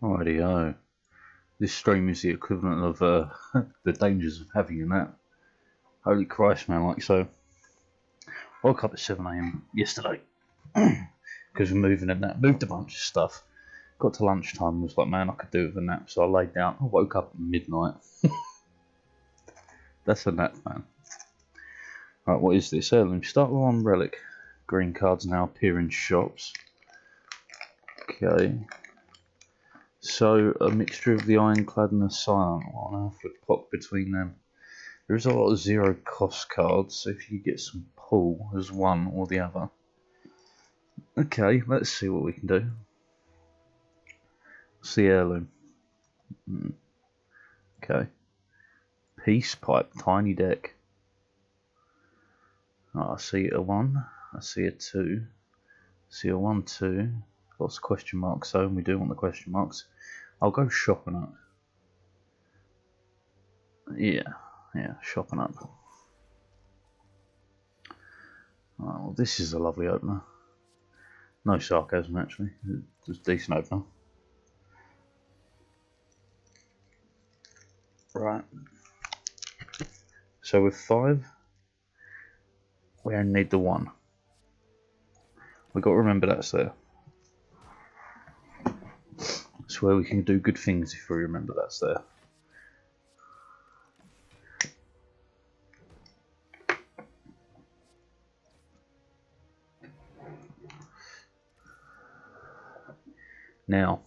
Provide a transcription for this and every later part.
Rightio. This stream is the equivalent of the dangers of having a nap. Holy Christ, man! Like so, woke up at 7 AM yesterday because we're moving and that. Moved a bunch of stuff. Got to lunchtime and was like, man, I could do with a nap. So I laid down. I woke up at midnight. That's a nap, man. Right, what is this? Heirloom. Start with one relic. Green cards now appear in shops. Okay. So a mixture of the ironclad and the silent one. I have to pop between them. There is a lot of zero cost cards, so if you get some pull as one or the other. Okay, let's see what we can do. What's the heirloom? Okay. Peace pipe, tiny deck. Oh, I see a 1, I see a 2, I see a 1, 2. Lots of question marks, so we do want the question marks. I'll go shopping up. Yeah, shopping up. Oh, well, this is a lovely opener. No sarcasm, actually. It's a decent opener. Right. So with 5, we only need the 1. We've got to remember that's there. It's where we can do good things if we remember that's there. Now,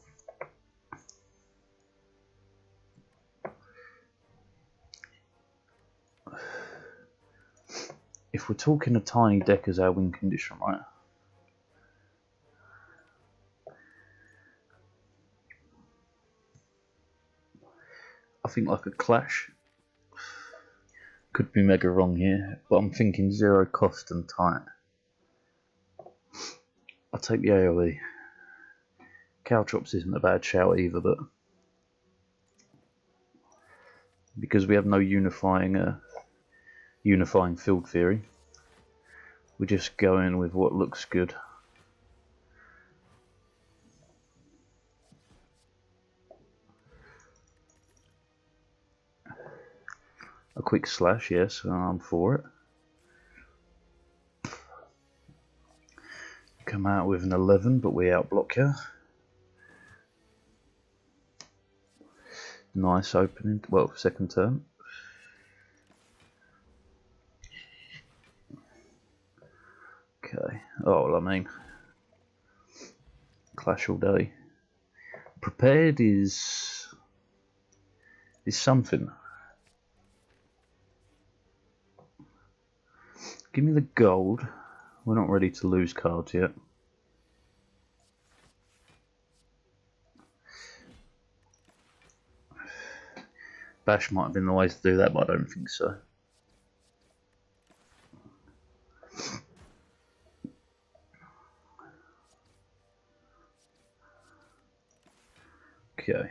if we're talking a tiny deck as our win condition, right? I think like a clash. Could be mega wrong here, but I'm thinking zero cost and tight. I'll take the AoE. Caltrops isn't a bad shout either, but because we have no unifying field theory, we're just going with what looks good. A quick slash, yes, I'm for it. Come out with an 11, but we outblock you. Nice opening, well, second turn. Okay, oh, well, I mean, clash all day. Prepared is something. Give me the gold. We're not ready to lose cards yet. Bash might have been the way to do that, but I don't think so. Okay.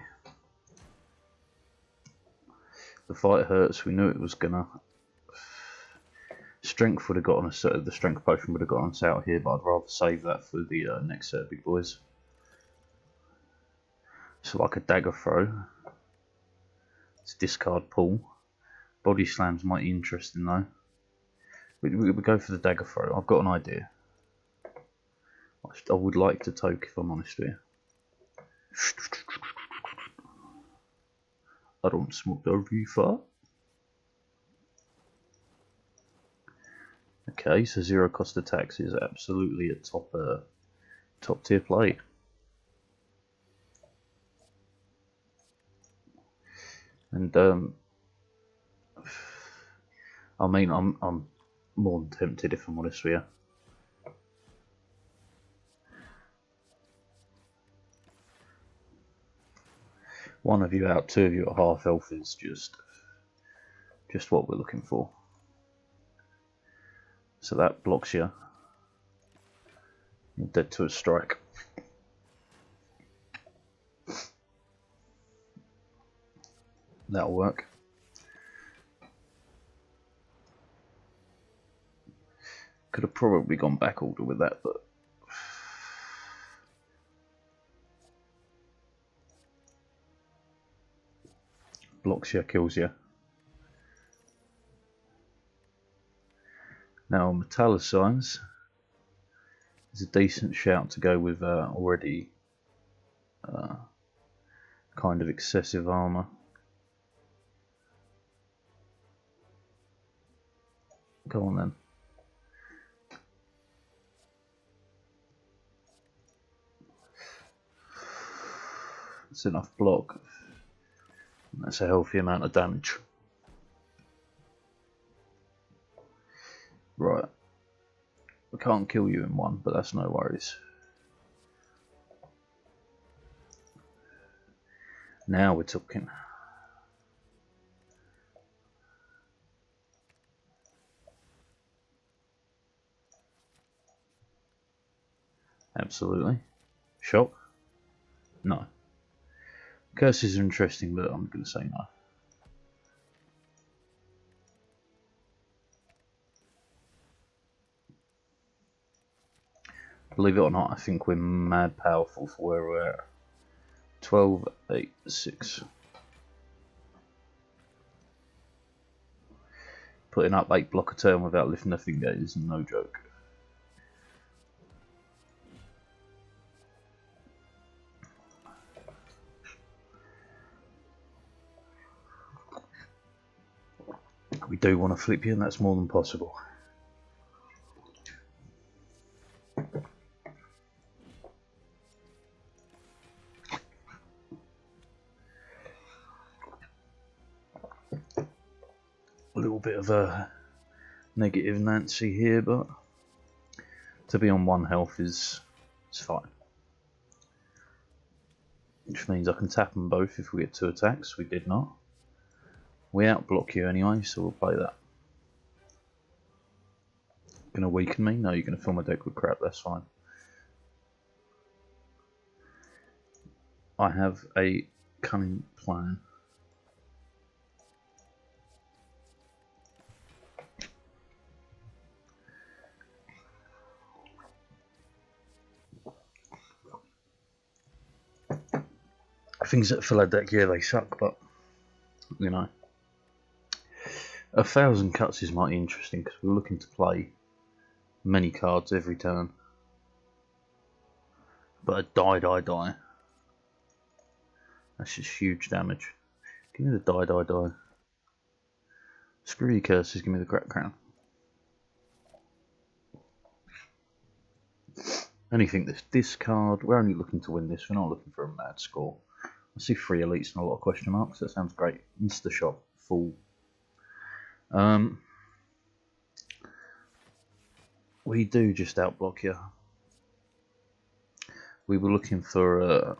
The fight hurts. We knew it was gonna. Strength would have got on us. The strength potion would have got us out here, but I'd rather save that for the next set of big boys. So like a dagger throw. It's discard pull. Body slams might be interesting though. We go for the dagger throw. I've got an idea. I would like to toke if I'm honest with you. I don't smoke the reefer. Okay, so zero cost attacks is absolutely a top tier play. And I mean, I'm more than tempted if I'm honest with you. One of you out, 2 of you at half health is just what we're looking for. So that blocks you. You're dead to a strike. That'll work. Could have probably gone back order with that, but blocks you, kills you. Now Metallicize is a decent shout to go with already kind of excessive armor. Go on then. It's enough block. That's a healthy amount of damage. Right. We can't kill you in one, but that's no worries. Now we're talking. Absolutely. Shock? No. Curses are interesting, but I'm going to say no. Believe it or not, I think we're mad powerful for where we're at. 12, 8, 6. Putting up 8 block a turn without lifting a finger is no joke. We do want to flip you, and that's more than possible. A little bit of a negative Nancy here, but to be on 1 health is fine. Which means I can tap them both if we get 2 attacks. We did not. We outblock you anyway, so we'll play that. Gonna weaken me? No, you're gonna fill my deck with crap, that's fine. I have a cunning plan. Things that fill our deck, yeah, they suck, but you know. 1,000 cuts is mighty interesting because we're looking to play many cards every turn. But a die. That's just huge damage. Give me the die. Screw your curses, give me the crack crown. Anything that's discard, we're only looking to win this, we're not looking for a mad score. I see 3 elites and a lot of question marks, that sounds great. Insta shop, full. We do just outblock you. We were looking for a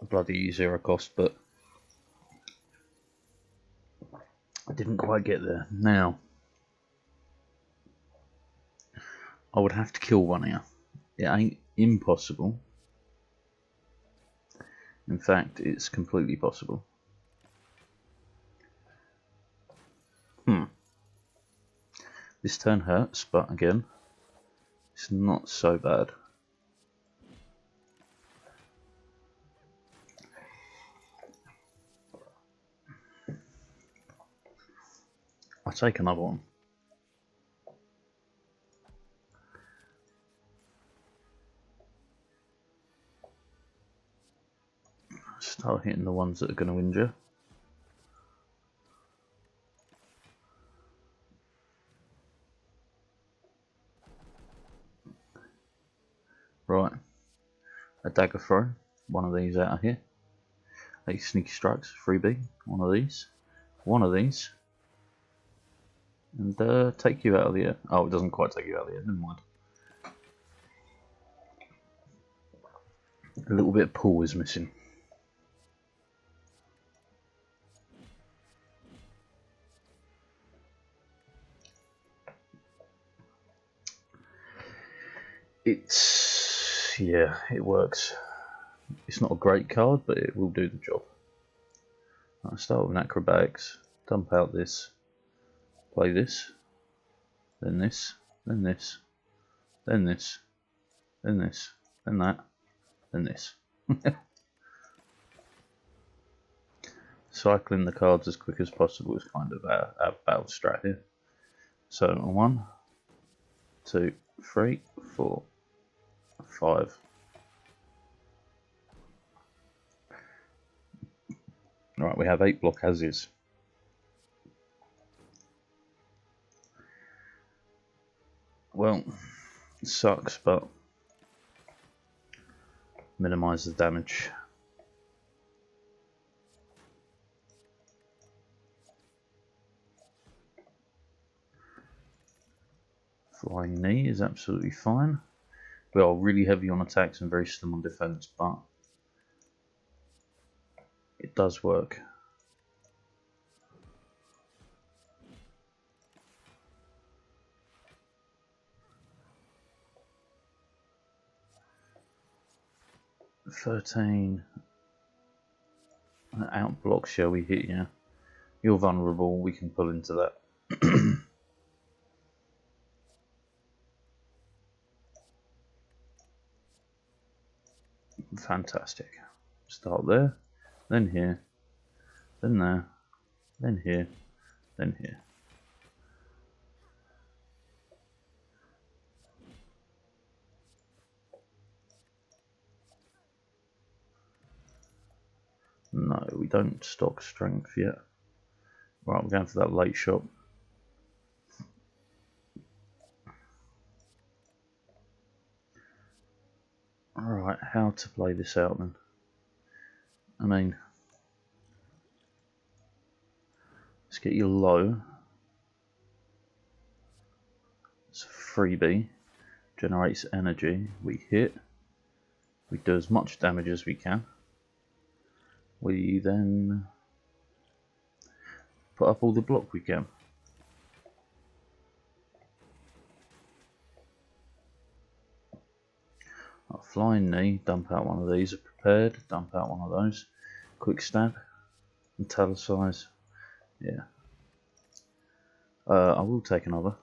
bloody 0 cost, but I didn't quite get there. Now, I would have to kill one here. It ain't impossible. In fact, it's completely possible. This turn hurts, but again, it's not so bad. I'll take another one. Start hitting the ones that are going to injure. Right, a dagger throw, one of these out of here. 8 sneaky strikes, 3B, one of these, and take you out of the air. Oh, it doesn't quite take you out of the air, never mind. A little bit of pull is missing. Yeah, it works. It's not a great card, but it will do the job. I'll start with an acrobatics, dump out this, play this, then this, then this, then this, then this, then that, then this. cycling the cards as quick as possible is kind of our battle strat here. So 1, 2, 3, 4, 5. Right, we have 8 block as is. Well, it sucks, but minimise the damage. Flying knee is absolutely fine. We are really heavy on attacks and very slim on defense, but it does work. $13. Out block, shall we hit you? You're vulnerable, we can pull into that. Fantastic. Start there, then here, then there, then here, then here. No, we don't stock strength yet. Right, we're going for that late shot. Alright, how to play this out then? I mean, let's get you low. It's a freebie. Generates energy. We hit. We do as much damage as we can. We then put up all the block we can. Flying knee, dump out one of these. Prepared, dump out one of those. Quick stab, italicize. Yeah. I will take another.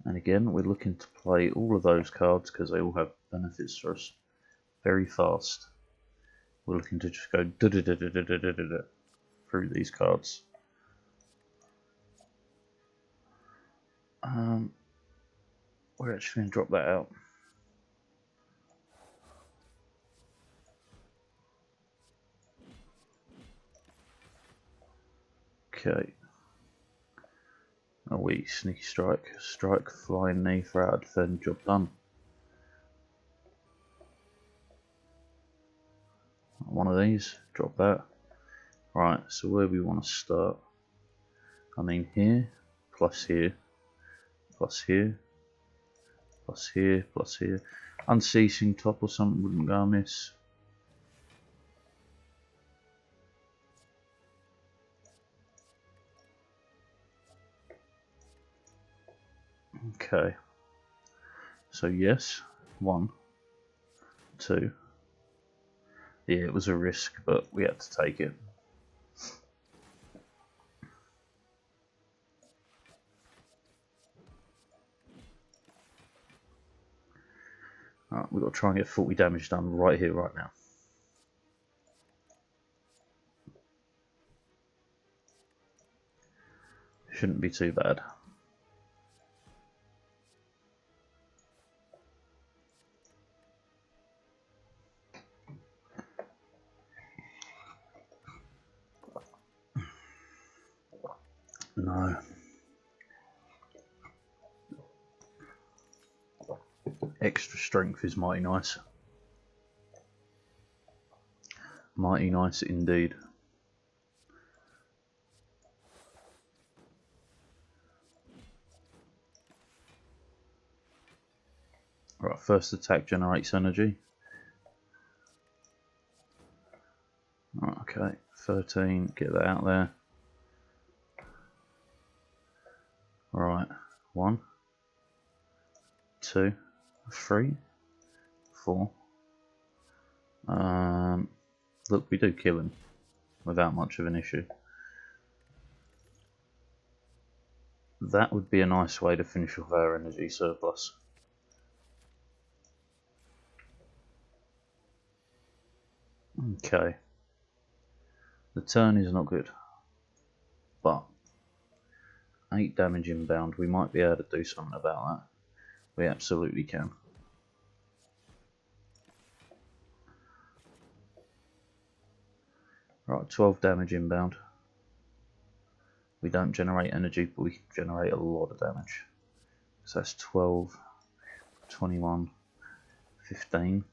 And again, we're looking to play all of those cards because they all have benefits for us very fast. We're looking to just go through these cards. We're actually going to drop that out. Okay. Oh, we sneaky strike, flying knee for our defend, job done. One of these, drop that. Right, so where we want to start? I mean here, plus here, plus here, plus here, plus here. Unceasing top or something wouldn't go amiss. Okay. So yes, 1, 2. Yeah, it was a risk, but we had to take it. Alright, we've got to try and get 40 damage done right here, right now. Shouldn't be too bad. No. Extra strength is mighty nice. Mighty nice indeed. Right, first attack generates energy. Right, okay, 13, get that out there. Right, 1, 2, 3, 4. Look, we do kill him without much of an issue. That would be a nice way to finish off our energy surplus. Okay. The turn is not good. But 8 damage inbound, we might be able to do something about that. We absolutely can. Right, 12 damage inbound. We don't generate energy, but we can generate a lot of damage. So that's 12, 21, 15.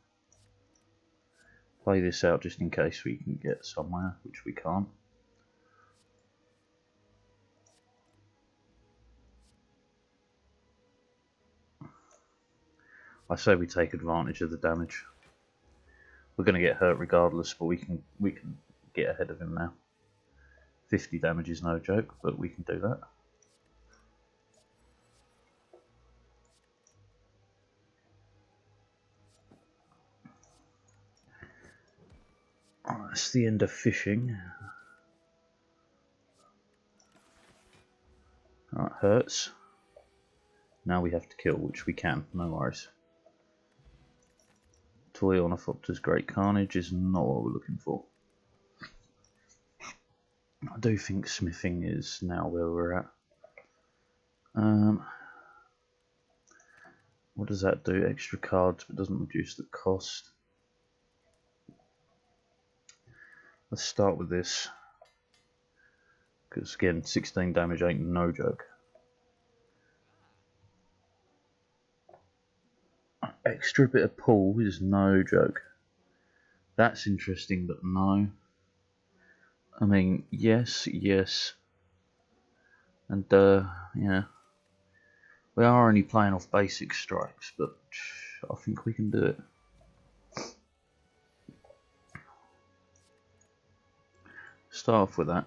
Play this out just in case we can get somewhere, which we can't. I say we take advantage of the damage. We're going to get hurt regardless, but we can get ahead of him now. 50 damage is no joke, but we can do that. Alright, that's the end of fishing. Alright, hurts. Now we have to kill, which we can, no worries. Toy Ornithopter's Great Carnage is not what we're looking for. I do think smithing is now where we're at. What does that do? Extra cards, but doesn't reduce the cost. Let's start with this. Because again, 16 damage ain't no joke. Extra bit of pull is no joke. That's interesting, but no. I mean, yes. And, yeah. We are only playing off basic strikes, but I think we can do it. Start off with that.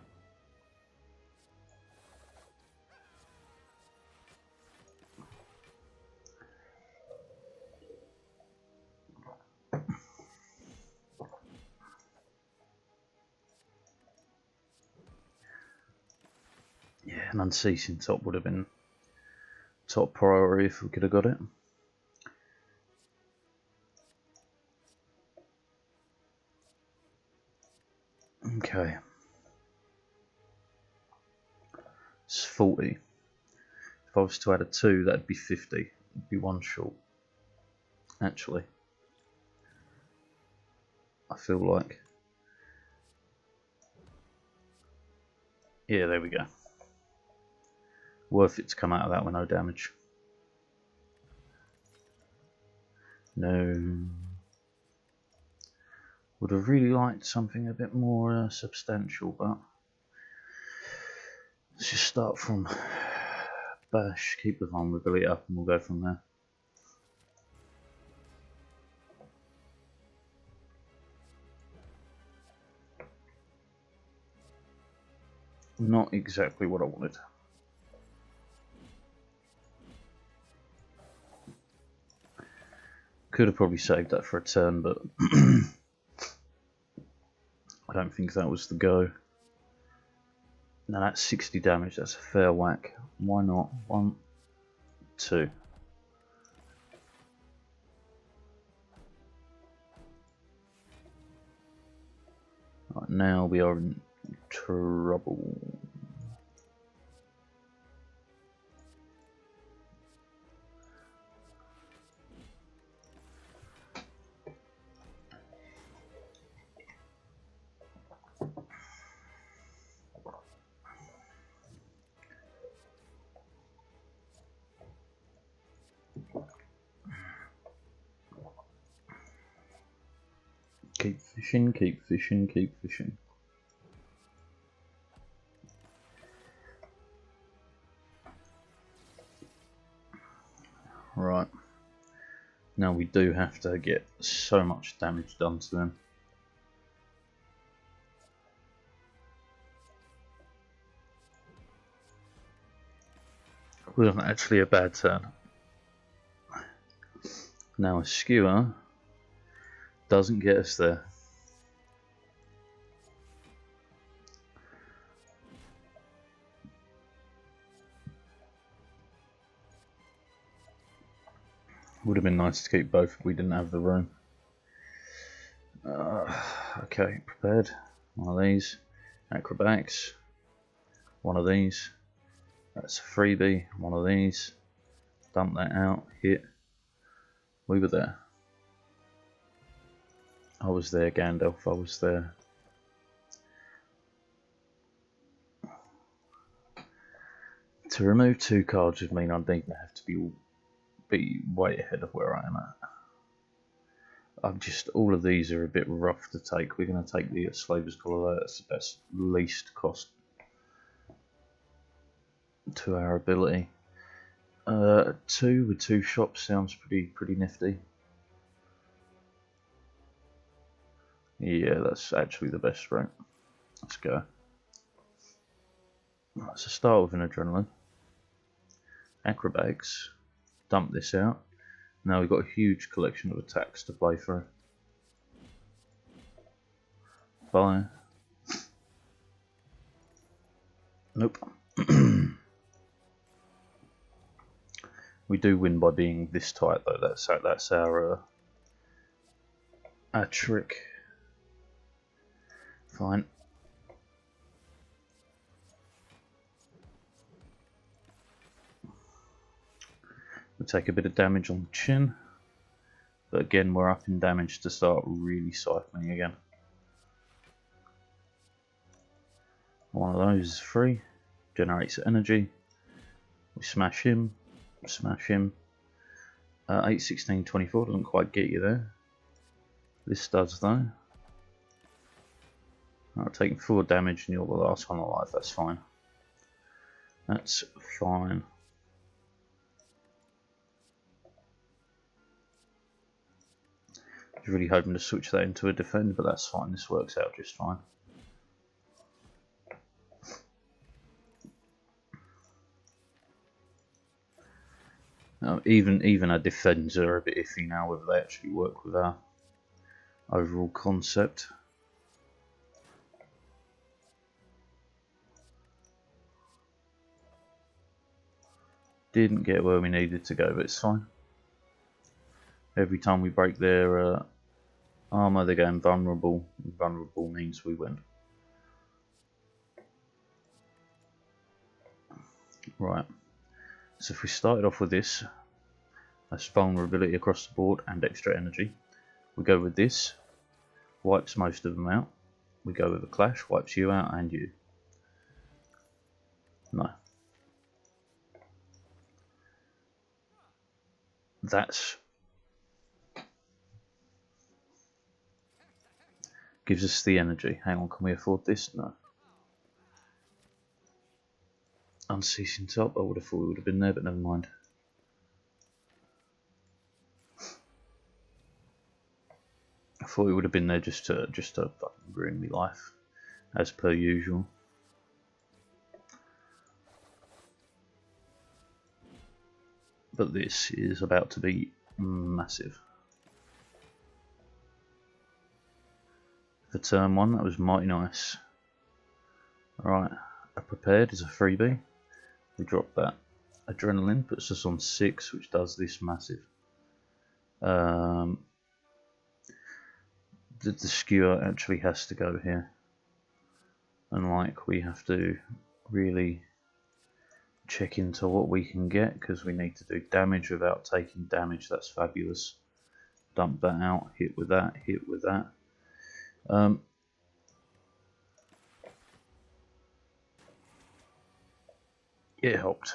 Yeah, an unceasing top would have been top priority if we could have got it. Okay. It's 40. If I was to add a 2, that'd be 50. It'd be 1 short. Actually. I feel like. Yeah, there we go. Worth it to come out of that with no damage. No. Would have really liked something a bit more substantial, but let's just start from bash, keep the vulnerability up, and we'll go from there. Not exactly what I wanted. Could have probably saved that for a turn, but I don't think that was the go. Now that's 60 damage, that's a fair whack. Why not? 1, 2. Right, now we are in trouble. Keep fishing, keep fishing, keep fishing. Right. Now we do have to get so much damage done to them. Wasn't actually a bad turn. Now a skewer doesn't get us there. Would have been nice to keep both if we didn't have the room. Okay, prepared. One of these. Acrobatics. One of these. That's a freebie. One of these. Dump that out. Hit. We were there. I was there, Gandalf. I was there. To remove 2 cards would mean I think they have to be way ahead of where I am at. All of these are a bit rough to take. We're going to take the Slaver's Collar. That's the best, least cost to our ability. 2 with 2 shops sounds pretty nifty. Yeah, that's actually the best route. Let's go. Right, so start with an adrenaline. Acrobatics. Dump this out. Now we've got a huge collection of attacks to play through. Bye. Nope. We do win by being this tight though. That's our trick. Fine. We take a bit of damage on the chin, but again we're up in damage to start really siphoning again. One of those is free, generates energy. We smash him, smash him. 8, 16, 24 doesn't quite get you there. This does though. I'll take 4 damage and you're the last one alive. That's fine. That's fine. I was really hoping to switch that into a defend, but that's fine. This works out just fine. Even our defends are a bit iffy now whether they actually work with our overall concept. Didn't get where we needed to go, but it's fine. Every time we break their armor, they're going vulnerable. Vulnerable means we win. Right. So if we started off with this, that's vulnerability across the board and extra energy. We go with this, wipes most of them out. We go with a clash, wipes you out and you. No. That's gives us the energy. Hang on, can we afford this? No. Unceasing top, I would have thought we would have been there, but never mind. I thought we would have been there just to fucking ruin me life, as per usual. But this is about to be massive. For turn 1, that was mighty nice. Alright, a prepared is a freebie. We drop that. Adrenaline puts us on 6, which does this massive. The skewer actually has to go here. And like, we have to really check into what we can get, because we need to do damage without taking damage. That's fabulous. Dump that out, hit with that, hit with that. It helped.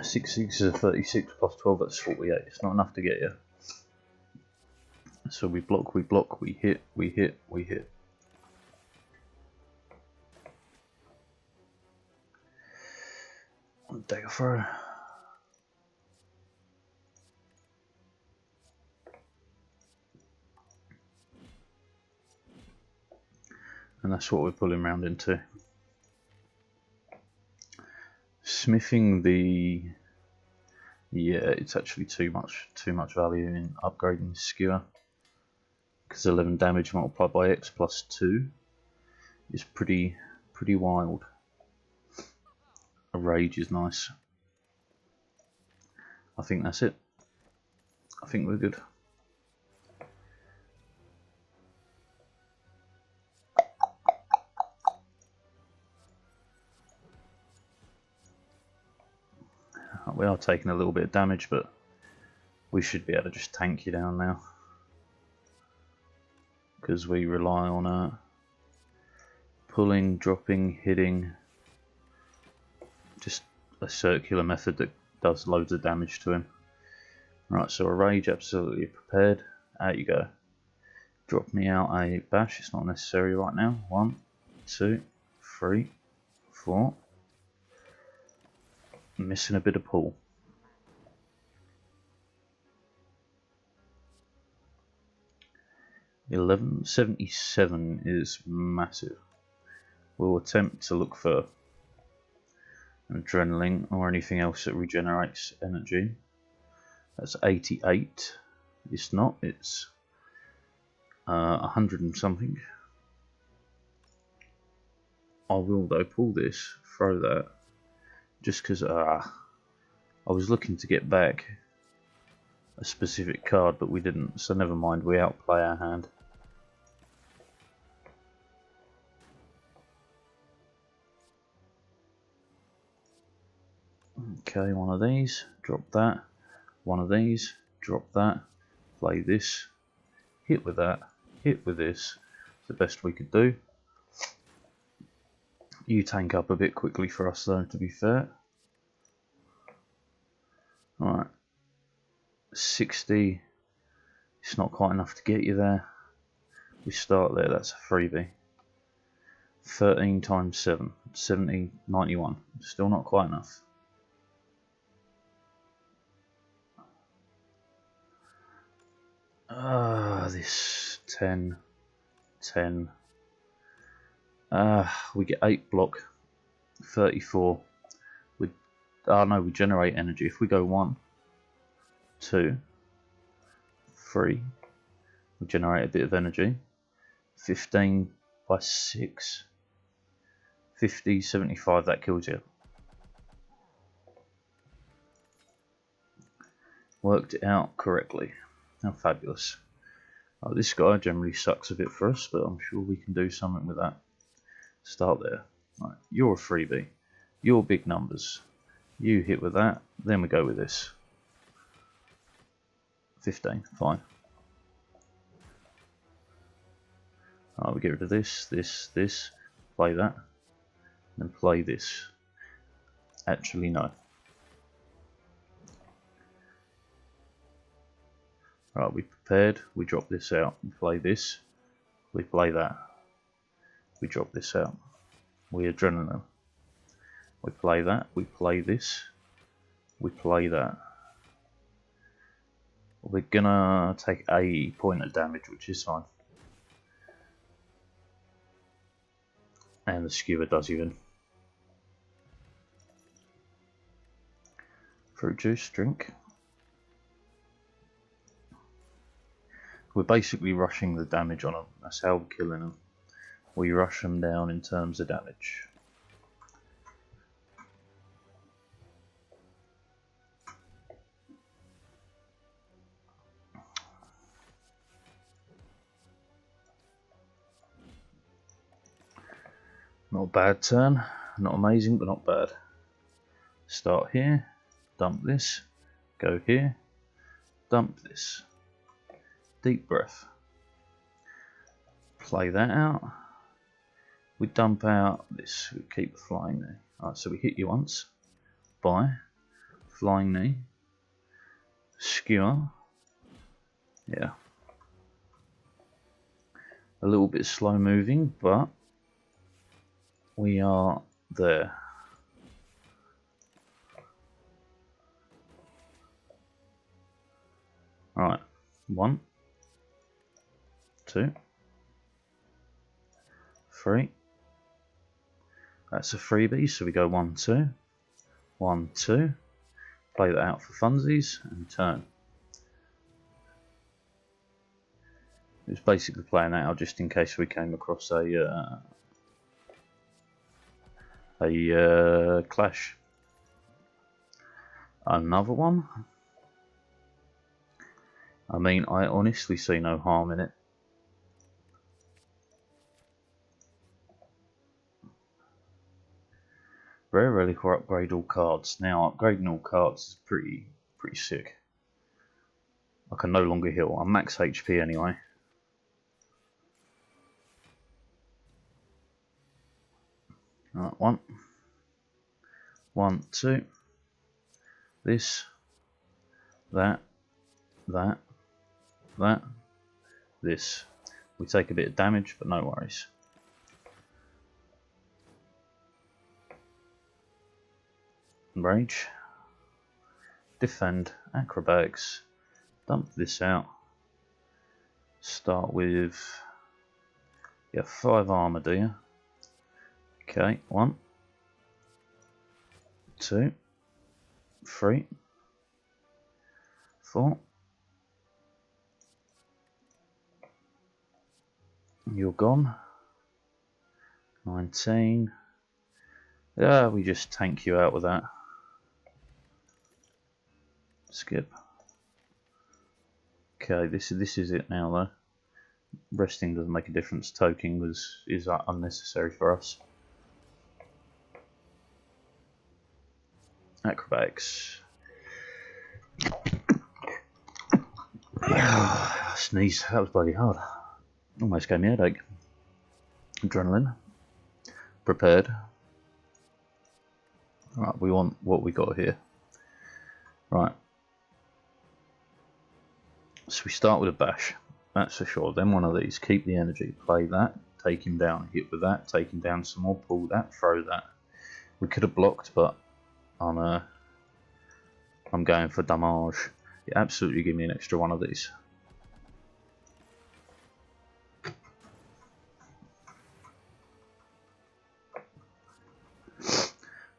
Six is a 36 plus 12, that's 48. It's not enough to get you. So we block, we hit, we hit, we hit. Dagger throw. And that's what we're pulling round into. Smithing the... Yeah, it's actually too much value in upgrading skewer. Because 11 damage multiplied by X plus 2 is pretty wild. A rage is nice. I think that's it. think we're good. We are taking a little bit of damage, but we should be able to just tank you down now, because we rely on pulling, dropping, hitting, just a circular method that does loads of damage to him. Right, so a rage, absolutely prepared. Out you go. Drop me out a bash, it's not necessary right now. 1, 2, 3, 4. Missing a bit of pull. $1177 is massive. We'll attempt to look for adrenaline or anything else that regenerates energy. That's 88. It's not, it's 100 and something. I will though pull this, throw that, just because I was looking to get back a specific card, but we didn't, so never mind, we outplay our hand. Okay, one of these, drop that, one of these, drop that, play this, hit with that, hit with this. It's the best we could do. You tank up a bit quickly for us though, to be fair. Alright, 60, it's not quite enough to get you there. We start there, that's a freebie. 13 times 7, 70, 91, still not quite enough. This 10, 10. We get 8 block, 34. No, we generate energy. If we go 1, 2, 3, we generate a bit of energy. 15 by 6, 50, 75, that kills you. Worked it out correctly. How fabulous. This guy generally sucks a bit for us, but I'm sure we can do something with that. Start there. Right, you're a freebie. You're big numbers. You hit with that, then we go with this. 15, fine. We get rid of this, this, play that, then play this. Actually, no. Right, we prepared, we drop this out, we play this, we play that. We drop this out, we adrenaline. We play that, we play this, we play that. We're gonna take a point of damage, which is fine. And the skewer does even. Fruit juice, drink. We're basically rushing the damage on them, that's how we're killing them. We rush them down in terms of damage. Not a bad turn, not amazing, but not bad. Start here, dump this, go here, dump this. Deep breath. Play that out. We dump out this, we keep the flying knee. Alright, so we hit you once, by, flying knee, skewer, yeah. A little bit slow moving, but we are there. Alright, 1, 2, 3. That's a freebie, so we go 1, 2, 1, 2. Play that out for funsies and turn. It was basically playing that out just in case we came across a clash. Another one. I mean, I honestly see no harm in it. Rare relic or upgrade all cards. Now, upgrading all cards is pretty sick. I can no longer heal. I'm max HP anyway. Right, one, two. This, that, this. We take a bit of damage, but no worries. Rage. Defend. Acrobatics. Dump this out. Start with... You have 5 armor, do you? Okay, 1, 2, 3, 4. You're gone. 19. Yeah, we just tank you out with that. Skip. Okay, this is it now though. Resting doesn't make a difference. Toking is unnecessary for us. Acrobatics. Sneeze. That was bloody hard. Almost gave me a headache. Adrenaline. Prepared. Right, we want what we got here. Right. So we start with a bash. That's for sure. Then one of these. Keep the energy. Play that. Take him down. Hit with that. Take him down some more. Pull that. Throw that. We could have blocked, but I'm going for damage. Yeah, absolutely give me an extra one of these.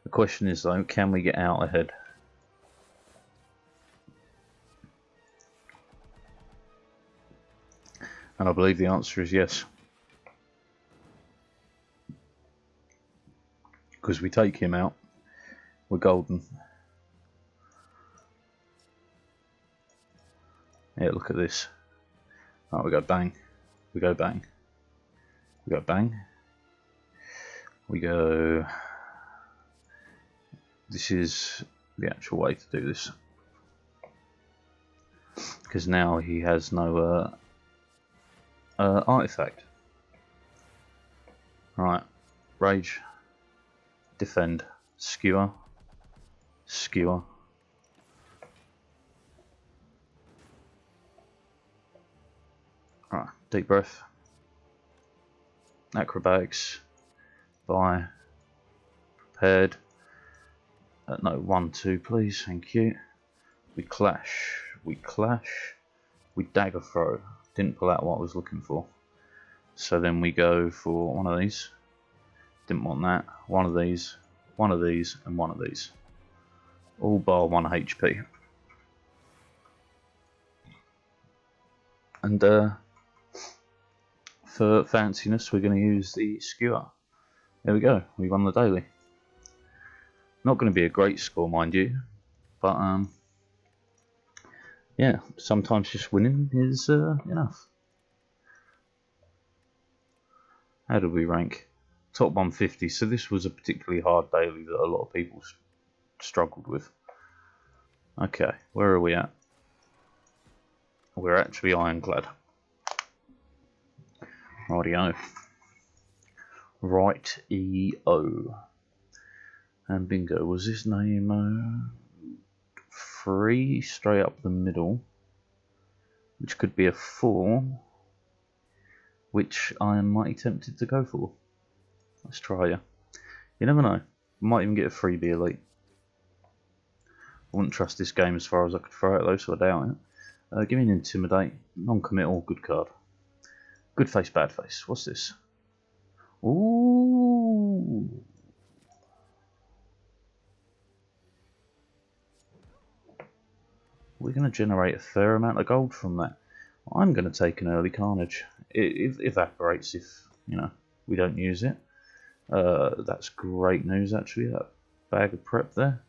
The question is though, can we get out ahead? And I believe the answer is yes. Because we take him out, we're golden. Yeah, look at this. Right, we go bang, we go bang, we go bang, we go... This is the actual way to do this. Because now he has no artifact. Right, rage, defend, skewer, skewer. Right, deep breath. Acrobatics. Buy. Prepared. No, 1, 2, please. Thank you. We clash. We clash. We dagger throw. Didn't pull out what I was looking for. So then we go for one of these. Didn't want that. One of these, and one of these. All bar 1 HP. And for fanciness, we're going to use the skewer. There we go. We won the daily. Not going to be a great score, mind you, but yeah, sometimes just winning is enough. How did we rank? Top 150. So this was a particularly hard daily that a lot of people struggled with. Okay, where are we at? We're actually ironclad. Rightio. Right-e-o. And bingo, was his name 3 straight up the middle, which could be a 4, which I am mighty tempted to go for. Let's try ya. You never know. Might even get a freebie elite. I wouldn't trust this game as far as I could throw it though, so I doubt it. Give me an intimidate, non-committal, good card. Good face, bad face. What's this? Ooh. We're going to generate a fair amount of gold from that. I'm going to take an early carnage. It evaporates if, you know, we don't use it. That's great news actually, that bag of prep there.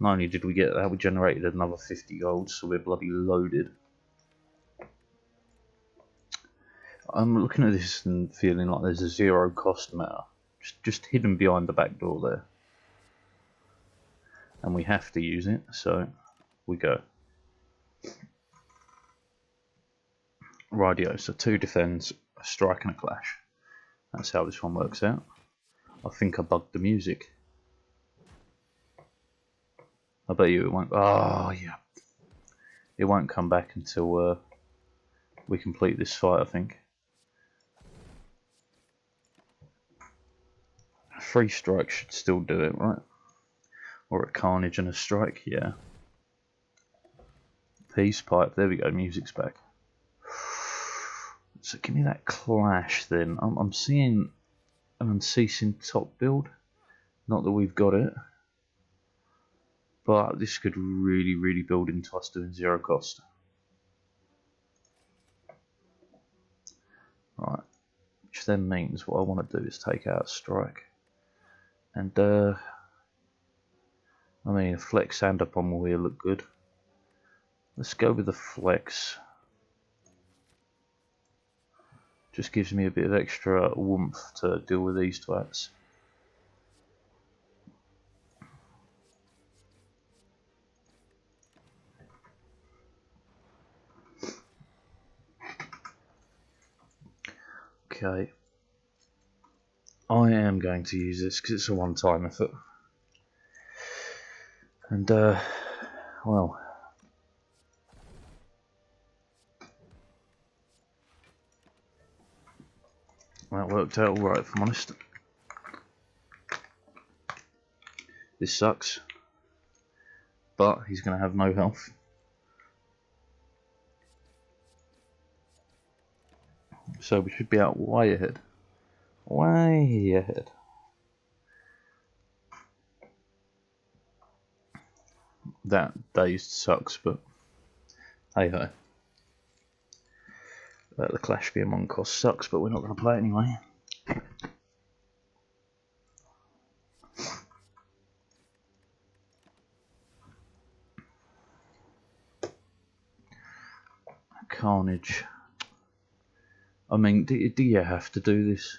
Not only did we get that, we generated another 50 gold, so we're bloody loaded. I'm looking at this and feeling like there's a zero cost matter. Just hidden behind the back door there. And we have to use it, so we go. Radio, so 2 defends, a strike and a clash. That's how this one works out. I think I bugged the music. I bet you it won't. Oh, yeah. It won't come back until we complete this fight, I think. 3 strikes should still do it, right? Or a carnage and a strike, yeah. Peace pipe, there we go, music's back. So give me that clash then. I'm seeing an unceasing top build. Not that we've got it. But this could really build into us doing zero cost. Right. Which then means what I want to do is take out a strike. And I mean a flex and a pommel here look good. Let's go with the flex. Just gives me a bit of extra oomph to deal with these twats. Okay. I am going to use this because it's a one-time effort. And well, that worked out alright if I'm honest. This sucks, but he's going to have no health. So we should be out way ahead. Way ahead. That dazed sucks, but hey ho. The clash being one cost sucks, but we're not going to play anyway. Carnage. I mean, do you have to do this?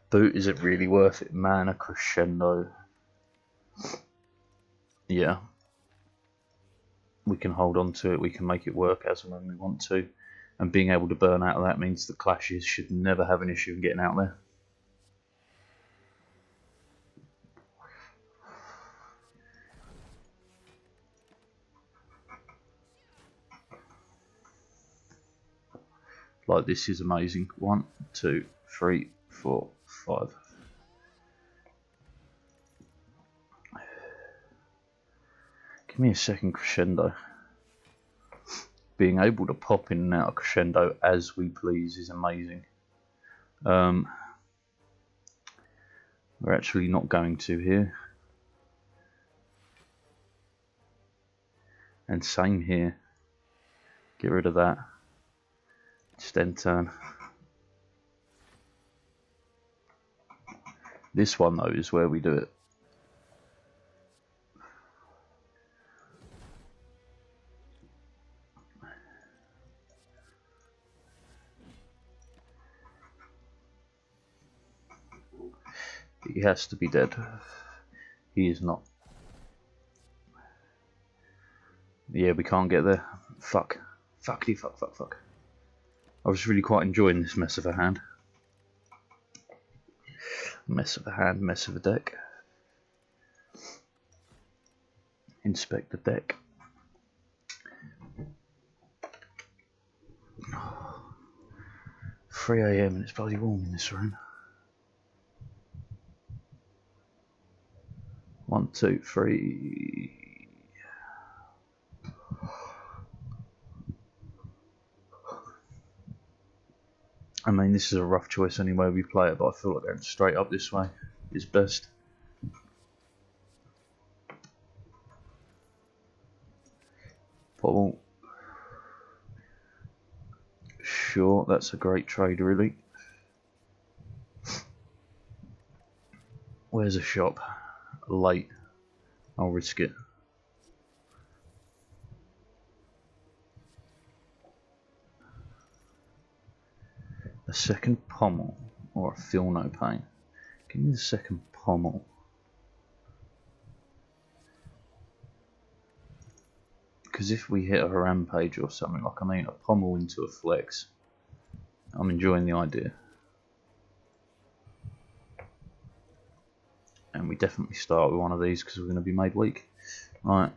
Boot, is it really worth it? Man, a crescendo. Yeah. We can hold on to it, we can make it work as and when we want to. And being able to burn out of that means the clashes should never have an issue in getting out there. Like, this is amazing. 1, 2, 3, 4, 5. Give me a second crescendo. Being able to pop in and out of crescendo as we please is amazing. We're actually not going to here. And same here. Get rid of that. Just end turn. This one though is where we do it. He has to be dead. He is not. Yeah, we can't get there. Fuck. Fuckity fuck fuck fuck. I was really quite enjoying this mess of a hand. Mess of a hand, mess of a deck. Inspect the deck. Oh, 3 AM and it's bloody warm in this room. 1, 2, 3. I mean, this is a rough choice anyway we play it, but I feel like going straight up this way is best. Paul. Sure, that's a great trade really. Where's a shop? late. I'll risk it. A second pommel or a feel no pain. Give me the second pommel. Because if we hit a rampage or something, like I mean a pommel into a flex, I'm enjoying the idea. And we definitely start with one of these because we're going to be made weak. Right.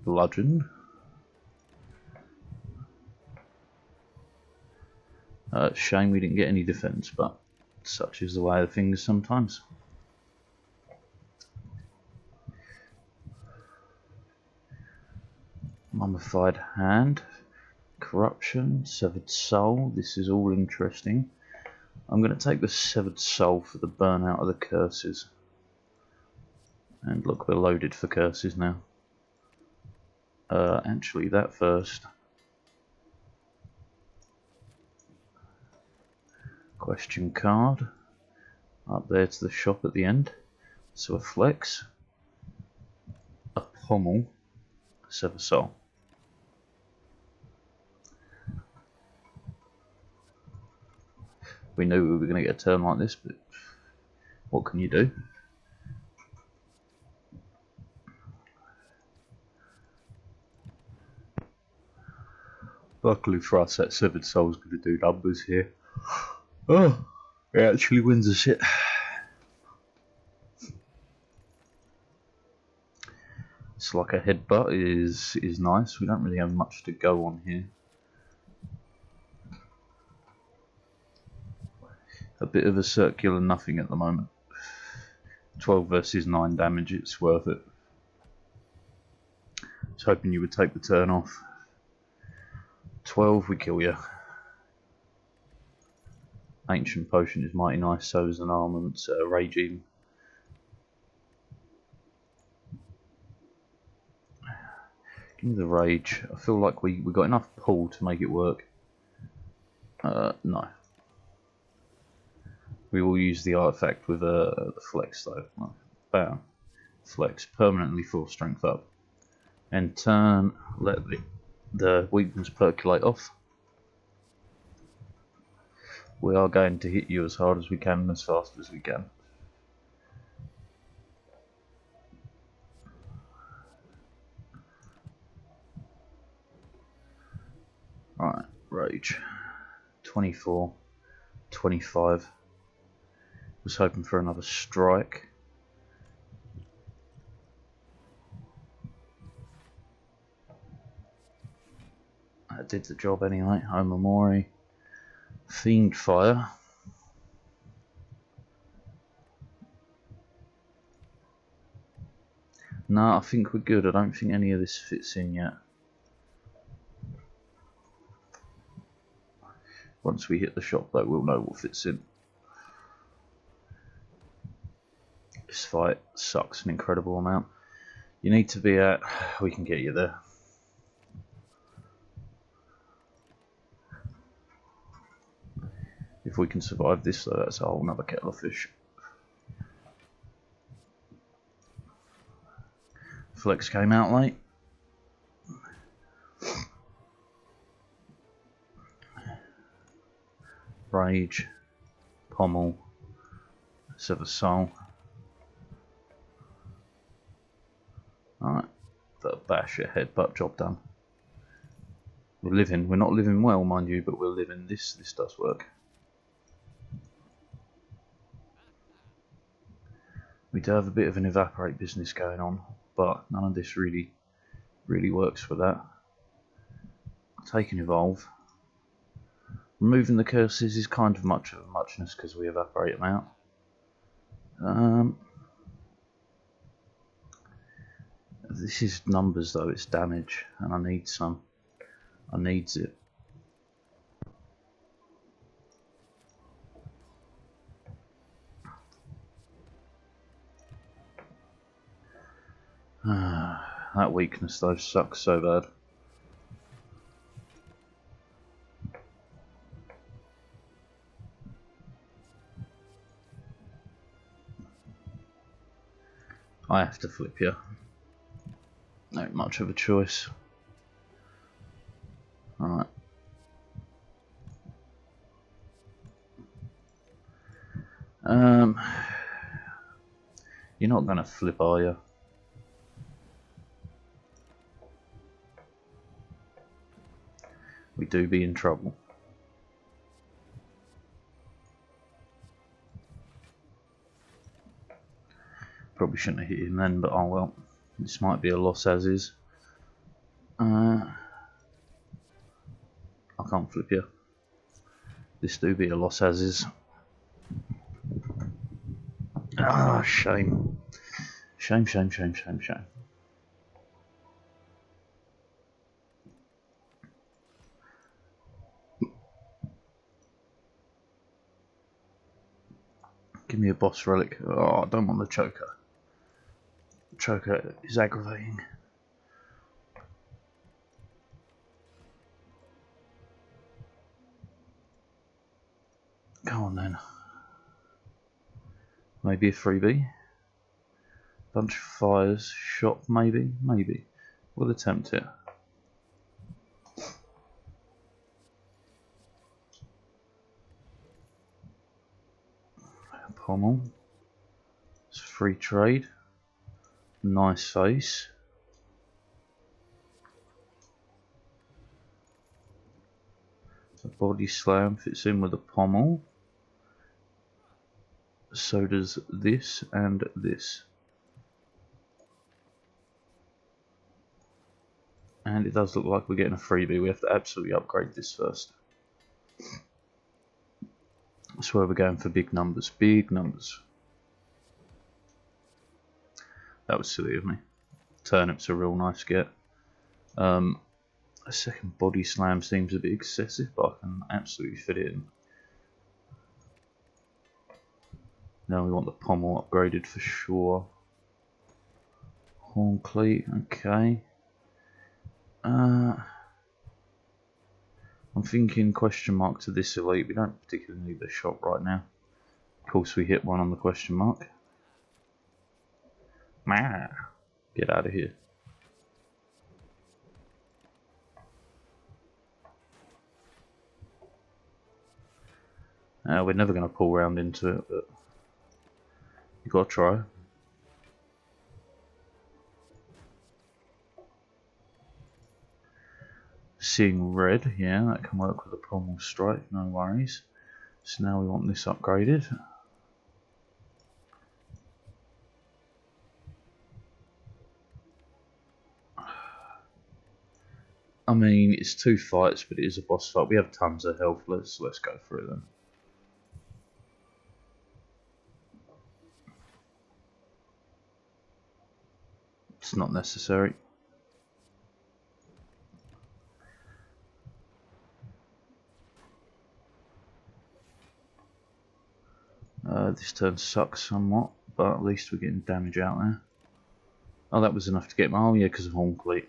Bludgeon. Shame we didn't get any defense, but such is the way of things sometimes. Mummified hand, corruption, severed soul. This is all interesting. I'm going to take the severed soul for the burnout of the curses. And look, we're loaded for curses now. Actually, that first. Question card. Up there to the shop at the end. So a flex. A pommel. A sever soul. We knew we were going to get a turn like this, but what can you do? Luckily for us, that severed soul's going to do numbers here. Oh, it actually wins us it. It's like a headbutt is nice. We don't really have much to go on here. A bit of a circular nothing at the moment. 12 versus 9 damage, it's worth it. I was hoping you would take the turn off. 12, we kill you. Ancient potion is mighty nice, so is an armament, regime. Give me the rage. I feel like we got enough pull to make it work. No. We will use the artifact with the flex though. Bam. Flex. Permanently full strength up. And turn, let the weakness percolate off. We are going to hit you as hard as we can and as fast as we can. Right, rage. 24, 25. Was hoping for another strike. That did the job anyway. Omamori. Fiend fire. No, I think we're good. I don't think any of this fits in yet. Once we hit the shop though, we'll know what fits in. This fight sucks an incredible amount. You need to be at... we can get you there. If we can survive this though, that's a whole nother kettle of fish. Flex came out late. Rage. Pommel. Sever soul. Alright. The bash your headbutt, job done. We're living. We're not living well, mind you, but we're living. This does work. We do have a bit of an evaporate business going on, but none of this really works for that. Take and evolve. Removing the curses is kind of much of a muchness because we evaporate them out. This is numbers though, it's damage, and I need some. I needs it. That weakness though sucks so bad. I have to flip you. Not much of a choice. Alright. You're not gonna flip, are you? We do be in trouble. Probably shouldn't have hit him then, but oh well. This might be a loss as is. I can't flip you. This do be a loss as is. Ah, shame. Shame, shame, shame, shame, shame. Give me a boss relic. Oh, I don't want the choker. The choker is aggravating. Come on then. Maybe a freebie. Bunch of fires. Shop, maybe? Maybe. We'll attempt it. Pommel. It's free trade. Nice face. The body slam fits in with the pommel. So does this and this. And it does look like we're getting a freebie. We have to absolutely upgrade this first. That's where we're going for big numbers. Big numbers. That was silly of me. Turnip's a real nice get. A second body slam seems a bit excessive, but I can absolutely fit it in. Now we want the pommel upgraded for sure. Horn cleat, okay. I'm thinking question mark to this elite. We don't particularly need the shop right now. Of course we hit one on the question mark. Get out of here. We're never going to pull round into it, but you got to try. Seeing red, yeah, that can work with a pommel strike, no worries. So now we want this upgraded. I mean, it's 2 fights, but it is a boss fight. We have tons of health. Let's go for it then. It's not necessary. This turn sucks somewhat, but at least we're getting damage out there. Oh, that was enough to get my... Oh yeah, because of Horn Cleat.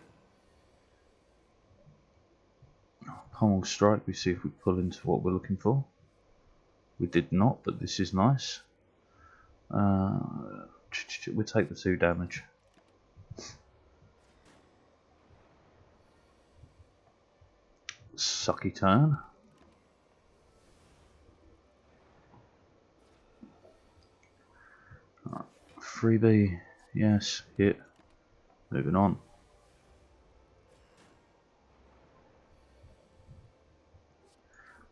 Pommel strike, we see if we pull into what we're looking for. We did not, but this is nice. We'll take the 2 damage. Sucky turn. Freebie, yes, hit. Moving on.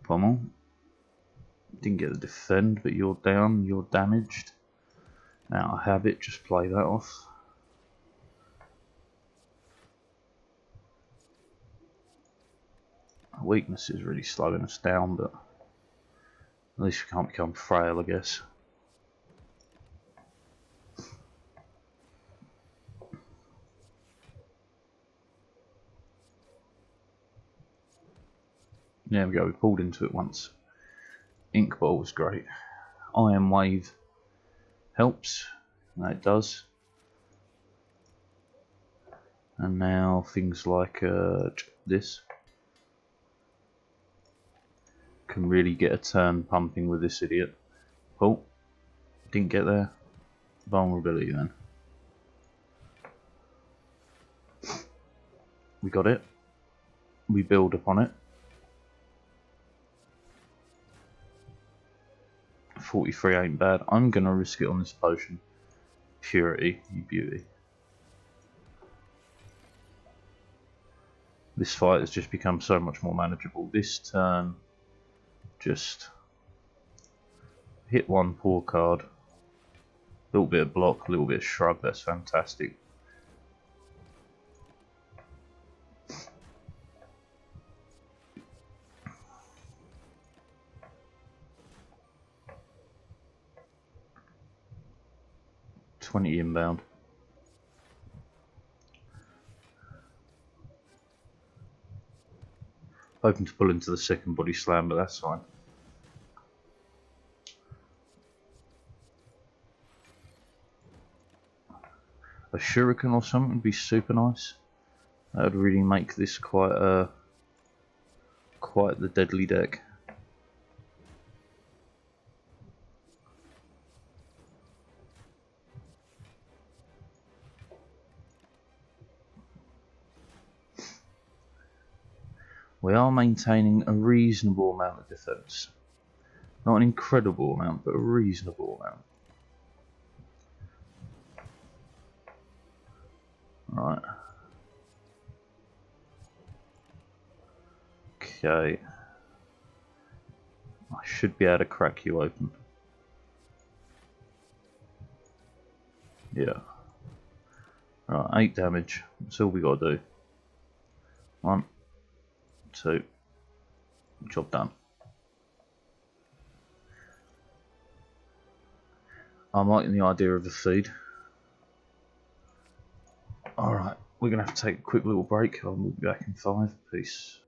Pommel. Didn't get the defend, but you're down, you're damaged. Out of habit, just play that off. Weakness is really slowing us down, but at least we can't become frail, I guess. There we go, we pulled into it once. Ink Ball was great. Iron Wave helps, and it does. And now things like this can really get a turn pumping with this idiot. Oh, didn't get there. Vulnerability then. We got it. We build upon it. 43 ain't bad. I'm gonna risk it on this potion. Purity, you beauty. This fight has just become so much more manageable. This turn, just hit one poor card. A little bit of block, a little bit of shrug, that's fantastic. $20 inbound. Hoping to pull into the second body slam, but that's fine. A shuriken or something would be super nice. That would really make this quite the deadly deck. We are maintaining a reasonable amount of defense. Not an incredible amount, but a reasonable amount. Right. Okay. I should be able to crack you open. Yeah. Right, 8 damage. That's all we gotta do. 1, 2. Job done. I'm liking the idea of the feed. Alright, we're gonna have to take a quick little break. I'll be back in 5. Peace.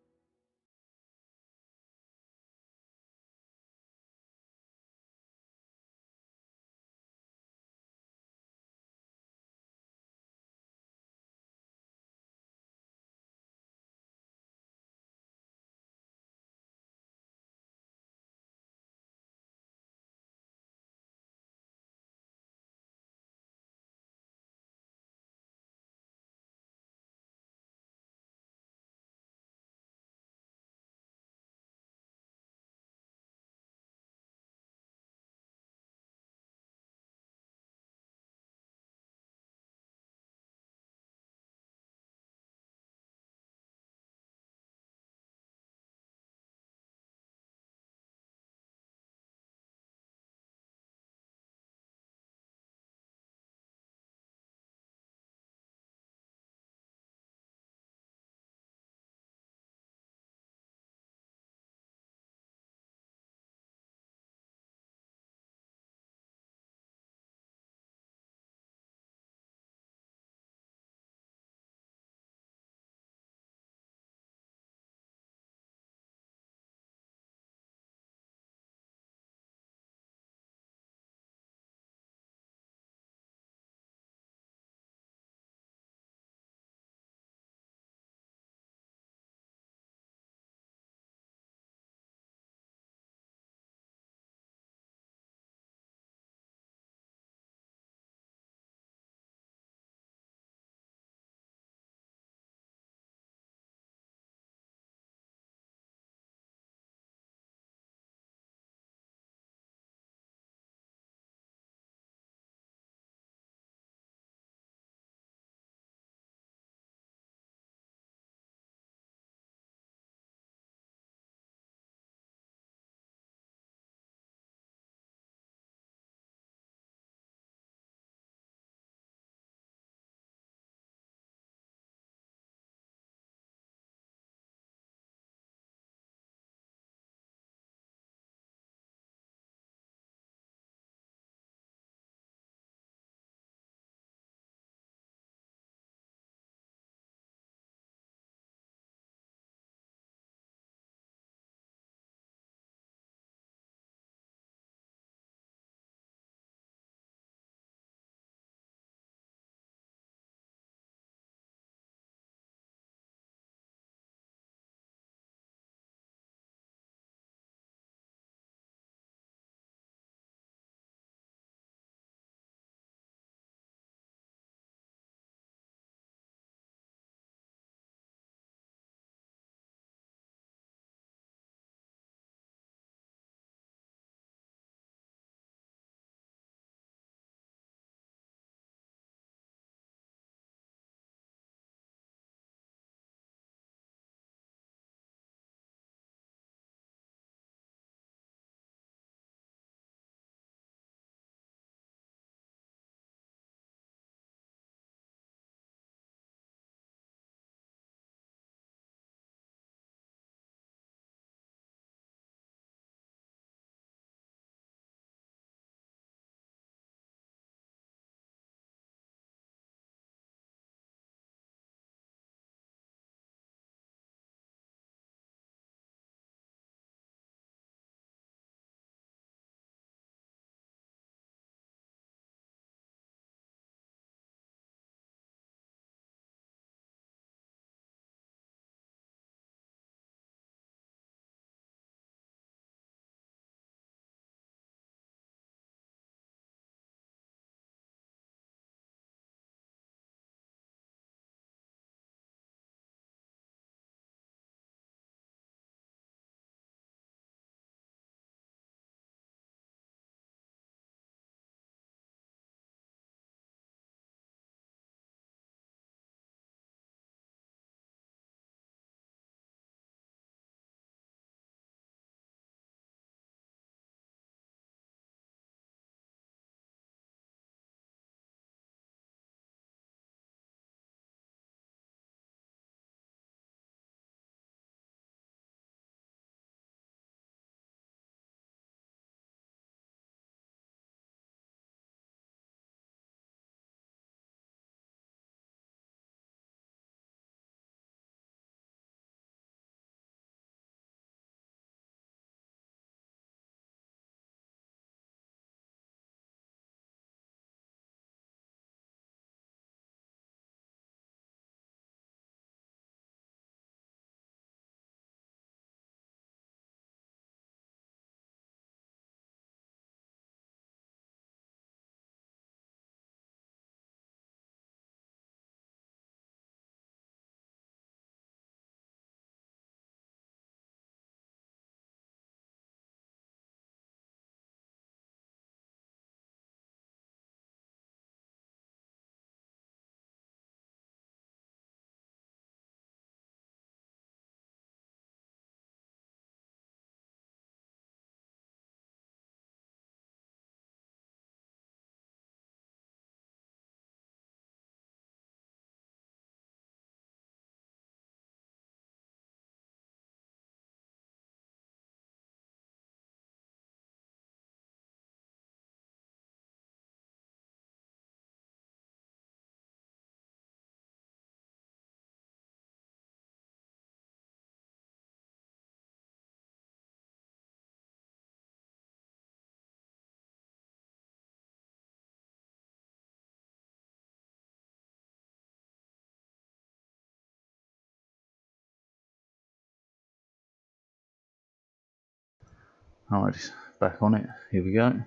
Right, back on it. Here we go.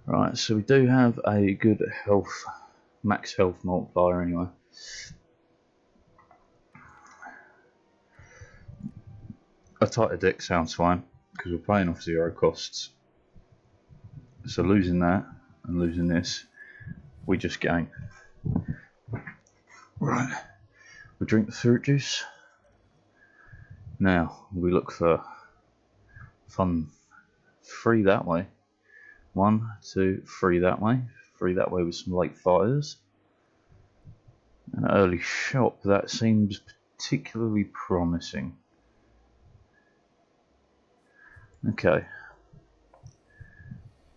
Right, so we do have a good health, max health multiplier anyway. A tighter deck sounds fine because we're playing off 0 costs. So losing that and losing this, we just gain. Right, we drink the fruit juice. Now we look for fun 3 that way. 1, 2, 3 that way. 3 that way with some late fires. An early shop, that seems particularly promising. Okay.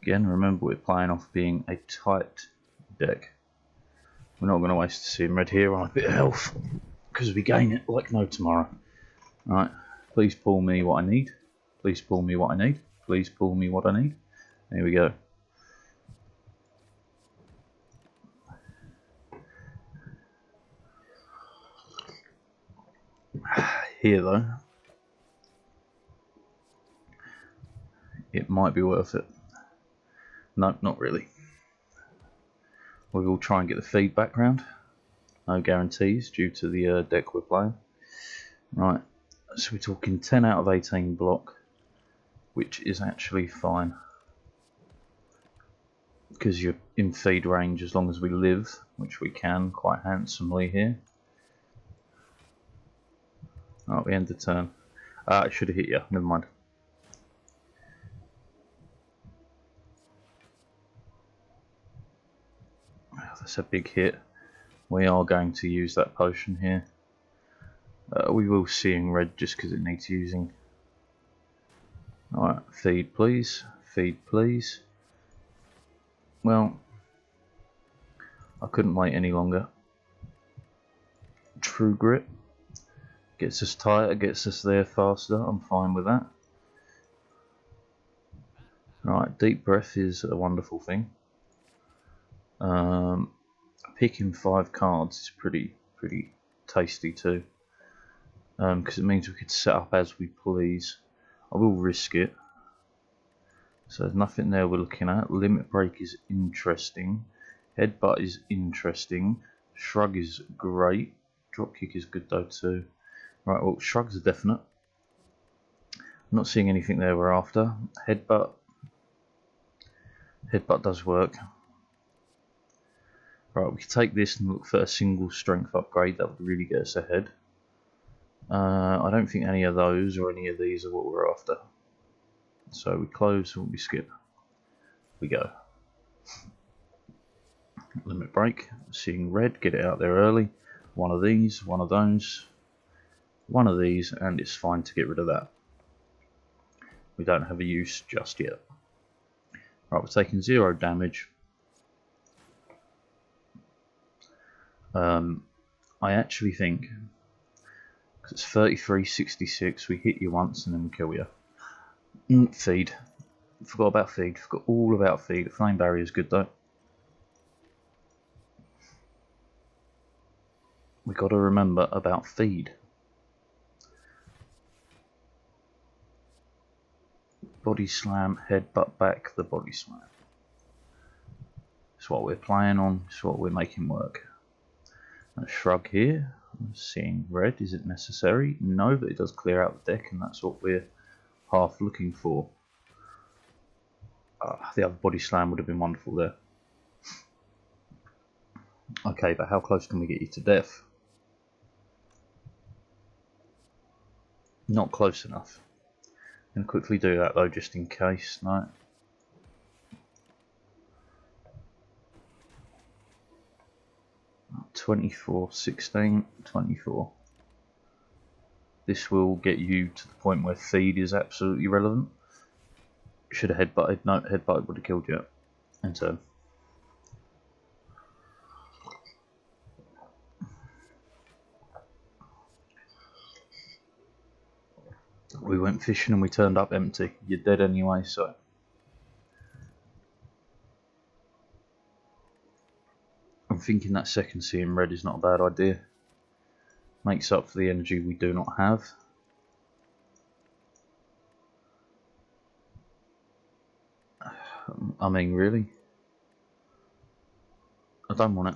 Again, remember we're playing off being a tight deck. We're not going to waste a seeing red here on a bit of health, because we gain it like no tomorrow. Right, please pull me what I need. Please pull me what I need. Please pull me what I need. There we go. Here though, it might be worth it. No, not really. We will try and get the feedback round. No guarantees due to the deck we're playing. Right, so we're talking 10 out of 18 block, which is actually fine. Because you're in feed range as long as we live, which we can quite handsomely here. Right, we end the turn. It should have hit you, never mind. That's a big hit. We are going to use that potion here. We will see in red just because it needs using. Alright, feed please. Feed please. Well, I couldn't wait any longer. True Grit. Gets us tighter, gets us there faster. I'm fine with that. Right, deep breath is a wonderful thing. Picking 5 cards is pretty tasty too, because it means we could set up as we please. I will risk it. So there's nothing there we're looking at. Limit break is interesting. Headbutt is interesting. Shrug is great. Dropkick is good though too. Right, well, shrugs are definite. I'm not seeing anything there we're after. Headbutt does work. Right, we can take this and look for a single strength upgrade. That would really get us ahead. I don't think any of those or any of these are what we're after. So we close and we skip. We go. Limit break. Seeing red, get it out there early. One of these, one of those, one of these, and it's fine to get rid of that. We don't have a use just yet. Right, we're taking 0 damage. I actually think, because it's 33.66, we hit you once and then we kill you. Feed. Forgot about feed. Forgot all about feed. Flame barrier is good though. We got to remember about feed. Body slam, headbutt back the body slam. It's what we're playing on. It's what we're making work. A shrug here. I'm seeing red. Is it necessary? No, but it does clear out the deck, and that's what we're half looking for. The other body slam would have been wonderful there. Okay, but how close can we get you to death? Not close enough. I'm going to quickly do that though, just in case. No. $24.16, 24. This will get you to the point where feed is absolutely relevant. Should have headbutted. No, headbutted would have killed you. And turn. We went fishing and we turned up empty. You're dead anyway, so. I'm thinking that second C in red is not a bad idea. Makes up for the energy we do not have. I mean, really? I don't want it.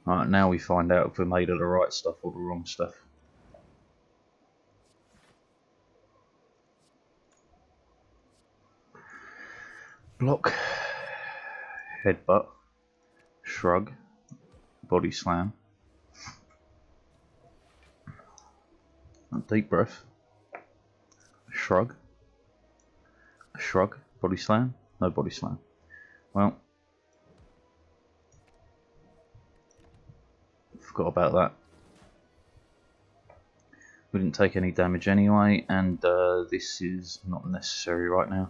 Alright, now we find out if we're made of the right stuff or the wrong stuff. Block, headbutt, shrug, body slam, deep breath, shrug, body slam, no body slam. Well, forgot about that. We didn't take any damage anyway, and this is not necessary right now.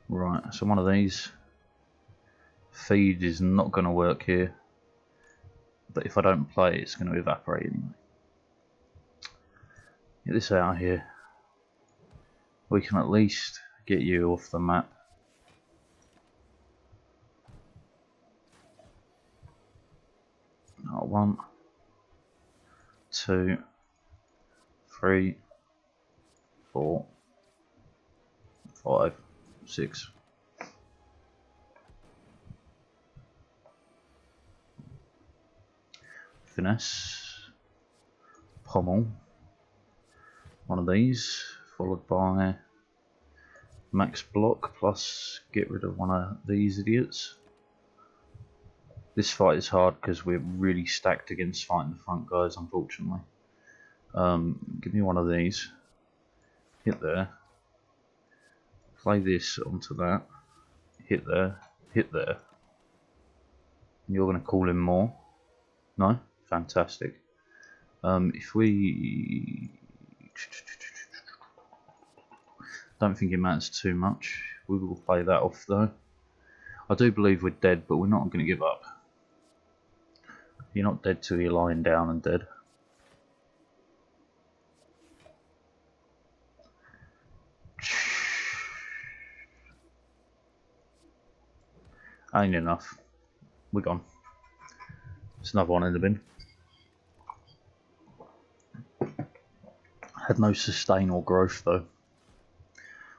Right, so one of these. Feed is not going to work here, but if I don't play, it's going to evaporate anyway. Get this out of here. We can at least get you off the map. Oh, 1, 2, 3, 4, 5, 6. Finesse, pommel, one of these, followed by max block plus get rid of one of these idiots. This fight is hard because we're really stacked against fighting the front guys, unfortunately. Give me one of these, hit there, play this onto that, hit there, hit there. You're going to call in more? No? Fantastic. If we don't think it matters too much, we will play that off though. I do believe we're dead, but we're not going to give up. You're not dead till you're lying down and dead. Ain't enough. We're gone. There's another one in the bin. Had no sustain or growth though.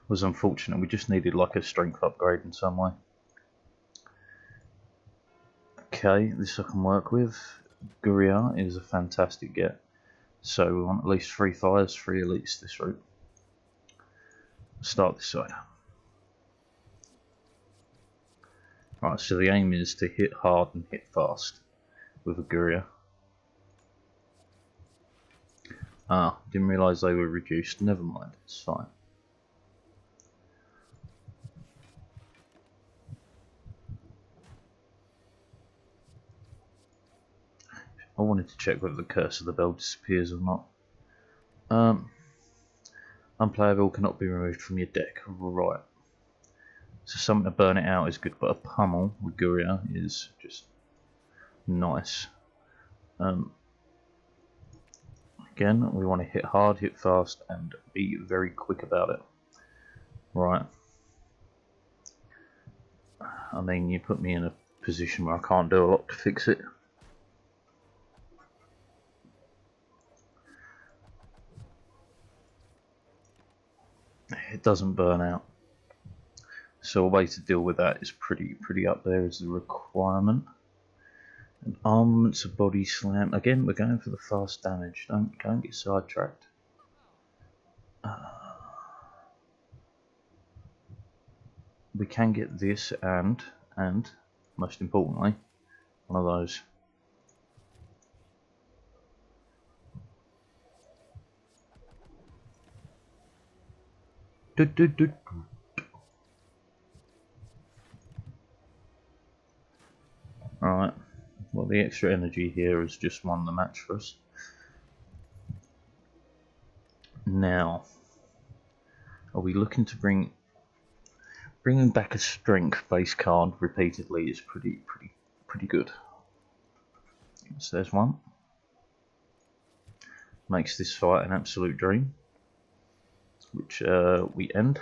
Was unfortunate. We just needed like a strength upgrade in some way. Okay, this I can work with. Guria is a fantastic get. So we want at least 3 fires, 3 elites this route. Start this side. Right, so the aim is to hit hard and hit fast with a Guria. Ah, didn't realise they were reduced. Never mind, it's fine. I wanted to check whether the curse of the bell disappears or not. Unplayable, cannot be removed from your deck. Right. So something to burn it out is good, but a pummel with Guria is just nice. Again, we want to hit hard, hit fast, and be very quick about it. Right. I mean, you put me in a position where I can't do a lot to fix it. It doesn't burn out. So a way to deal with that is pretty up there as the requirement. And armaments, a body slam. Again, we're going for the fast damage. Don't get sidetracked. We can get this and most importantly, one of those. Alright, well the extra energy here has just won the match for us. Now, are we looking to bringing back a strength base card repeatedly is pretty good. So there's one. Makes this fight an absolute dream. Which we end,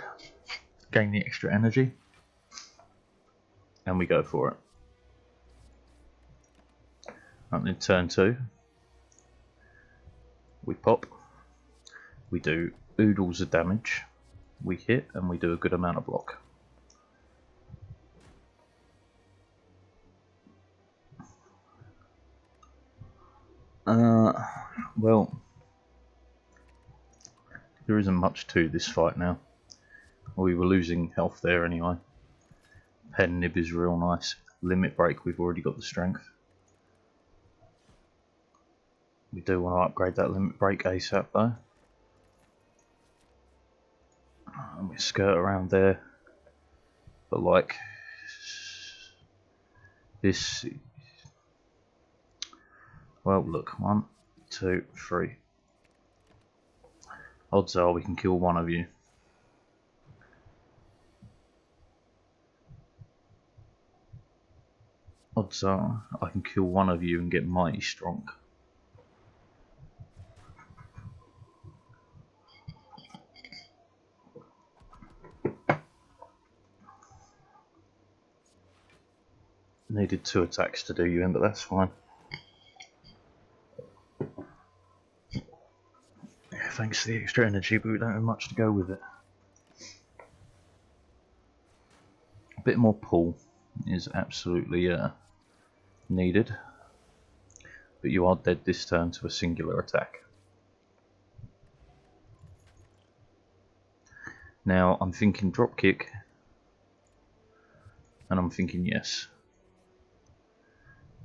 gain the extra energy, and we go for it. And in turn 2, we pop, we do oodles of damage, we hit, and we do a good amount of block. Well, there isn't much to this fight now. We were losing health there anyway. Pen nib is real nice. Limit break, we've already got the strength. We do want to upgrade that limit break ASAP though. And we skirt around there. But like this, well look, 1, 2, 3. Odds are we can kill one of you. Odds are I can kill one of you and get mighty strong. Needed 2 attacks to do you in, but that's fine. Yeah, thanks to the extra energy, but we don't have much to go with it. A bit more pull is absolutely needed, but you are dead this turn to a singular attack. Now I'm thinking drop kick, and I'm thinking yes.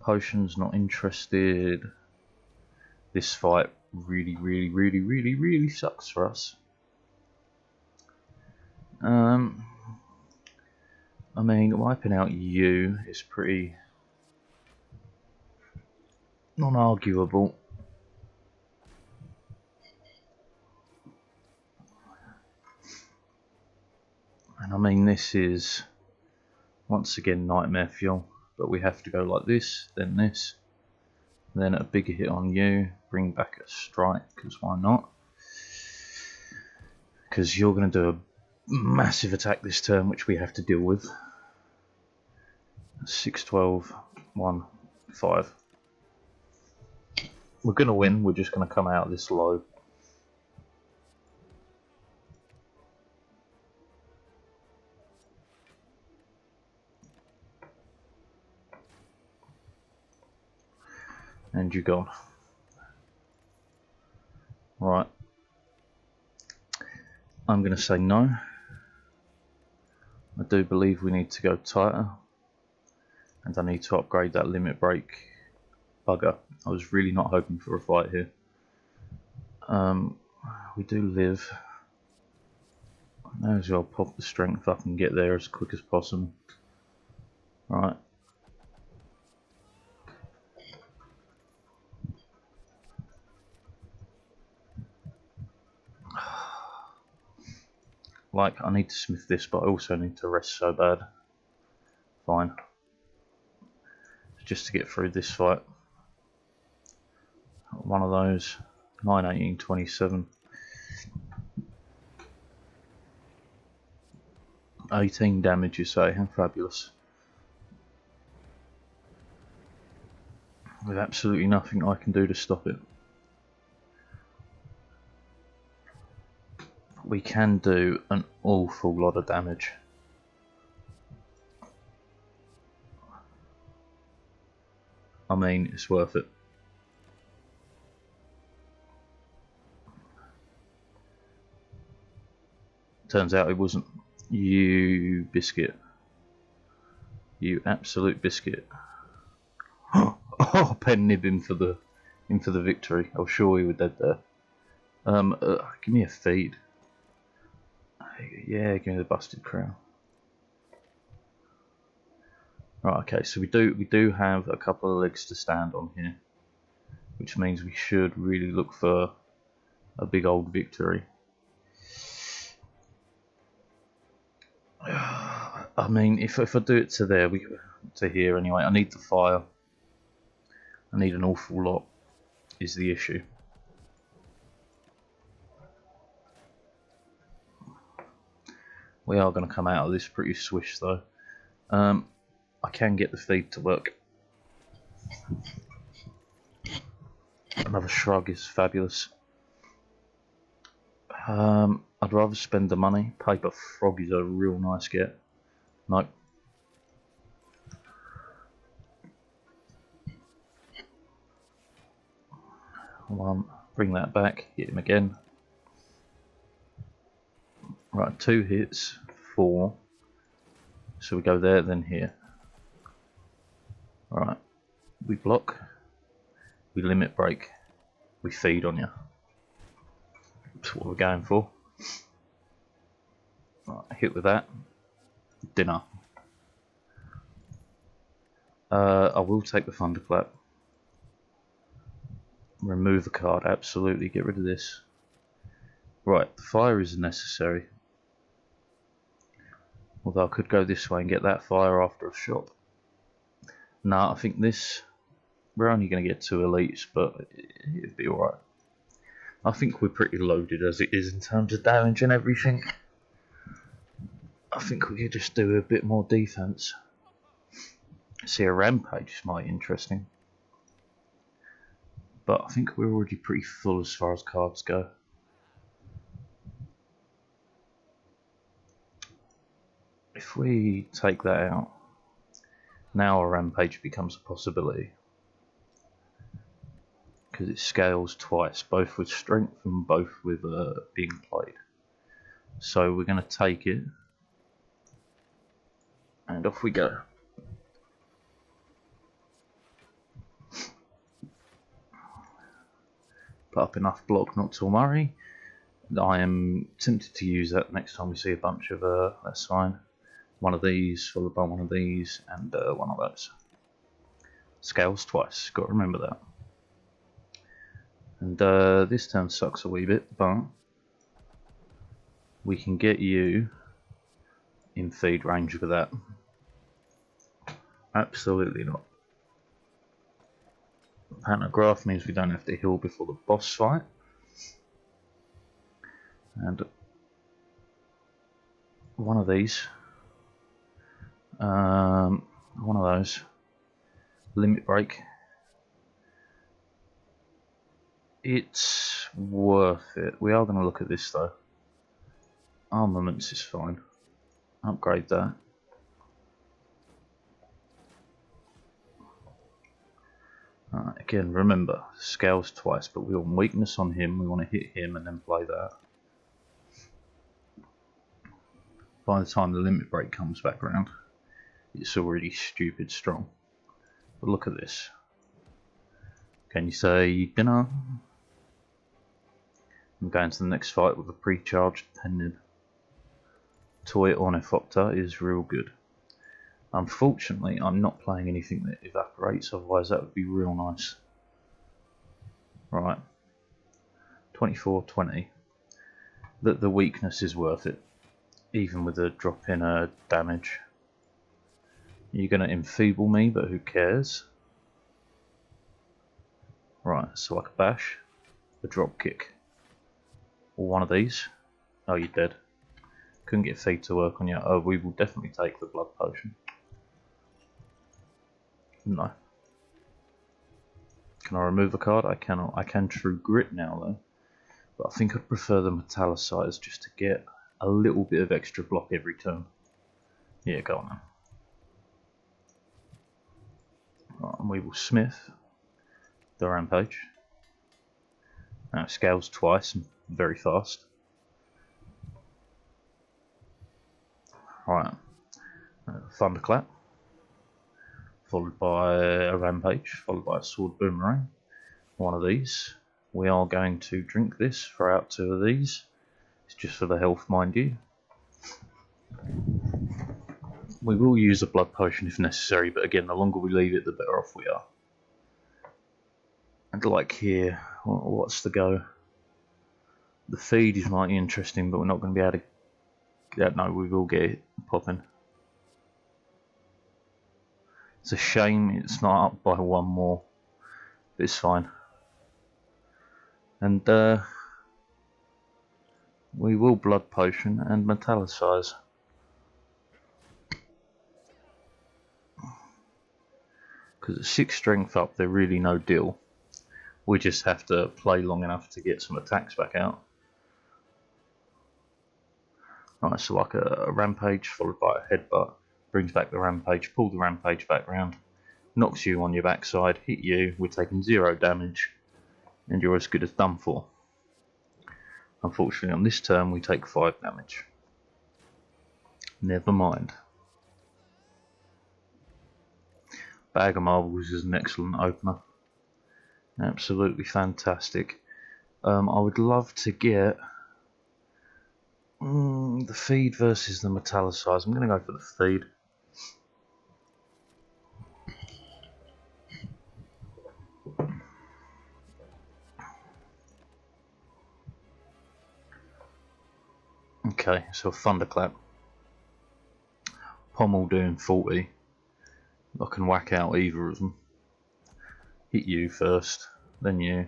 Potions not interested. This fight really sucks for us. I mean, wiping out you is pretty non-arguable. And I mean, this is once again nightmare fuel, but we have to go like this, then a bigger hit on you, bring back a strike, because why not? Because you're going to do a massive attack this turn, which we have to deal with. 6, 12, 1, 5. We're going to win, we're just going to come out this low. And you're gone. Right. I'm going to say no. I do believe we need to go tighter. And I need to upgrade that limit break. Bugger. I was really not hoping for a fight here. We do live. I may as well pop the strength up and get there as quick as possible. Right. Like, I need to smith this, but I also need to rest so bad. Fine. Just to get through this fight. One of those. 9, 18, 27. 18 damage, you say? How fabulous. With absolutely nothing I can do to stop it. We can do an awful lot of damage. I mean, it's worth it. Turns out it wasn't. You biscuit. You absolute biscuit. Oh, pen nib in for the victory. I was sure we were dead there. Give me a feed. Yeah, give me the busted crown. Right, okay, so we do have a couple of legs to stand on here, which means we should really look for a big old victory. I mean, if I do it to there, to here anyway, I need the fire. I need an awful lot, is the issue. We are going to come out of this pretty swish though. I can get the feed to work. Another shrug is fabulous. I'd rather spend the money. Paper Frog is a real nice get. Nope. One, bring that back, hit him again. Right, 2 hits, 4. So we go there, then here. Right, we block, we limit break, we feed on you. That's what we're going for. Right, hit with that. Dinner. I will take the Thunderclap. Remove a card, absolutely, get rid of this. Right, the fire is necessary. Although I could go this way and get that fire after a shot. Nah, I think this, we're only going to get 2 elites, but it'd be alright. I think we're pretty loaded as it is in terms of damage and everything. I think we could just do a bit more defense. See, a rampage is mighty interesting. But I think we're already pretty full as far as cards go. If we take that out, now a rampage becomes a possibility. Because it scales twice, both with strength and both with being played. So we're going to take it. And off we go. Put up enough block not to worry. I am tempted to use that next time we see a bunch of, that's fine. One of these, followed by one of these, and one of those. Scales twice, got to remember that. And this turn sucks a wee bit, but we can get you in feed range with that. Absolutely not. Pantograph means we don't have to heal before the boss fight. And one of these. One of those. Limit break. It's worth it. We are going to look at this though. Armaments is fine. Upgrade that. Again, remember, scales twice, but we want weakness on him, we want to hit him and then play that. By the time the limit break comes back around, it's already stupid strong. But look at this. Can you say dinner? I'm going to the next fight with a pre-charged pendant. Toy Ornithopter is real good. Unfortunately, I'm not playing anything that evaporates, otherwise that would be real nice. Right. 24-20. The weakness is worth it, even with a drop in damage. You're going to enfeeble me, but who cares? Right, so like a bash, a drop kick, or one of these. Oh, you're dead. Couldn't get feed to work on you. Oh, we will definitely take the blood potion. No. Can I remove a card? I cannot. I can True Grit now though. But I think I'd prefer the Metallicize just to get a little bit of extra block every turn. Yeah, go on then. Right, and we will Smith the Rampage. Now it scales twice and very fast. Right, Thunderclap. Followed by a Rampage, followed by a Sword Boomerang. One of these. We are going to drink this, throw out 2 of these. It's just for the health, mind you. We will use a blood potion if necessary, but again, the longer we leave it, the better off we are. And like here, what's the go? The feed is mighty interesting, but we're not going to be able to get, no, we will get it popping. It's a shame it's not up by 1 more, but it's fine. And we will blood potion and metallicize. Because at 6 strength up, they're really no deal. We just have to play long enough to get some attacks back out. Right, so like a rampage followed by a headbutt. Brings back the rampage, pull the rampage back round. Knocks you on your backside, hit you, we're taking 0 damage. And you're as good as done for. Unfortunately on this turn we take 5 damage. Never mind. Bag of Marbles is an excellent opener. Absolutely fantastic. I would love to get the feed versus the metallicize. I'm going to go for the feed. Okay, so a thunderclap. Pommel doing 40. I can whack out either of them. Hit you first, then you.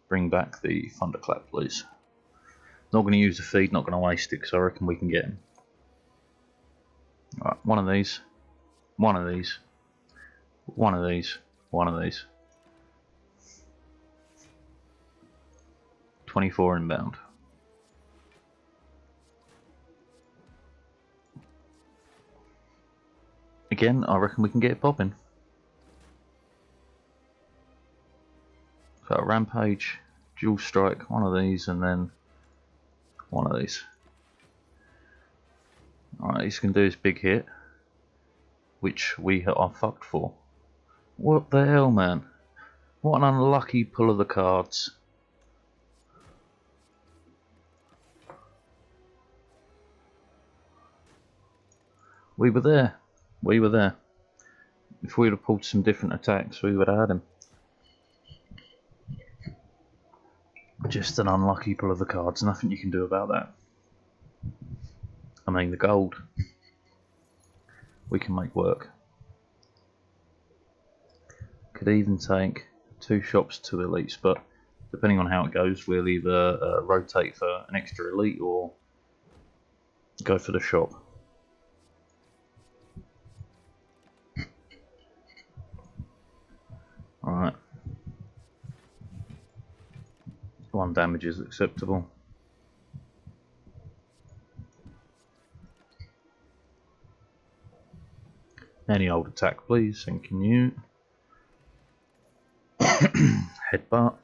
Bring back the thunderclap, please. Not going to use the feed, not going to waste it, because I reckon we can get him. Alright, one of these. One of these. One of these. One of these. 24 inbound. Again, I reckon we can get it popping. So rampage, dual strike, one of these, and then one of these. Alright, he's going to do his big hit, which we are fucked for. What the hell, man? What an unlucky pull of the cards. We were there. We were there. If we would have pulled some different attacks, we would have had him. Just an unlucky pull of the cards. Nothing you can do about that. I mean, the gold we can make work. Could even take 2 shops to elites, but depending on how it goes, we'll either rotate for an extra elite or go for the shop. Alright. 1 damage is acceptable. Any old attack, please, and can you headbutt?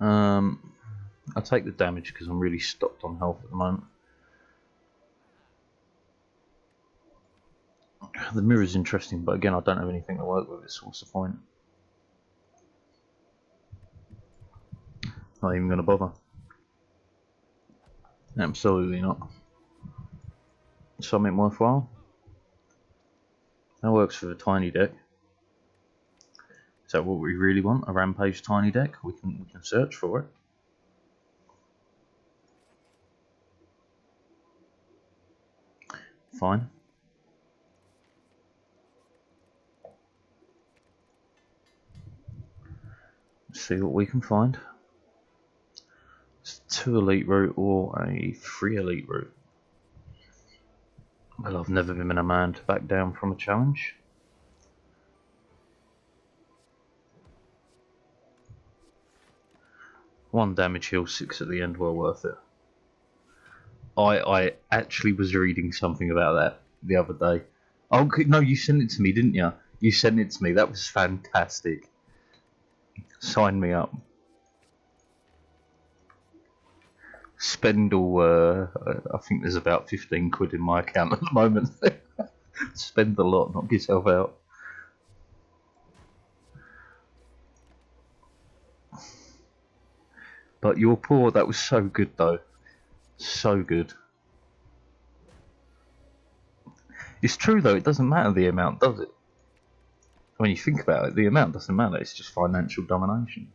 I'll take the damage because I'm really stocked on health at the moment. The mirror is interesting, but again, I don't have anything to work with it, so what's the point? Not even going to bother. Absolutely not. Something worthwhile. That works for the tiny deck. Is that what we really want? A rampage tiny deck? We can search for it. Fine. Let's see what we can find. It's 2 elite route or a 3 elite route. Well, I've never been a man to back down from a challenge. One damage heal, 6 at the end, well worth it. I actually was reading something about that the other day. Oh no, you sent it to me, didn't you? You sent it to me. That was fantastic. Sign me up. Spend all, I think there's about 15 quid in my account at the moment. Spend a lot, knock yourself out. But your poor, that was so good though. So good. It's true though, it doesn't matter the amount, does it? When you think about it, the amount doesn't matter, it's just financial domination.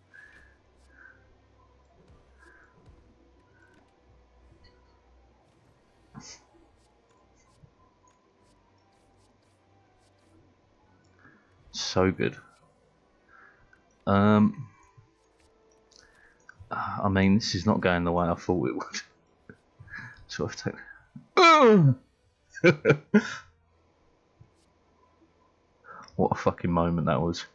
So good. I mean, this is not going the way I thought it would. So I've taken. What a fucking moment that was.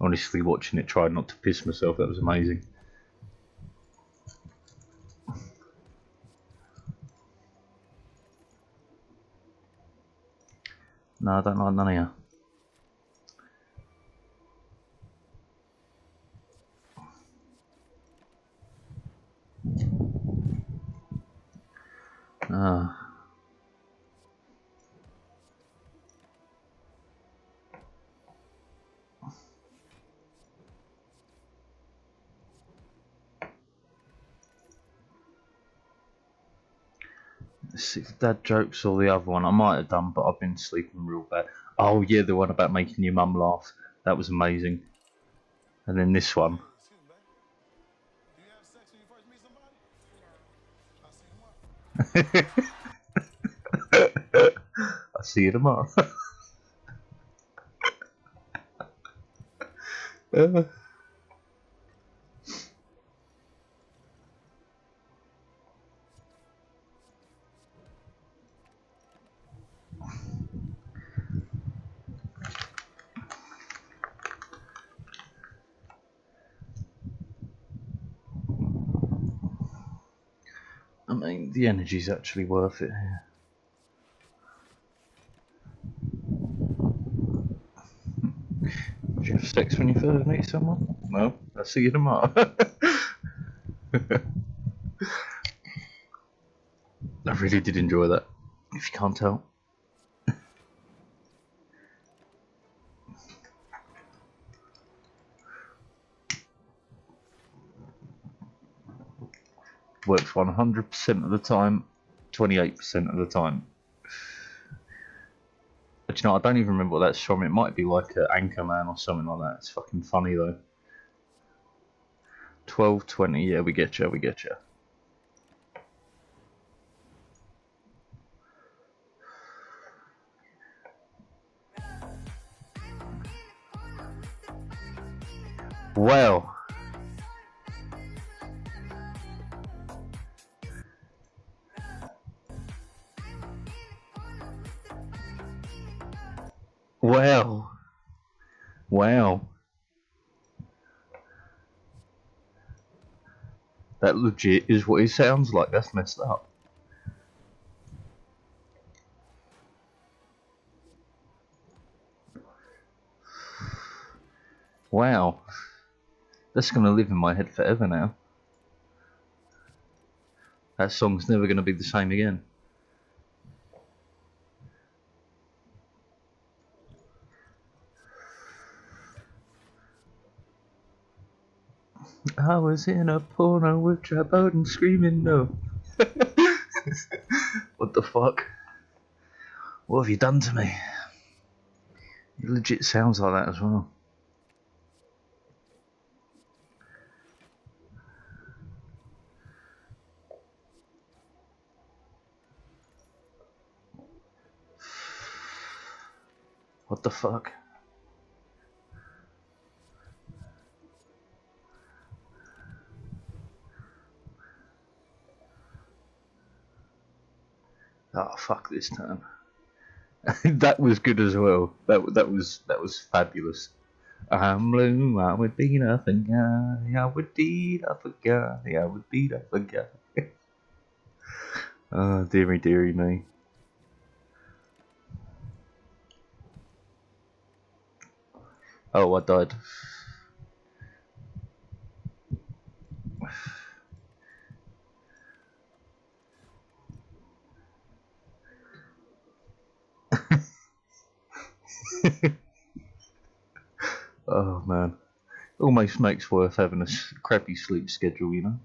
Honestly, watching it, tried not to piss myself. That was amazing. No, I don't like none of you. See if dad jokes or the other one. I might have done, but I've been sleeping real bad. Oh yeah, the one about making your mum laugh. That was amazing. And then this one. I see you tomorrow. I mean, the energy's actually worth it here. Did you have sex when you first meet someone? No, I'll see you tomorrow. I really did enjoy that, if you can't tell. Works 100% of the time, 28% of the time. But you know, I don't even remember what that's from. It might be like an Anchorman or something like that. It's fucking funny though. 12:20, yeah, we get you, we get you. Well. Well. Wow. That legit is what it sounds like. That's messed up. Wow. That's gonna live in my head forever now. That song's never gonna be the same again. I was in a porno with Trap Out and screaming no. What the fuck? What have you done to me? It legit sounds like that as well. What the fuck? Oh fuck this time. That was good as well. That was fabulous. I'm blue, I would be nothing guy. I would be nothing guy. I would be nothing guy. Oh, dearie me. Oh, I died. Oh man, almost makes worth having a crappy sleep schedule, you know.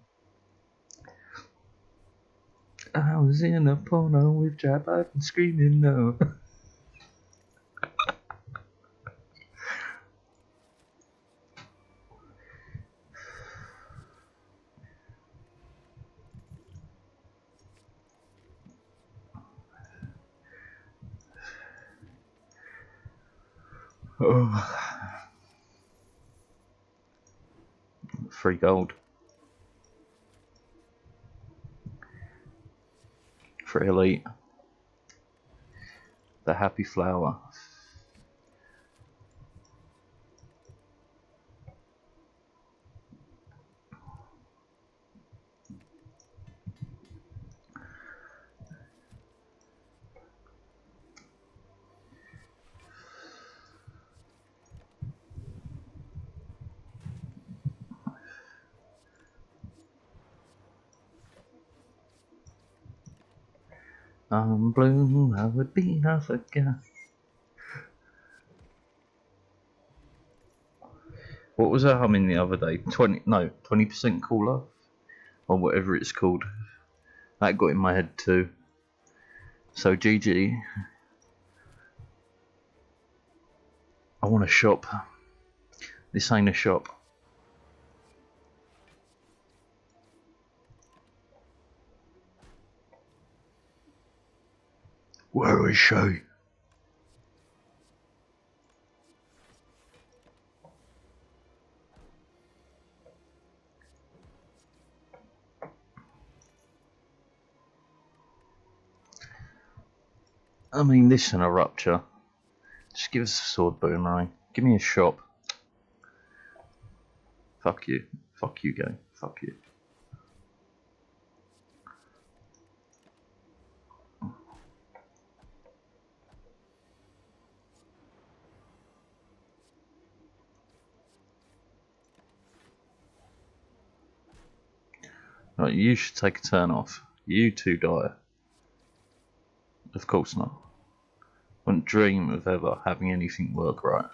I was in a porno with Jab out and screaming no. Oh. Free gold. For elite. The happy flower. I'm blue, I would be nothing. What was I humming the other day? 20% cooler? Or whatever it's called. That got in my head too. So GG. I want a shop. This ain't a shop. Where is she? I mean, this and a rupture. Just give us a sword boomerang. Give me a shop. Fuck you. Fuck you, game. Fuck you. Right, you should take a turn off. You two die. Of course not. Wouldn't dream of ever having anything work right.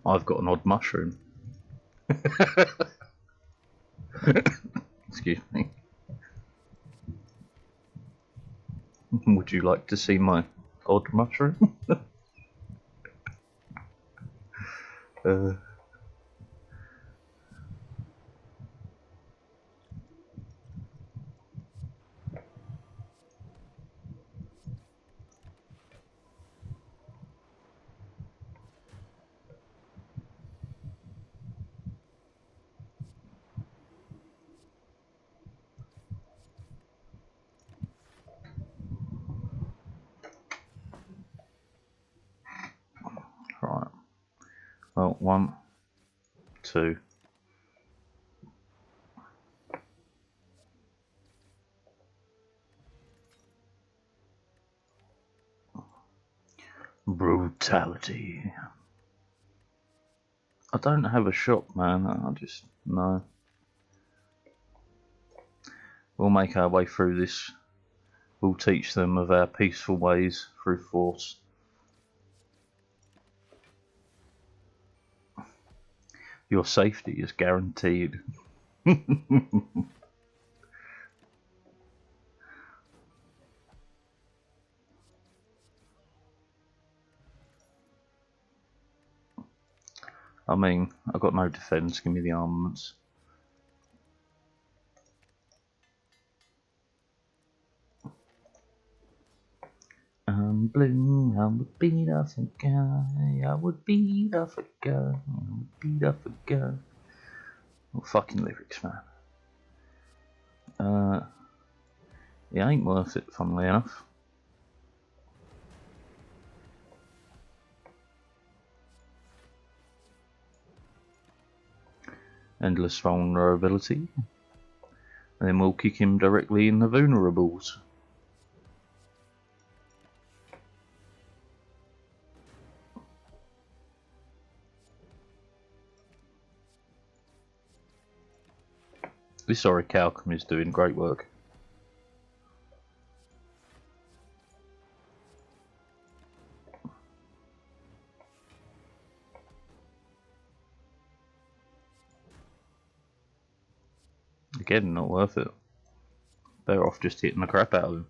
I've got an odd mushroom. Excuse me. Would you like to see my odd mushroom? Right. Well, 1, 2. Brutality. I don't have a shop, man. I just no. We'll make our way through this. We'll teach them of our peaceful ways through force. Your safety is guaranteed. I mean, I've got no defense. Give me the armaments. I'm blue, I would beat off a guy, I would beat off a guy, I would beat off a guy. Oh, fucking lyrics, man. It ain't worth it, funnily enough. Endless vulnerability. And then we'll kick him directly in the vulnerables. This Orichalcum is doing great work. Again, not worth it. Better off just hitting the crap out of him.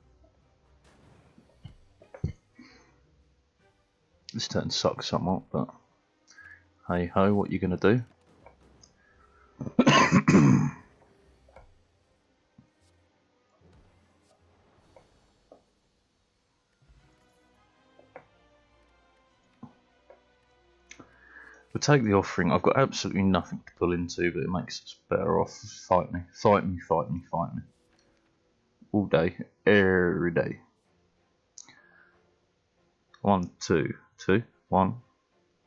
This turn sucks somewhat, but hey ho, what you gonna do? We'll take the offering. I've got absolutely nothing to pull into, but it makes us better off. Fight me, fight me, fight me, fight me. All day, every day. 1, 2, 2, 1,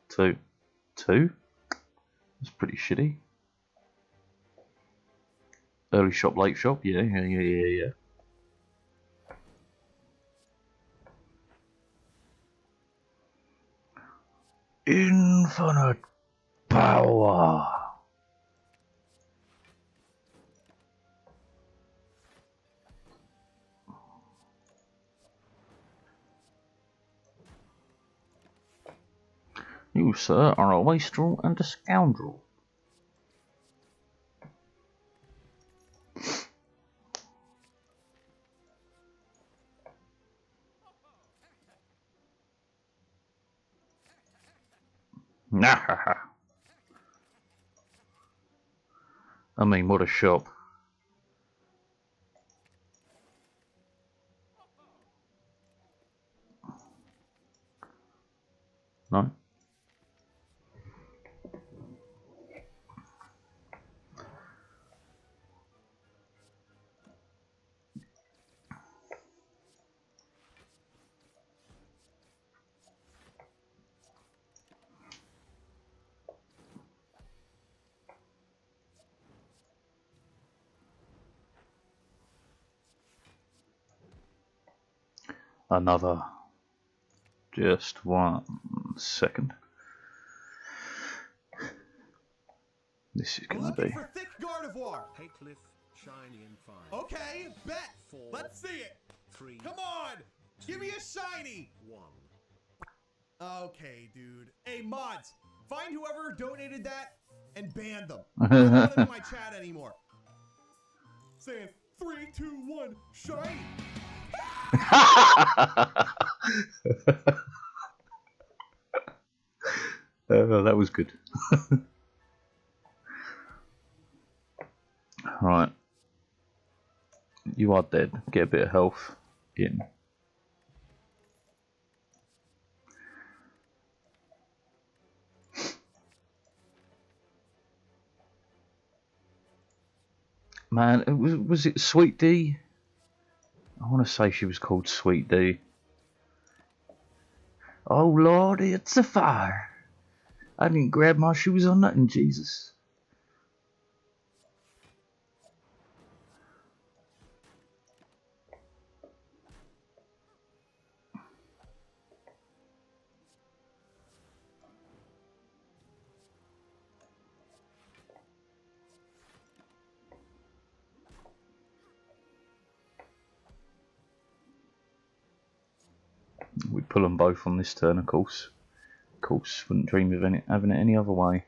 2, 2. That's pretty shitty. Early shop, late shop. Yeah. Infinite power. You, sir, are a wastrel and a scoundrel. Nah. I mean, what a shop. No? Another. Just 1 second. This is gonna be. For thick Gardevoir. Hey Cliff, shiny and fine. Okay, bet. 4. Let's see it. 3. Come on. Give me a shiny. 1. Okay, dude. Hey, mods. Find whoever donated that and ban them. I don't want them in my chat anymore. Saying 3, 2, 1, shiny. That was good. Right. You are dead. Get a bit of health in. Man, was it Sweet D? I want to say she was called Sweet D. Oh Lord, it's a fire. I didn't grab my shoes or nothing, Jesus. We pull them both on this turn, of course. Of course, wouldn't dream of having it any other way.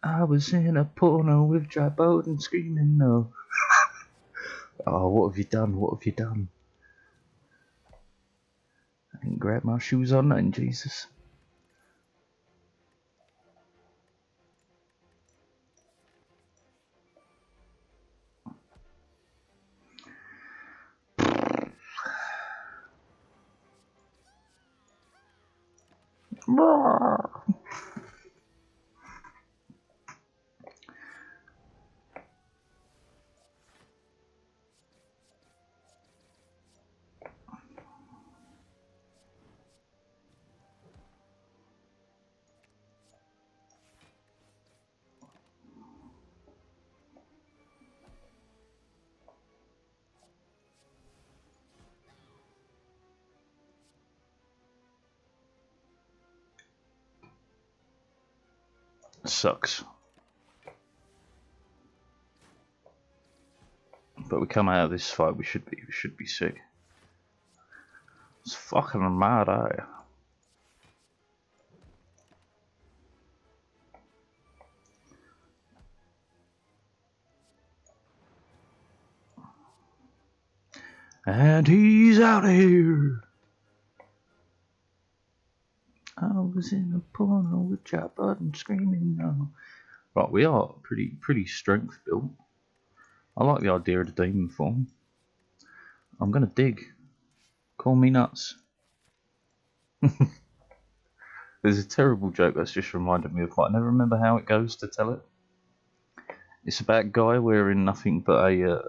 I was in a porno with dry boat and screaming no. Oh, what have you done? What have you done? I didn't grab my shoes or nothing, Jesus. Sucks. But we come out of this fight, we should be sick. It's fucking mad, eh? And he's out of here. I was in a porno with Jack Button screaming no. Right, we are pretty strength built. I like the idea of the demon form. I'm gonna dig. Call me nuts. There's a terrible joke that's just reminded me of, but I never remember how it goes to tell it. It's about a guy wearing nothing but a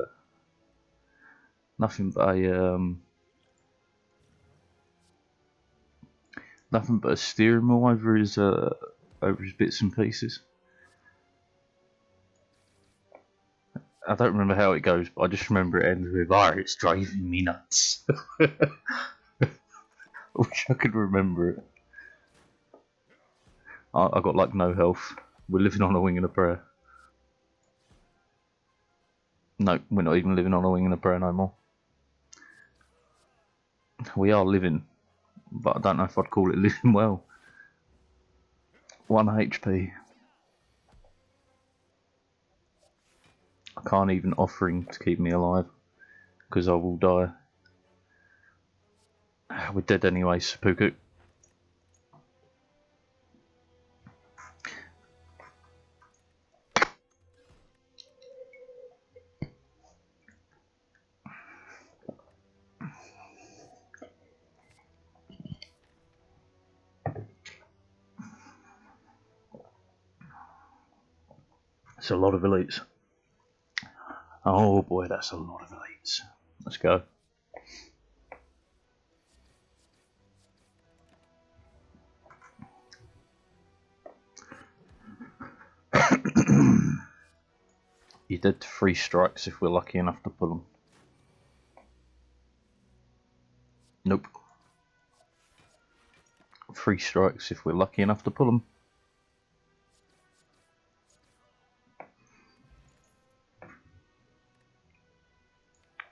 steering wheel over his bits and pieces. I don't remember how it goes, but I just remember it ends with, "Ah, it's driving me nuts." I wish I could remember it. I got like no health. We're living on a wing and a prayer. No, we're not even living on a wing and a prayer no more. We are living, but I don't know if I'd call it living well. 1 HP. I can't even offering to keep me alive, because I will die. We're dead anyway, Seppuku. It's a lot of elites. Oh boy, that's a lot of elites. Let's go. You're dead to 3 strikes if we're lucky enough to pull them. Nope. 3 strikes if we're lucky enough to pull them.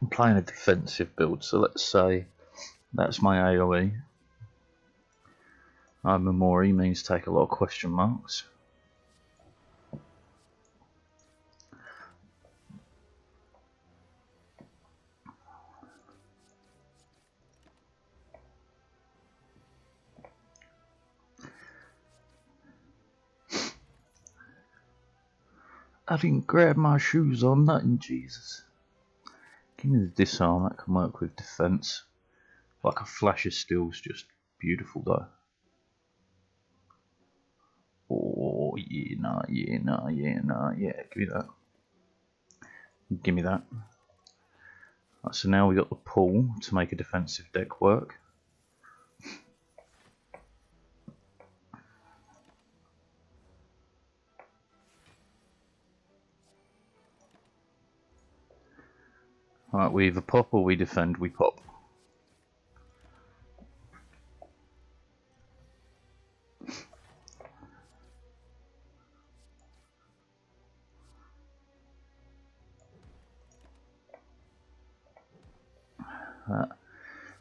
I'm playing a defensive build, so let's say that's my AoE. Memori means take a lot of question marks. I didn't grab my shoes on nothing, Jesus. Give me the disarm, that can work with defense. Like a flash of steel's just beautiful though. Oh yeah, nah, yeah, nah, yeah, nah, yeah, give me that. Give me that. Right, so now we got the pull to make a defensive deck work. Right, we either pop or we defend, we pop.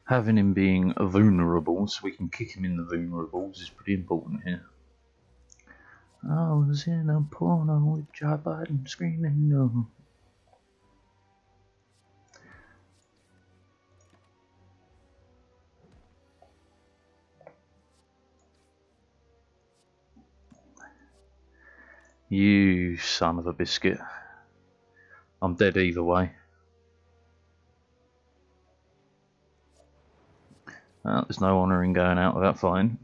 Having him being vulnerable so we can kick him in the vulnerables is pretty important here. I was in a porno with Joe Biden screaming no. You son of a biscuit. I'm dead either way. There's no honour in going out without fighting.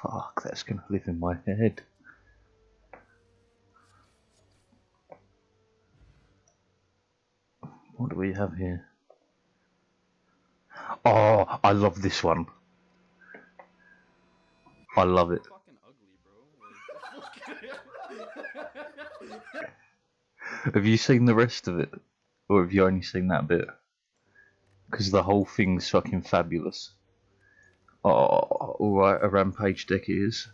Fuck, that's gonna live in my head. What do we have here? Oh, I love this one. I love it. Fucking ugly, bro. Have you seen the rest of it? Or have you only seen that bit? Because the whole thing's fucking fabulous. Oh, alright, a rampage deck it is.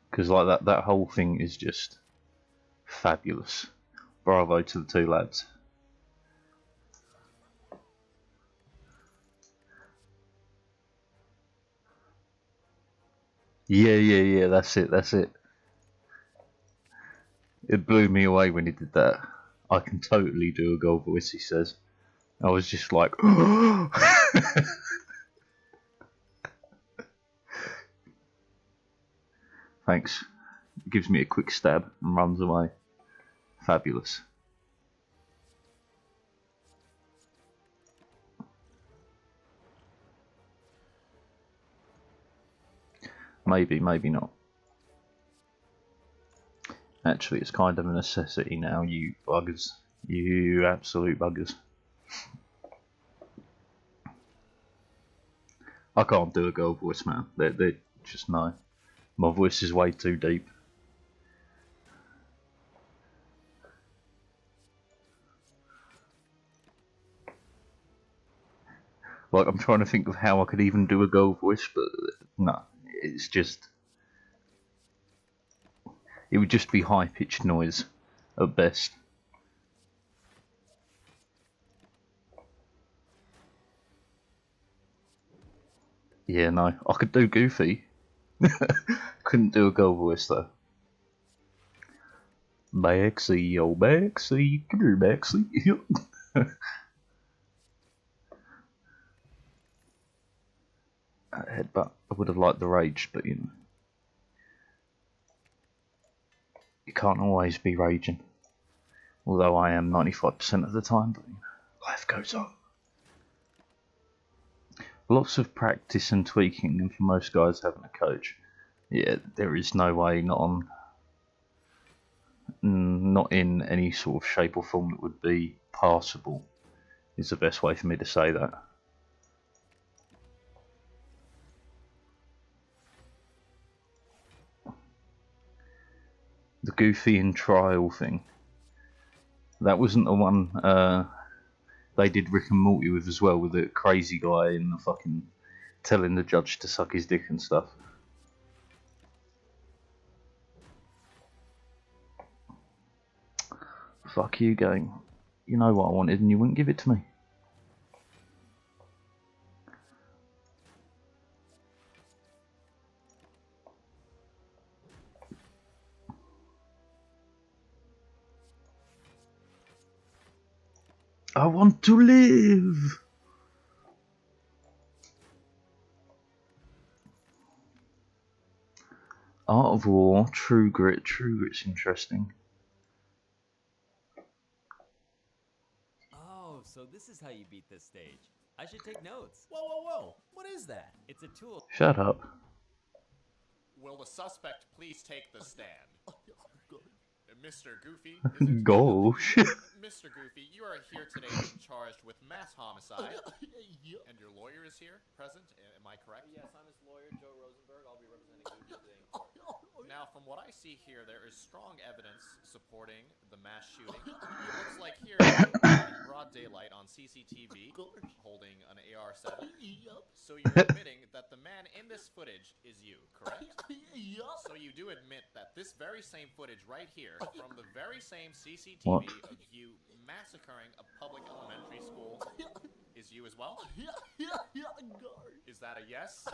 Because like that whole thing is just fabulous. Bravo to the 2 lads. Yeah, that's it. It blew me away when he did that. I can totally do a gold voice, he says. I was just like, thanks. He gives me a quick stab and runs away. Fabulous. Maybe, maybe not. Actually, it's kind of a necessity now, you buggers. You absolute buggers. I can't do a girl voice, man. They're just no. My voice is way too deep. Like, I'm trying to think of how I could even do a girl voice, but no, it's just... It would just be high-pitched noise, at best. Yeah, no, I could do Goofy. Couldn't do a girl voice, though. Baxie, oh Baxie, come here, Baxie. Headbutt. I would have liked the rage, but you know. You can't always be raging. Although I am 95% of the time, but you know, life goes on. Lots of practice and tweaking, and for most guys having a coach, yeah, there is no way, not in any sort of shape or form that would be passable, is the best way for me to say that. The Goofy in Trial thing, that wasn't the one they did Rick and Morty with as well, with the crazy guy and the fucking telling the judge to suck his dick and stuff. Fuck you, game. You know what I wanted and you wouldn't give it to me. I want to live! Art of War, True Grit. True Grit's interesting. Oh, so this is how you beat this stage. I should take notes. Whoa, whoa, whoa! What is that? It's a tool. Shut up. Will the suspect please take the stand? Mr. Goofy, is it? Gosh. Mr. Goofy, you are here today being charged with mass homicide. And your lawyer is here, present, am I correct? Yes, I'm his lawyer, Joe Rosenberg. I'll be representing Goofy today in court. Now, from what I see here, there is strong evidence supporting the mass shooting. It looks like here, in broad daylight on CCTV, holding an AR-7. So you're admitting that the man in this footage is you, correct? So you do admit that this very same footage right here, from the very same CCTV What? of you massacring a public elementary school, is you as well? Is that a yes?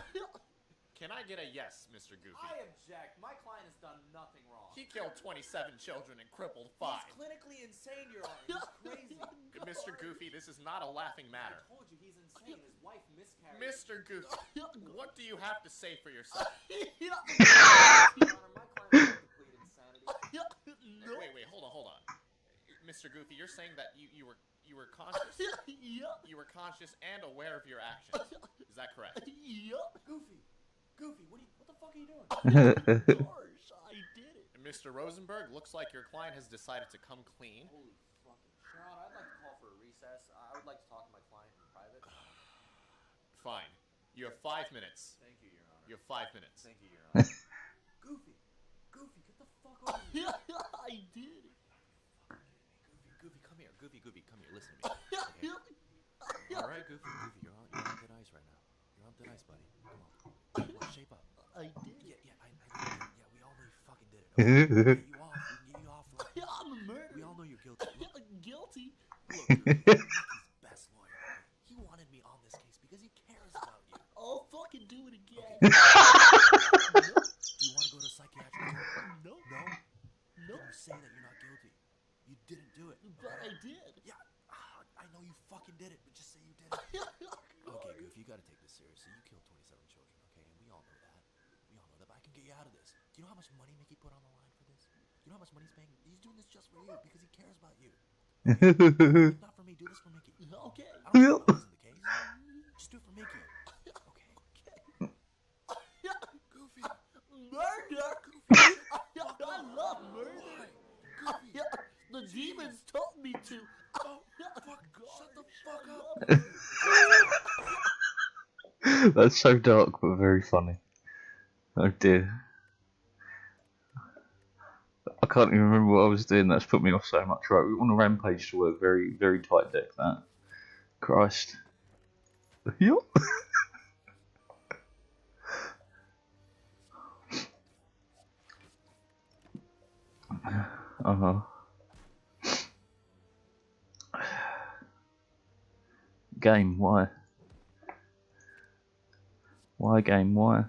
Can I get a yes, Mr. Goofy? I object. My client has done nothing wrong. He killed 27 children and crippled 5. He's clinically insane, Your Honor. He's crazy. Mr. Goofy, this is not a laughing matter. I told you he's insane. His wife miscarried. Mr. Goofy, what do you have to say for yourself? Your Honor, my client has complete insanity. Wait, hold on. Mr. Goofy, you're saying that you were conscious? You were conscious and aware of your actions. Is that correct? Goofy, what the fuck are you doing? Gosh, I did it. Mr. Rosenberg, looks like your client has decided to come clean. Holy fucking shit. Your Honor, I'd like to call for a recess. I would like to talk to my client in private. Fine. You have 5 minutes. Thank you, Your Honor. You have 5 minutes. Thank you, Your Honor. Goofy, get the fuck over here. I did it. Goofy, come here. Goofy, come here. Listen to me. Okay. All right, Goofy, you're on thin ice right now. You're on thin ice, buddy. Come on, shape up. I did it. Yeah, we all know you fucking did it. Okay? We can get you off. We can get you off. Look, I'm a murderer. we all know you're guilty. Look, Guilty? Goofy, I'm Mickey's best lawyer. Okay? He wanted me on this case because he cares about you. I'll fucking do it again. Do you want to go to psychiatric court? No. No? No. You say that you're not guilty. You didn't do it. But I did. Yeah, I know you fucking did it, but just say you did it. Okay, Goofy, you gotta take this seriously. You killed 27 children, okay? And we all know that. But I can get you out of this. Do you know how much money Mickey put on the line for this? Do you know how much money he's paying? He's doing this just for you because he cares about you. Okay? Not for me, do this for Mickey. Okay. I don't know what was in the case. Just do it for Mickey. Okay. Goofy. Murder? I love murder. The demons told me to. Oh, fuck. Shut the fuck up. That's so dark but very funny. Oh dear. I can't even remember what I was doing. That's put me off so much. Right, we want a rampage to work. Very, very tight deck, that. Christ. Yup. Uh-huh. Game, why? Why game, why?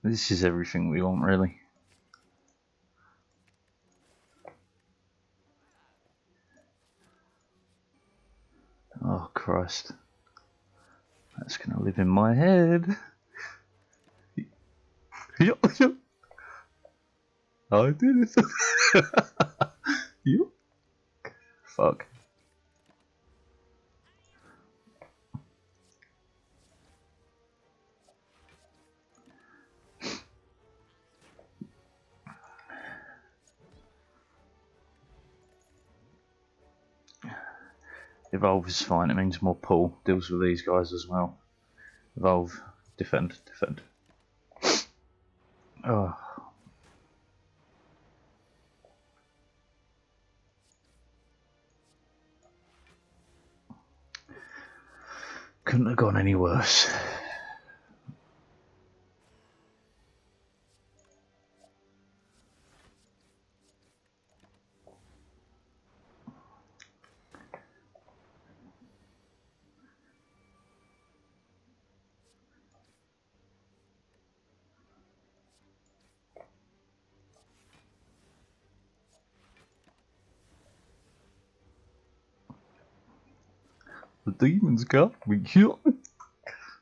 This is everything we want, really. Oh, Christ. That's gonna live in my head. Yup, yup. I did it. Yup. Fuck. Evolve is fine, it means more pull. Deals with these guys as well. Evolve, defend, defend. Oh. Couldn't have gone any worse. The demons got me killed.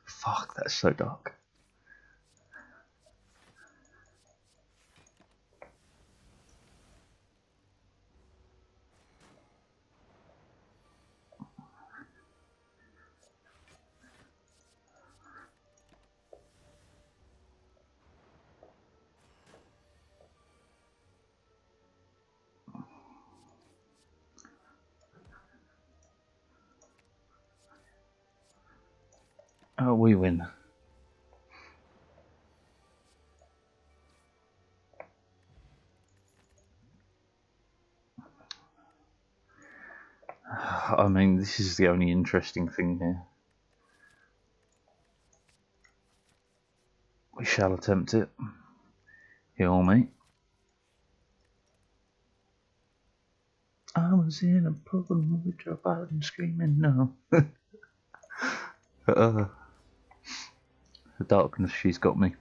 Fuck, that's so dark. Oh, we win. I mean, this is the only interesting thing here. We shall attempt it. Heal me. I was in a problem with drop out and screaming no. The darkness, she's got me.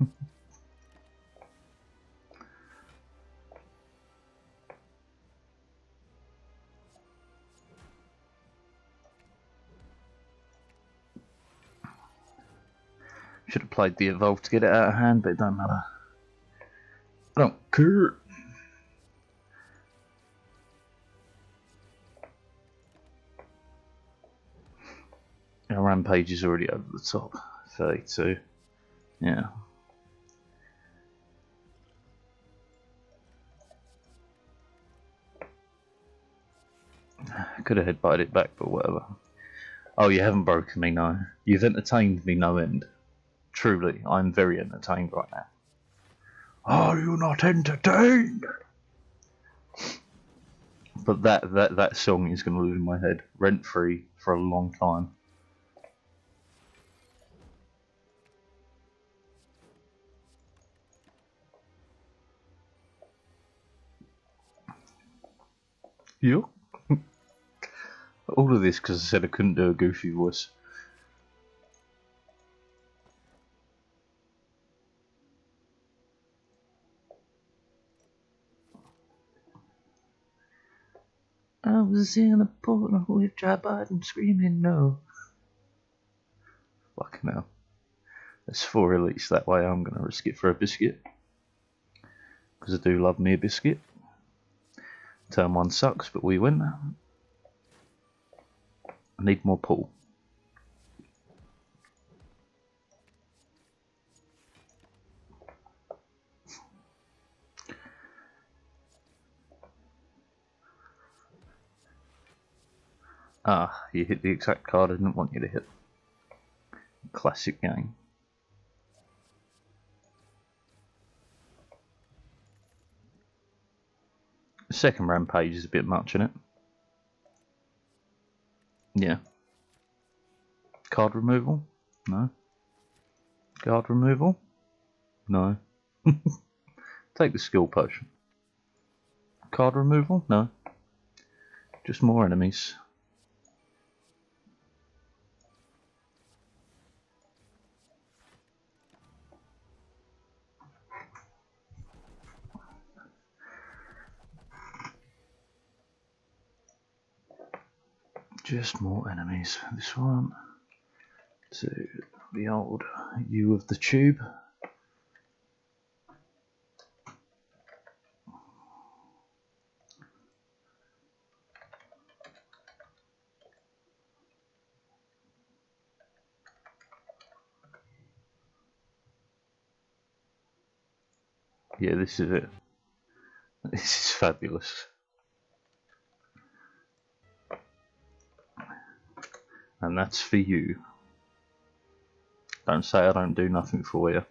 Should have played the evolve to get it out of hand, but it don't matter. I don't care. Our rampage is already over the top. 32. Yeah. Could have headbutted it back, but whatever. Oh, you haven't broken me, no. You've entertained me no end. Truly, I'm very entertained right now. Are you not entertained? But that song is going to live in my head, rent-free, for a long time. Yep. All of this because I said I couldn't do a goofy voice. I was in a portal with dry bottom screaming no. Fucking hell. There's 4 elites that way, I'm gonna risk it for a biscuit. Because I do love me a biscuit. Turn 1 sucks, but we win. I need more pool. Ah, you hit the exact card I didn't want you to hit. Classic game. The second rampage is a bit much, isn't it? Yeah. Card removal? No. Card removal? No. Take the skill potion. Card removal? No. Just more enemies. Just more enemies. This one. To the old U of the tube. Yeah, this is it. This is fabulous. And that's for you. Don't say I don't do nothing for you.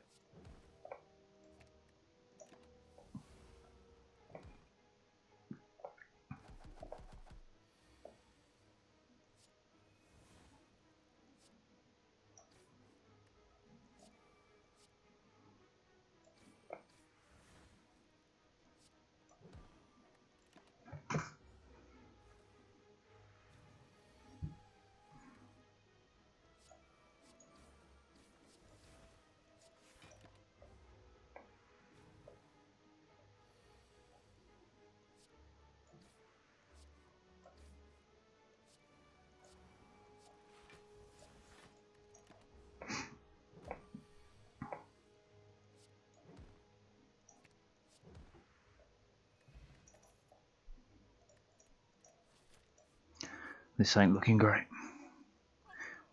This ain't looking great.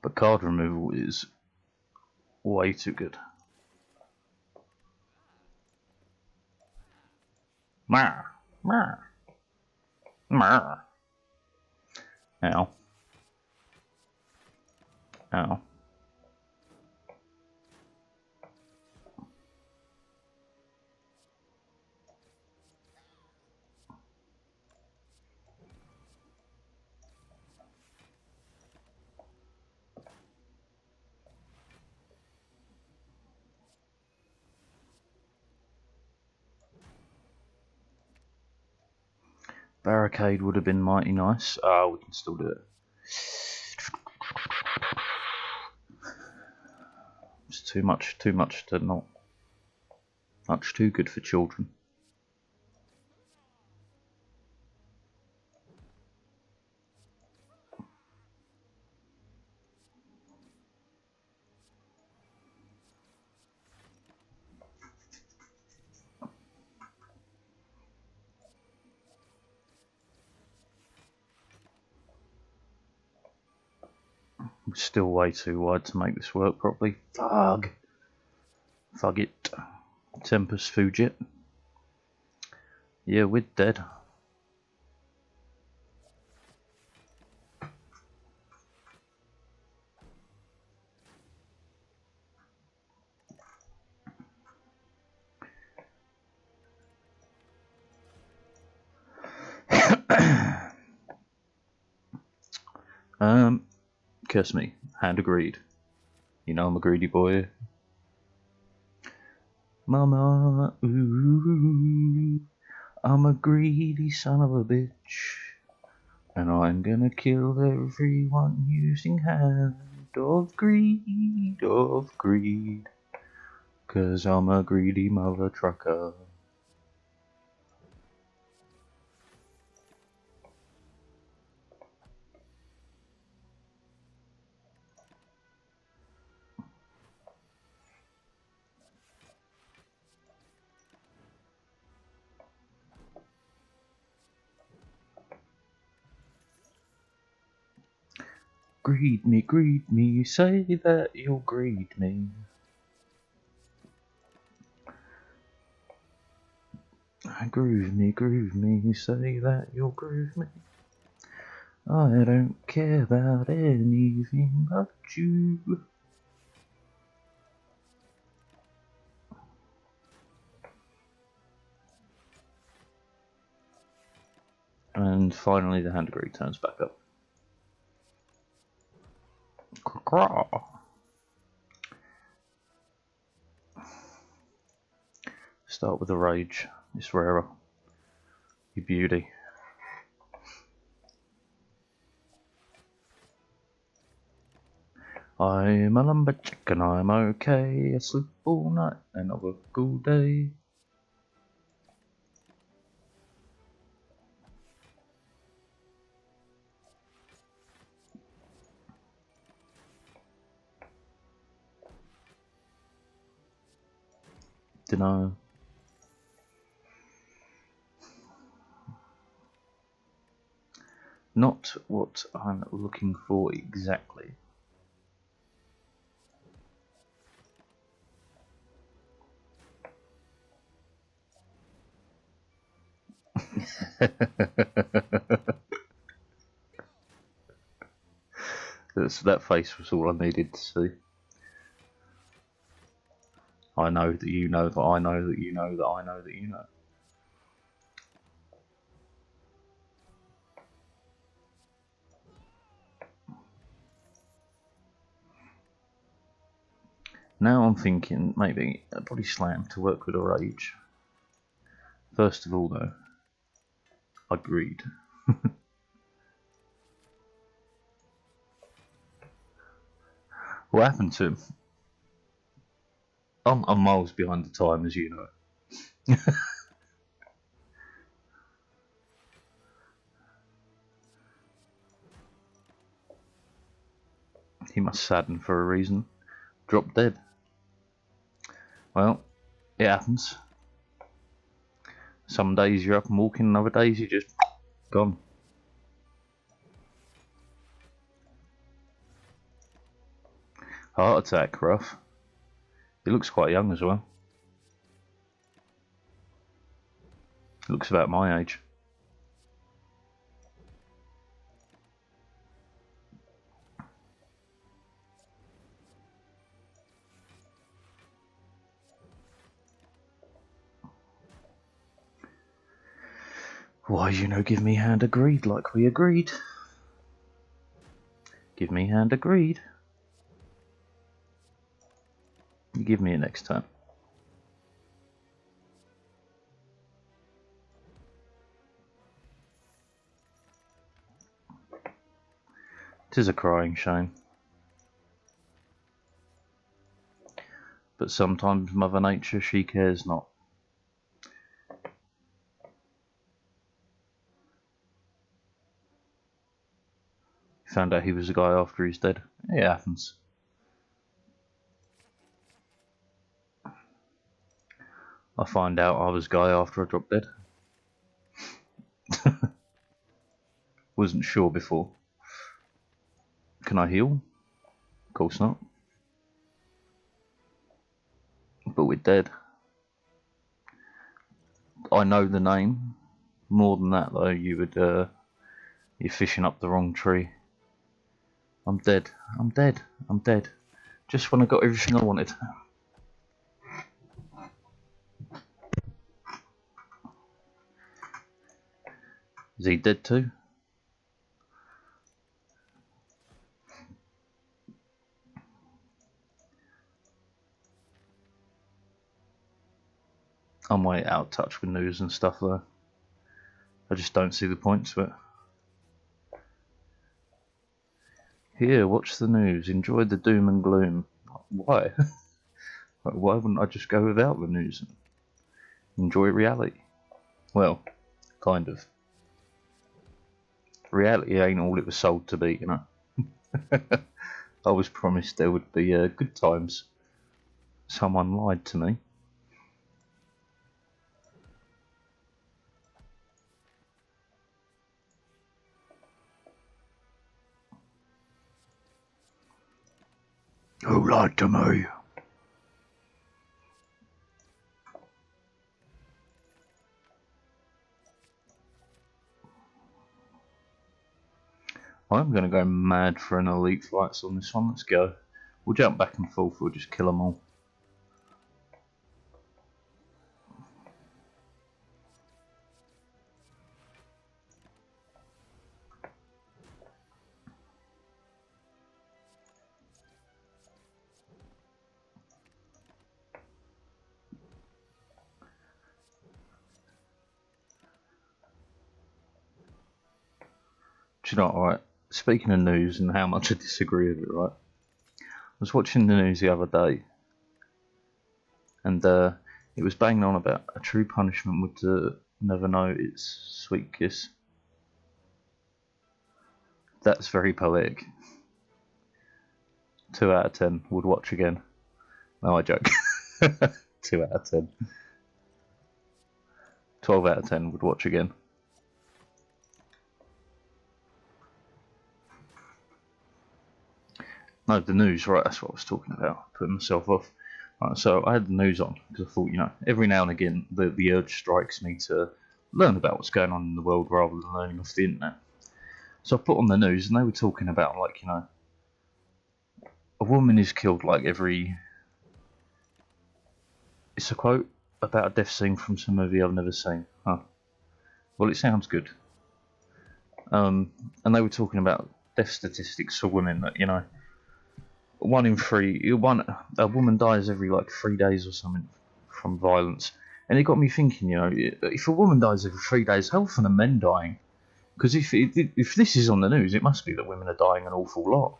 But card removal is way too good. Mar, mar, mar. Ow. Ow. Barricade would have been mighty nice. Ah, we can still do it. It's too much to not. Much too good for children. We're still way too wide to make this work properly. Fug! Fug it. Tempest Fugit. Yeah, we're dead. Curse me. Hand of greed. You know I'm a greedy boy. Mama, ooh, I'm a greedy son of a bitch. And I'm gonna kill everyone using hand of greed, of greed. 'Cause I'm a greedy mother trucker. greet me, say that you'll greet me. Groove me, say that you'll groove me. I don't care about anything but you. And finally the hand grenade turns back up. Craw. Start with the rage. It's rarer. You beauty. I'm a lumberjack and I'm okay. I sleep all night and I work all day. Dunno. Not what I'm looking for exactly. That face was all I needed to see. I know that you know that I know that you know that I know that you know. Now I'm thinking maybe a body slam to work with a rage. First of all though, I agreed. What happened to him? I'm miles behind the time, as you know. He must sadden for a reason. Drop dead. Well, it happens. Some days you're up and walking, and other days you're just gone. Heart attack, rough. He looks quite young as well. He looks about my age. Why, you know, give me hand agreed like we agreed. Give me hand agreed. You give me it next time. Tis a crying shame. But sometimes Mother Nature, she cares not. Found out he was a guy after he's dead. It happens. I find out I was a guy after I dropped dead. Wasn't sure before. Can I heal? Of course not. But we're dead. I know the name. More than that though, you're fishing up the wrong tree. I'm dead. I'm dead. I'm dead. Just when I got everything I wanted. Is he dead too? I'm way out of touch with news and stuff though. I just don't see the point to it. Here, watch the news. Enjoy the doom and gloom. Why? Why wouldn't I just go without the news? Enjoy reality. Well, kind of. Reality ain't all it was sold to be, you know. I was promised there would be good times. Someone lied to me. Who lied to me? I'm going to go mad for an elite fights on this one. Let's go. We'll jump back and forth. We'll just kill them all. Do you know what, right? Speaking of news and how much I disagree with it, right? I was watching the news the other day, and it was banging on about a true punishment would never know its sweet kiss. That's very poetic. 2 out of 10 would watch again. No, I joke. 2 out of 10. 12 out of 10 would watch again. No, the news, right, that's what I was talking about, putting myself off. Right, so I had the news on, because I thought, you know, every now and again the urge strikes me to learn about what's going on in the world rather than learning off the internet. So I put on the news, and they were talking about, like, you know, a woman is killed like every... It's a quote about a death scene from some movie I've never seen. Huh. Well, it sounds good. And they were talking about death statistics for women, that, you know, a woman dies every like 3 days or something from violence, and it got me thinking. You know, if a woman dies every 3 days, how often are men dying? Because if this is on the news, it must be that women are dying an awful lot.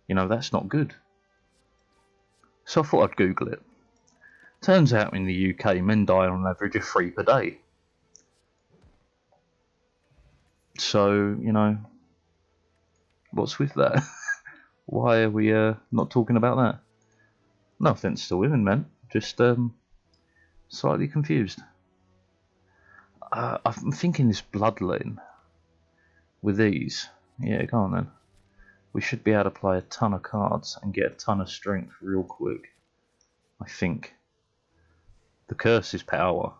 You know, that's not good. So I thought I'd Google it. Turns out in the UK, men die on average of 3 per day. So, you know, what's with that? Why are we not talking about that? No offence to women, man. Just slightly confused. I'm thinking this bloodletting with these. Yeah, go on then. We should be able to play a ton of cards and get a ton of strength real quick. I think. The curse is power.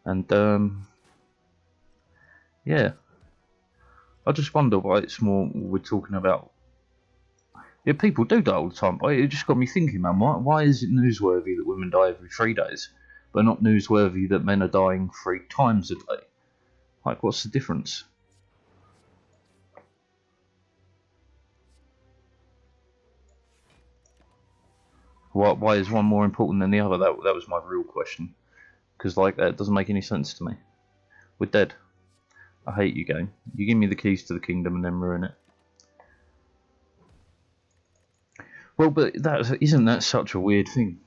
And yeah, I just wonder why it's more we're talking about. Yeah, people do die all the time, but it just got me thinking, man. Why is it newsworthy that women die every 3 days, but not newsworthy that men are dying 3 times a day? Like, what's the difference? Why is one more important than the other? That was my real question. Because, like, that doesn't make any sense to me. We're dead. I hate you, game. You give me the keys to the kingdom and then ruin it. Well, but isn't that such a weird thing?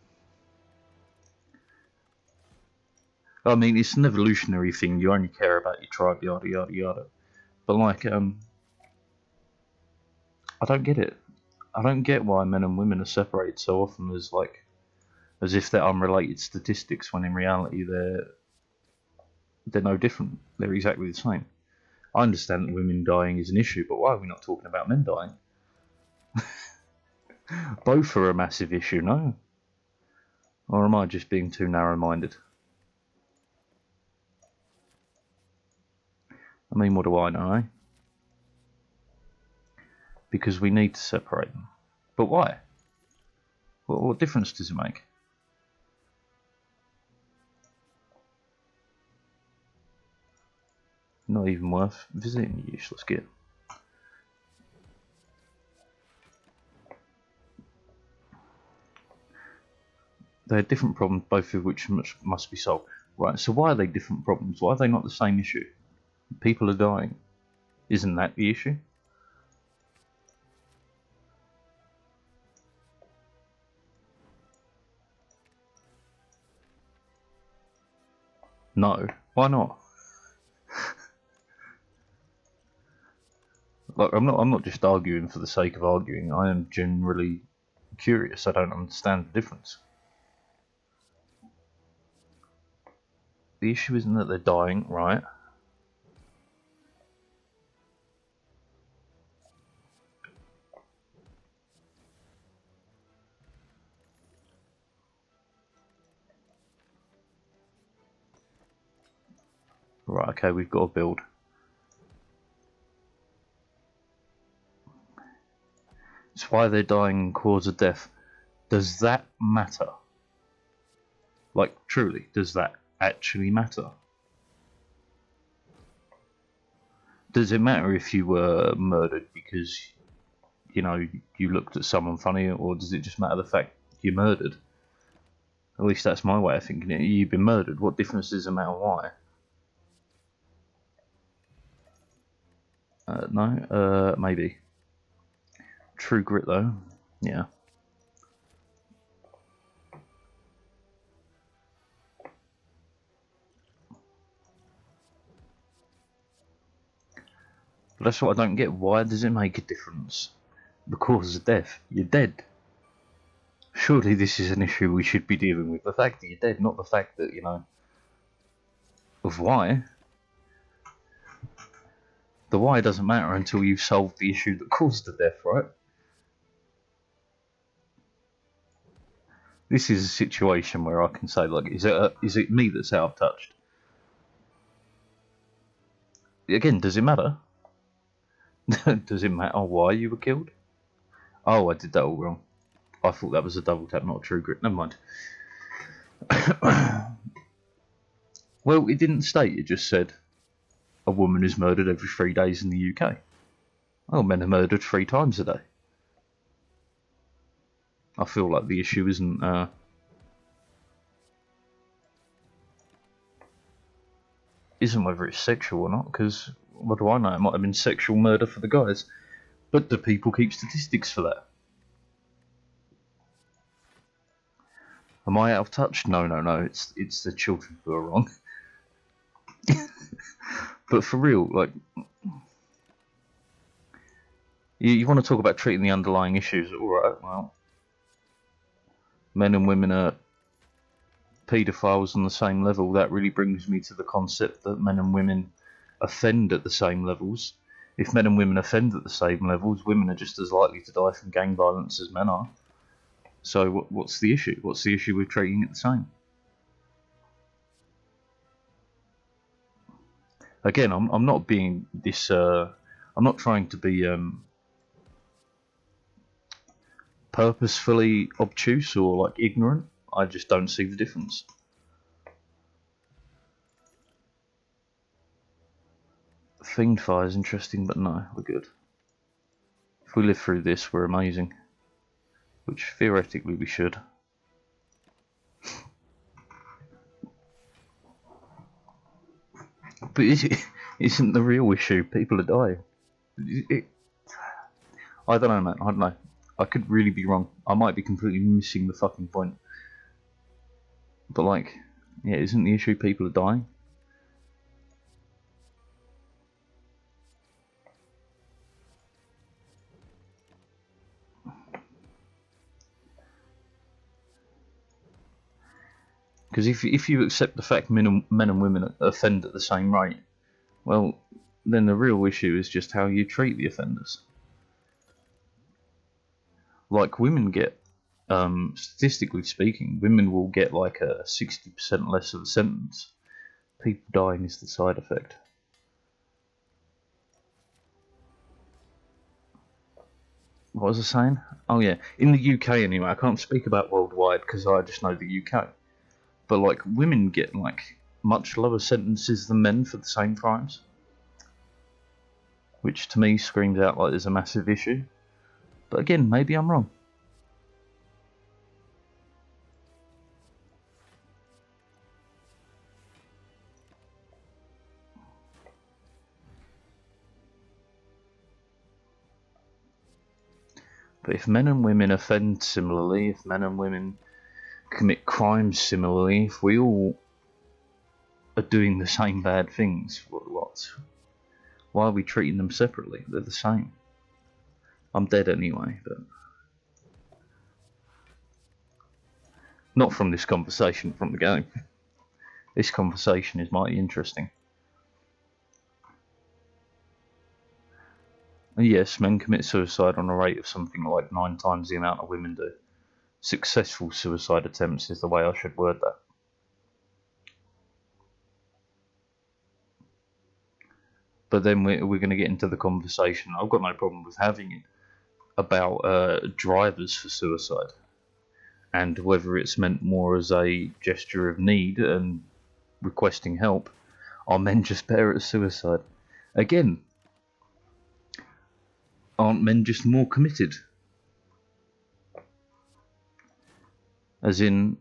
I mean, it's an evolutionary thing. You only care about your tribe, yada yada yada. But like, I don't get it. I don't get why men and women are separated so often as if they're unrelated statistics, when in reality they're no different. They're exactly the same. I understand that women dying is an issue, but why are we not talking about men dying? Both are a massive issue, no? Or am I just being too narrow-minded? I mean, what do I know, eh? Because we need to separate them. But why? What difference does it make? Not even worth visiting, you useless git. They're different problems, both of which must be solved. Right, so why are they different problems? Why are they not the same issue? People are dying. Isn't that the issue? No. Why not? Like, I'm not just arguing for the sake of arguing. I am generally curious. I don't understand the difference. The issue isn't that they're dying, right? Right, okay, we've got to build. It's why they're dying and cause of death. Does that matter? Like, truly, does that actually matter? Does it matter if you were murdered because, you know, you looked at someone funny, or does it just matter the fact you're murdered? At least that's my way of thinking it. You've been murdered. What difference does it matter why? No? Maybe. True grit, though. Yeah. But that's what I don't get. Why does it make a difference? The cause of death. You're dead. Surely this is an issue we should be dealing with. The fact that you're dead, not the fact that, you know, of why. The why doesn't matter until you've solved the issue that caused the death, right? This is a situation where I can say, like, is it me that's out of touch? Again, does it matter? Does it matter why you were killed? Oh, I did that all wrong. I thought that was a double tap, not a true grit. Never mind. Well, it didn't state, it just said a woman is murdered every 3 days in the UK. Oh, men are murdered 3 times a day. I feel like the issue isn't whether it's sexual or not, because what do I know? It might have been sexual murder for the guys. But do people keep statistics for that? Am I out of touch? No. It's the children who are wrong. But for real, like, you want to talk about treating the underlying issues? All right, well, men and women are paedophiles on the same level. That really brings me to the concept that men and women offend at the same levels. If men and women offend at the same levels, women are just as likely to die from gang violence as men are. So what's the issue? What's the issue with treating it the same? Again, I'm not being this. I'm not trying to be purposefully obtuse or like ignorant. I just don't see the difference. Fiend fire is interesting, but no, we're good. If we live through this, we're amazing. Which theoretically we should. But isn't the real issue people are dying? I don't know, man. I don't know. I could really be wrong. I might be completely missing the fucking point. But like, yeah, isn't the issue people are dying? Because if you accept the fact men and women offend at the same rate, well, then the real issue is just how you treat the offenders. Like, women get, statistically speaking, women will get like a 60% less of a sentence. People dying is the side effect. What was I saying? Oh yeah, in the UK anyway. I can't speak about worldwide because I just know the UK. But like, women get like much lower sentences than men for the same crimes, which to me screams out like there's a massive issue. But again, maybe I'm wrong. But if men and women offend similarly, if men and women commit crimes similarly, if we all are doing the same bad things, why are we treating them separately? They're the same. I'm dead anyway, but not from this conversation, from the game. This conversation is mighty interesting. And yes, men commit suicide on a rate of something like 9 times the amount of women do. Successful suicide attempts is the way I should word that. But then we're going to get into the conversation. I've got no problem with having it about drivers for suicide, and whether it's meant more as a gesture of need and requesting help. Are men just better at suicide? Again, aren't men just more committed? As in,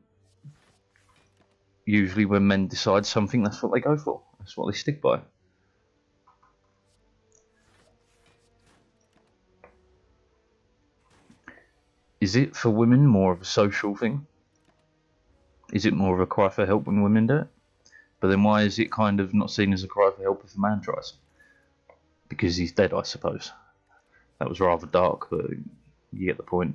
usually when men decide something, that's what they go for. That's what they stick by. Is it for women more of a social thing? Is it more of a cry for help when women do it? But then why is it kind of not seen as a cry for help if a man tries? Because he's dead, I suppose. That was rather dark, but you get the point.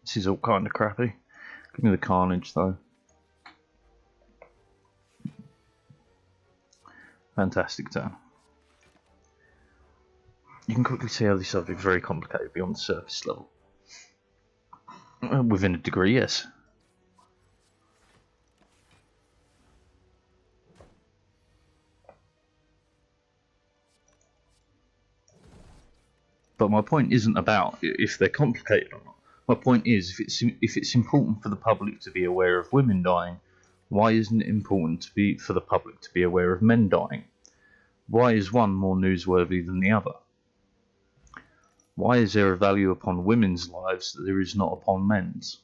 This is all kind of crappy. Give me the carnage though. Fantastic turn. You can quickly see how this subject is very complicated beyond the surface level. Within a degree, yes. But my point isn't about if they're complicated or not. My point is, if it's important for the public to be aware of women dying, why isn't it important for the public to be aware of men dying? Why is one more newsworthy than the other? Why is there a value upon women's lives that there is not upon men's?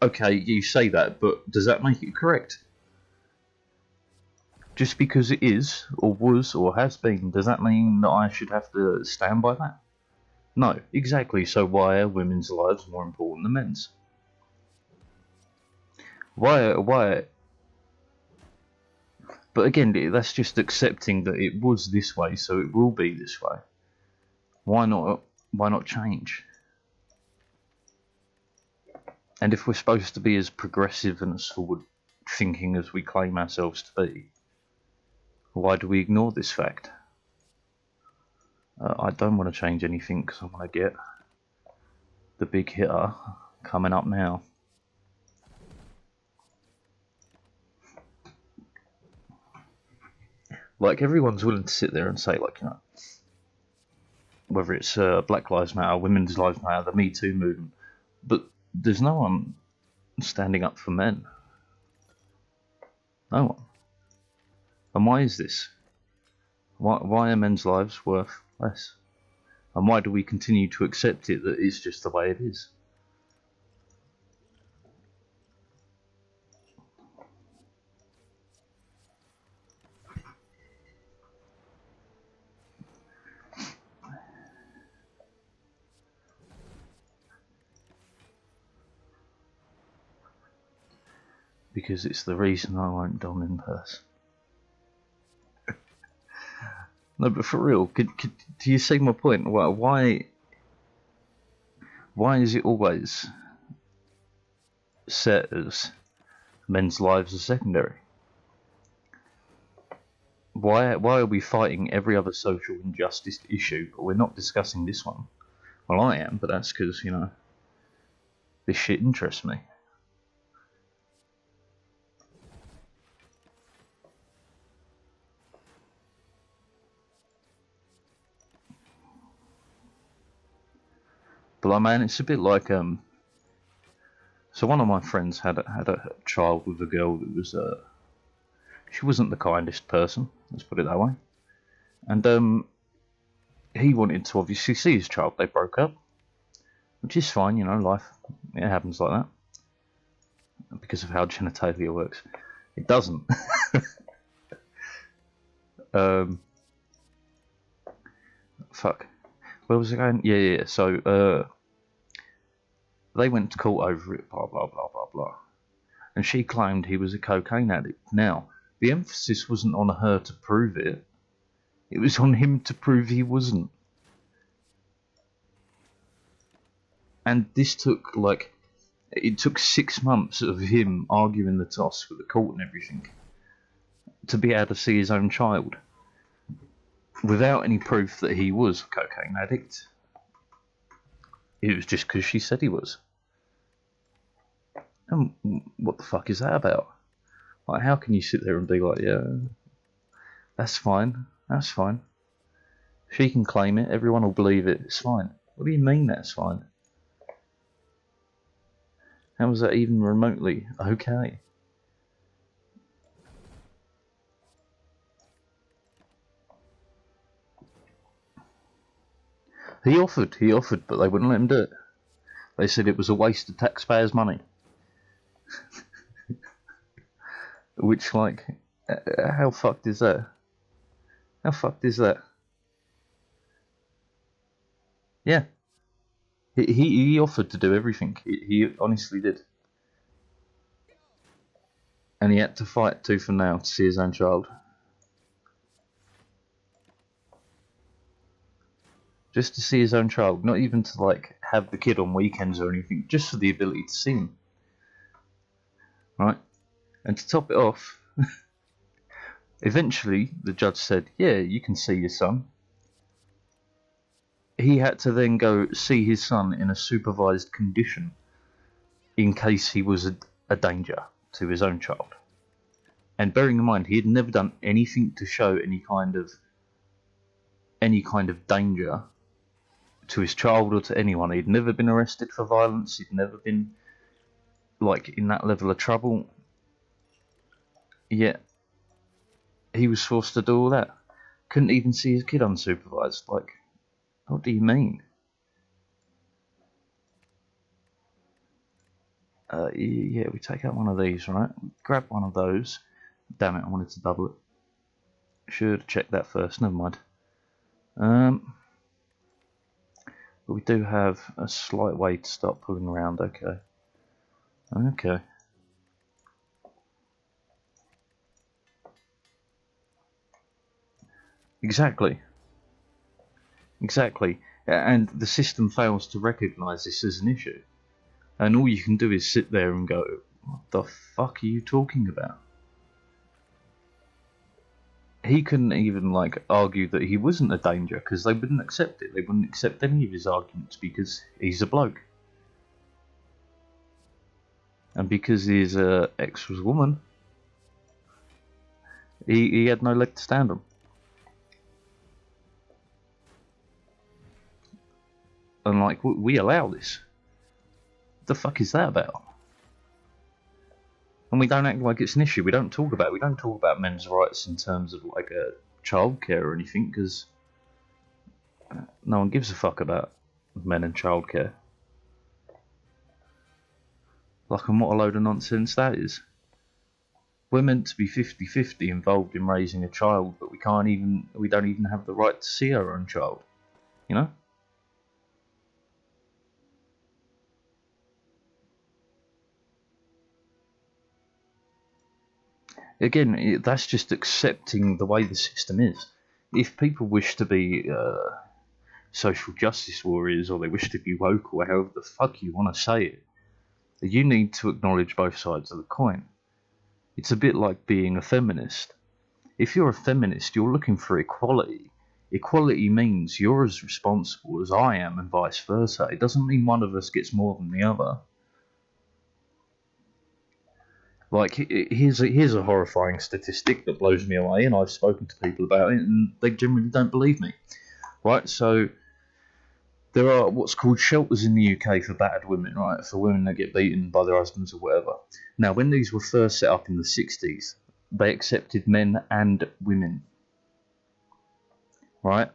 Okay, you say that, but does that make it correct? Just because it is, or was, or has been, does that mean that I should have to stand by that? No, exactly, so why are women's lives more important than men's? Why? But again, that's just accepting that it was this way, so it will be this way. Why not change? And if we're supposed to be as progressive and as forward thinking as we claim ourselves to be, why do we ignore this fact? I don't want to change anything because I want to get the big hitter coming up now. Like, everyone's willing to sit there and say, like, you know, whether it's Black Lives Matter, Women's Lives Matter, the Me Too movement, but there's no one standing up for men. No one. And why is this? Why are men's lives worth less? And why do we continue to accept it that it's just the way it is? Because it's the reason I won't don in purse. No, but for real, do you see my point? Why is it always set as men's lives are secondary? Why are we fighting every other social injustice issue, but we're not discussing this one? Well, I am, but that's because, you know, this shit interests me. But like, man, it's a bit like so one of my friends had a child with a girl that was she wasn't the kindest person, let's put it that way. And he wanted to obviously see his child. They broke up, which is fine, you know, life, it happens like that. because of how genitalia works. It doesn't. Fuck. Where was I going? Yeah. So, they went to court over it, blah, blah, blah, blah, blah. And she claimed he was a cocaine addict. Now, the emphasis wasn't on her to prove it. It was on him to prove he wasn't. And this took, like, it took 6 months of him arguing the toss with the court and everything to be able to see his own child without any proof that he was a cocaine addict. It was just because she said he was. And what the fuck is that about? Like, how can you sit there and be like, yeah, that's fine, that's fine. She can claim it, everyone will believe it, it's fine. What do you mean that's fine? How was that even remotely okay? He offered, but they wouldn't let him do it. They said it was a waste of taxpayers' money. Which, like, how fucked is that? How fucked is that? Yeah. He offered to do everything. He honestly did. And he had to fight tooth and nail to see his own child. Just to see his own child, not even to, like, have the kid on weekends or anything, just for the ability to see him. Right? And to top it off, eventually the judge said, yeah, you can see your son. He had to then go see his son in a supervised condition in case he was a danger to his own child. And bearing in mind, he had never done anything to show any kind of danger to his child or to anyone. He'd never been arrested for violence. He'd never been, like, in that level of trouble. Yet he was forced to do all that. Couldn't even see his kid unsupervised. Like, what do you mean? Yeah, we take out one of these, right? Grab one of those. Damn it, I wanted to double it. Should have checked that first, never mind. But we do have a slight way to start pulling around, okay. Okay. Exactly. And the system fails to recognise this as an issue. And all you can do is sit there and go, what the fuck are you talking about? He couldn't even, like, argue that he wasn't a danger because they wouldn't accept it. They wouldn't accept any of his arguments because he's a bloke. And because his ex was a woman, he had no leg to stand on. And, like, we allow this. What the fuck is that about? And we don't act like it's an issue. We don't talk about men's rights in terms of, like, childcare or anything, because no one gives a fuck about men and childcare. Like, and what a load of nonsense that is. We're meant to be 50-50 involved in raising a child, but we don't even have the right to see our own child. You know? Again, that's just accepting the way the system is. If people wish to be social justice warriors, or they wish to be woke, or however the fuck you want to say it, you need to acknowledge both sides of the coin. It's a bit like being a feminist. If you're a feminist, you're looking for equality. Equality means you're as responsible as I am, and vice versa. It doesn't mean one of us gets more than the other. Like, here's a horrifying statistic that blows me away, and I've spoken to people about it, and they generally don't believe me. Right, so there are what's called shelters in the UK for battered women, right, for women that get beaten by their husbands or whatever. Now, when these were first set up in the 60s, they accepted men and women. Right?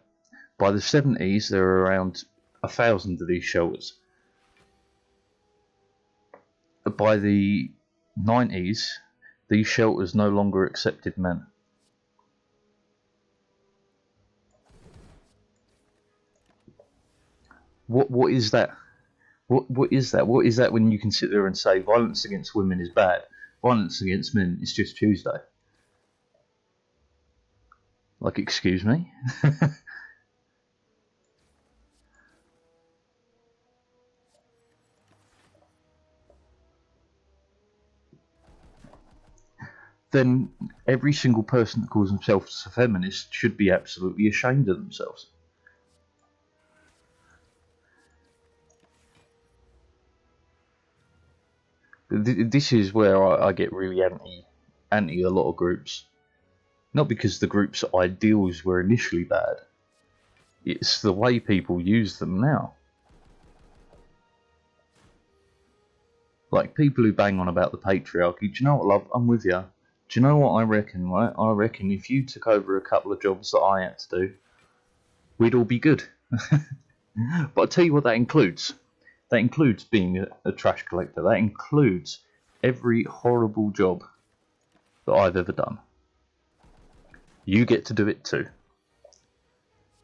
By the 70s, there were around 1,000 of these shelters. By the 90s, these shelters no longer accepted men. What is that? What is that? What is that when you can sit there and say violence against women is bad, violence against men is just Tuesday? Like, excuse me? Then every single person that calls themselves a feminist should be absolutely ashamed of themselves. This is where I get really anti a lot of groups. Not because the group's ideals were initially bad. It's the way people use them now. Like, people who bang on about the patriarchy, do you know what, love? I'm with you. Do you know what I reckon, right? I reckon if you took over a couple of jobs that I had to do, we'd all be good. But I'll tell you what that includes. That includes being a trash collector. That includes every horrible job that I've ever done. You get to do it too.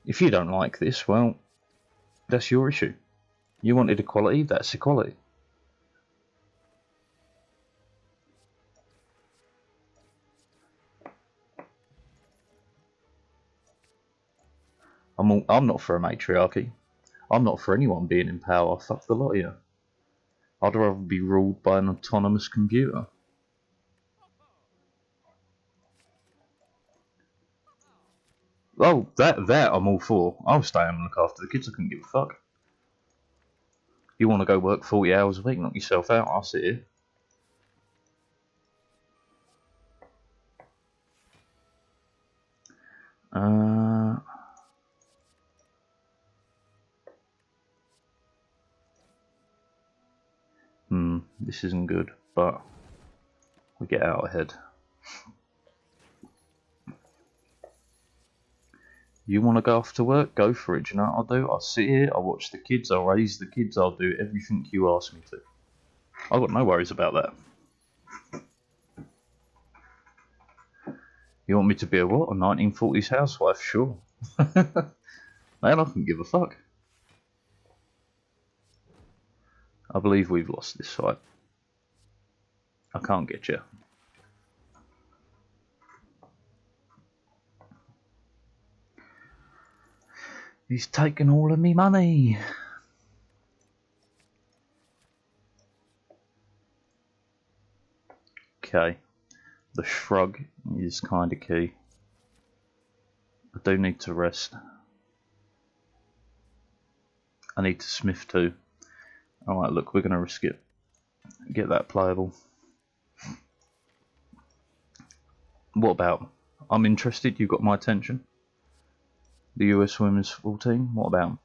If you don't like this, well, that's your issue. You wanted equality, that's equality. I'm not for a matriarchy. I'm not for anyone being in power. Fuck the lot of you. I'd rather be ruled by an autonomous computer. Oh, that I'm all for. I'll stay home and look after the kids. I couldn't give a fuck. You want to go work 40 hours a week, knock yourself out. I'll sit here. This isn't good, but we get out ahead. You want to go off to work? Go for it. Do you know what I'll do? I'll sit here, I'll watch the kids, I'll raise the kids, I'll do everything you ask me to. I've got no worries about that. You want me to be a what? A 1940s housewife? Sure. Man, I couldn't give a fuck. I believe we've lost this fight. I can't get you. He's taken all of me money. Okay. The shrug is kind of key. I do need to rest. I need to smith too. Alright, look, we're going to risk it. Get that playable. What about? I'm interested, you've got my attention. The US women's football team, what about?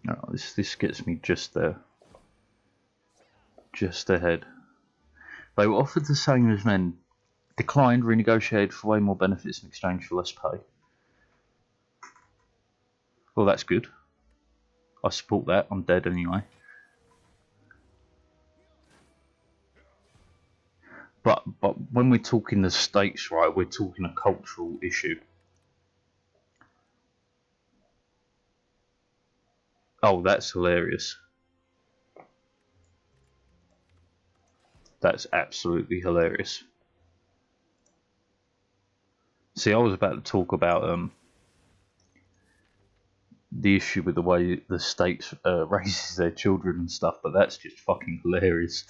Oh, this gets me just there. Just ahead. They were offered the same as men. Declined, renegotiated for way more benefits in exchange for less pay. Well, that's good. I support that. I'm dead anyway. But when we're talking the states, right, we're talking a cultural issue. Oh, that's hilarious. That's absolutely hilarious. See, I was about to talk about the issue with the way the states raises their children and stuff, but that's just fucking hilarious.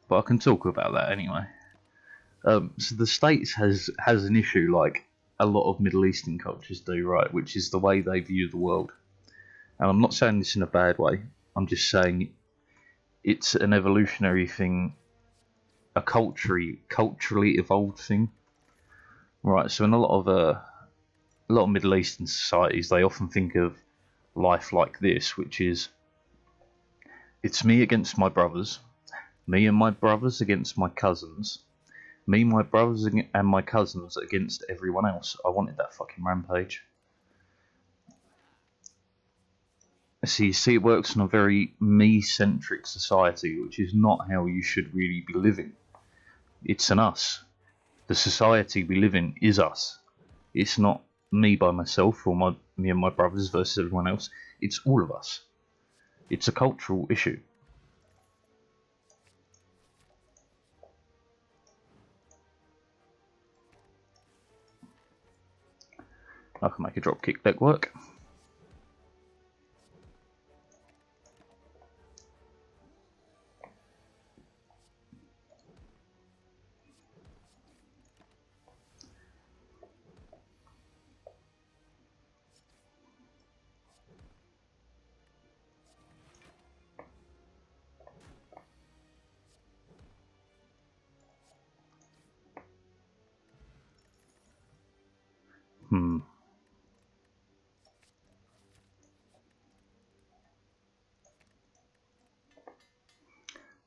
But I can talk about that anyway. So the states has an issue like a lot of Middle Eastern cultures do, right? Which is the way they view the world. And I'm not saying this in a bad way. I'm just saying it's an evolutionary thing, a culturally evolved thing, right? So in a lot of Middle Eastern societies, they often think of life like this, which is it's me against my brothers, me and my brothers against my cousins, me, my brothers, and my cousins against everyone else. I wanted that fucking rampage. So you see, it works in a very me-centric society, which is not how you should really be living. It's an us. The society we live in is us. It's not me by myself or me and my brothers versus everyone else. It's all of us. It's a cultural issue. I can make a drop kick deck work.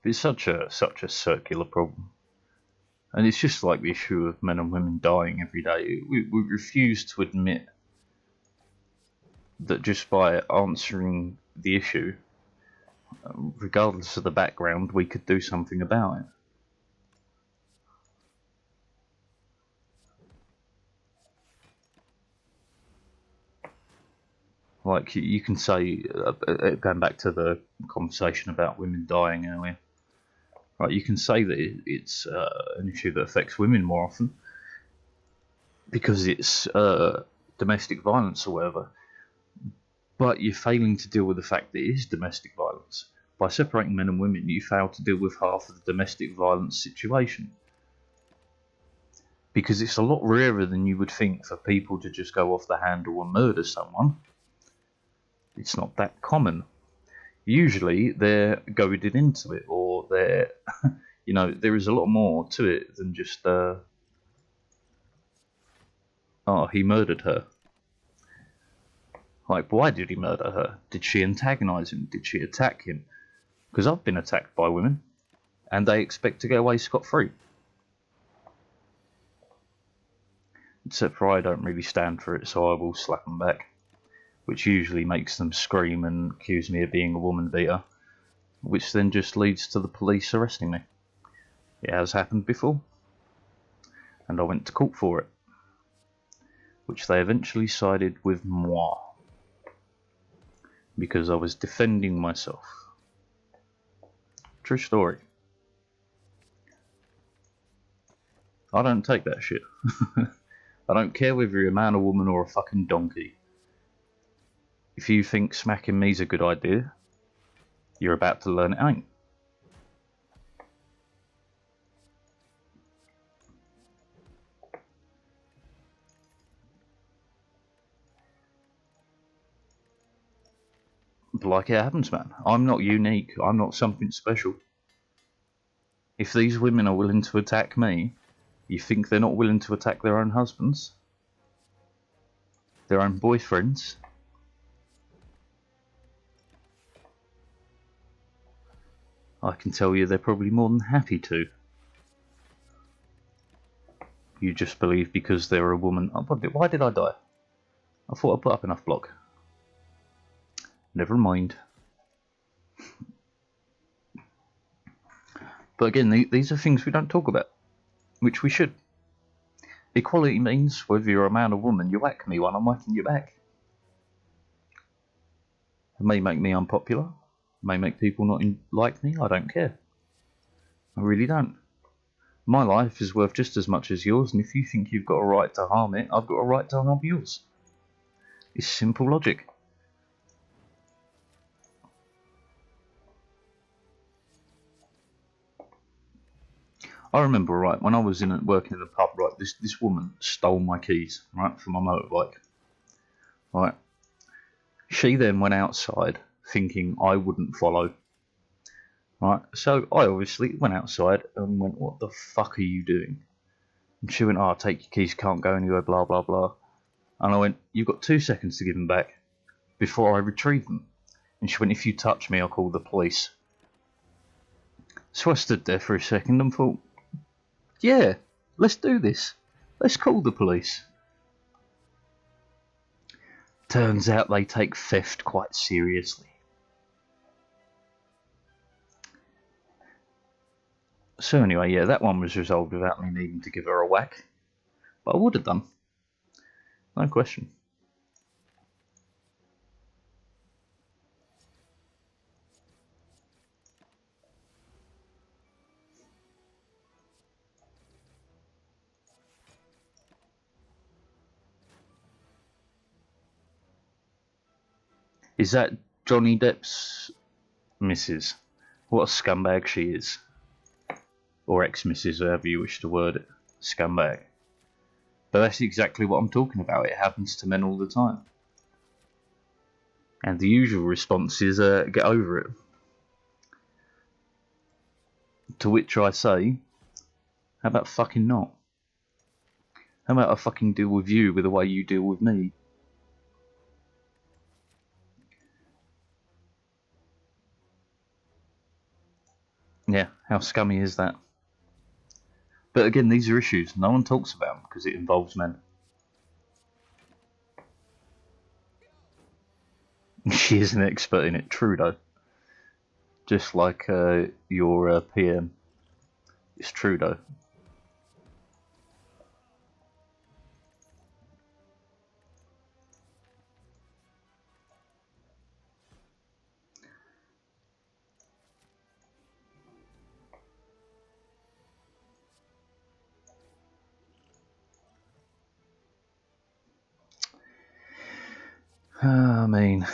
It's such a circular problem. And it's just like the issue of men and women dying every day. We refuse to admit that just by answering the issue, regardless of the background, we could do something about it. Like, you can say, going back to the conversation about women dying earlier, right, you can say that it's an issue that affects women more often because it's domestic violence or whatever, but you're failing to deal with the fact that it is domestic violence. By separating men and women, you fail to deal with half of the domestic violence situation. Because it's a lot rarer than you would think for people to just go off the handle and murder someone. It's not that common. Usually they're goaded into it, or they're, you know, there is a lot more to it than just, oh, he murdered her. Like, why did he murder her? Did she antagonize him? Did she attack him? Because I've been attacked by women, and they expect to get away scot-free. Except for I don't really stand for it, so I will slap them back, which usually makes them scream and accuse me of being a woman beater, which then just leads to the police arresting me. It has happened before, and I went to court for it, which they eventually sided with moi, because I was defending myself. True story. I don't take that shit. I don't care whether you're a man, a woman, or a fucking donkey. If you think smacking me's a good idea, you're about to learn it ain't. Like it happens, man. I'm not unique. I'm not something special. If these women are willing to attack me, you think they're not willing to attack their own husbands? Their own boyfriends? I can tell you they're probably more than happy to. You just believe because they're a woman. Oh, why did I die? I thought I put up enough block. Never mind. But again, these are things we don't talk about, which we should. Equality means whether you're a man or woman, you whack me when I'm whacking you back. It may make me unpopular, it may make people not like me, I don't care. I really don't. My life is worth just as much as yours, and if you think you've got a right to harm it, I've got a right to harm yours. It's simple logic. I remember, right, when I was working in the pub, right, this woman stole my keys, right, for my motorbike. Right. She then went outside thinking I wouldn't follow. Right. So I obviously went outside and went, what the fuck are you doing? And she went, oh, take your keys, can't go anywhere, blah, blah, blah. And I went, you've got 2 seconds to give them back before I retrieve them. And she went, if you touch me, I'll call the police. So I stood there for a second and thought, yeah, let's do this. Let's call the police. Turns out they take theft quite seriously. So anyway, yeah, that one was resolved without me needing to give her a whack. But I would have done. No question. Is that Johnny Depp's missus? What a scumbag she is. Or ex-missus, however you wish to word it. Scumbag. But that's exactly what I'm talking about. It happens to men all the time. And the usual response is, get over it. To which I say, how about fucking not? How about I fucking deal with you with the way you deal with me? Yeah, how scummy is that? But again, these are issues no one talks about because it involves men. She is an expert in it, true though. Just like your PM. It's true though. I mean,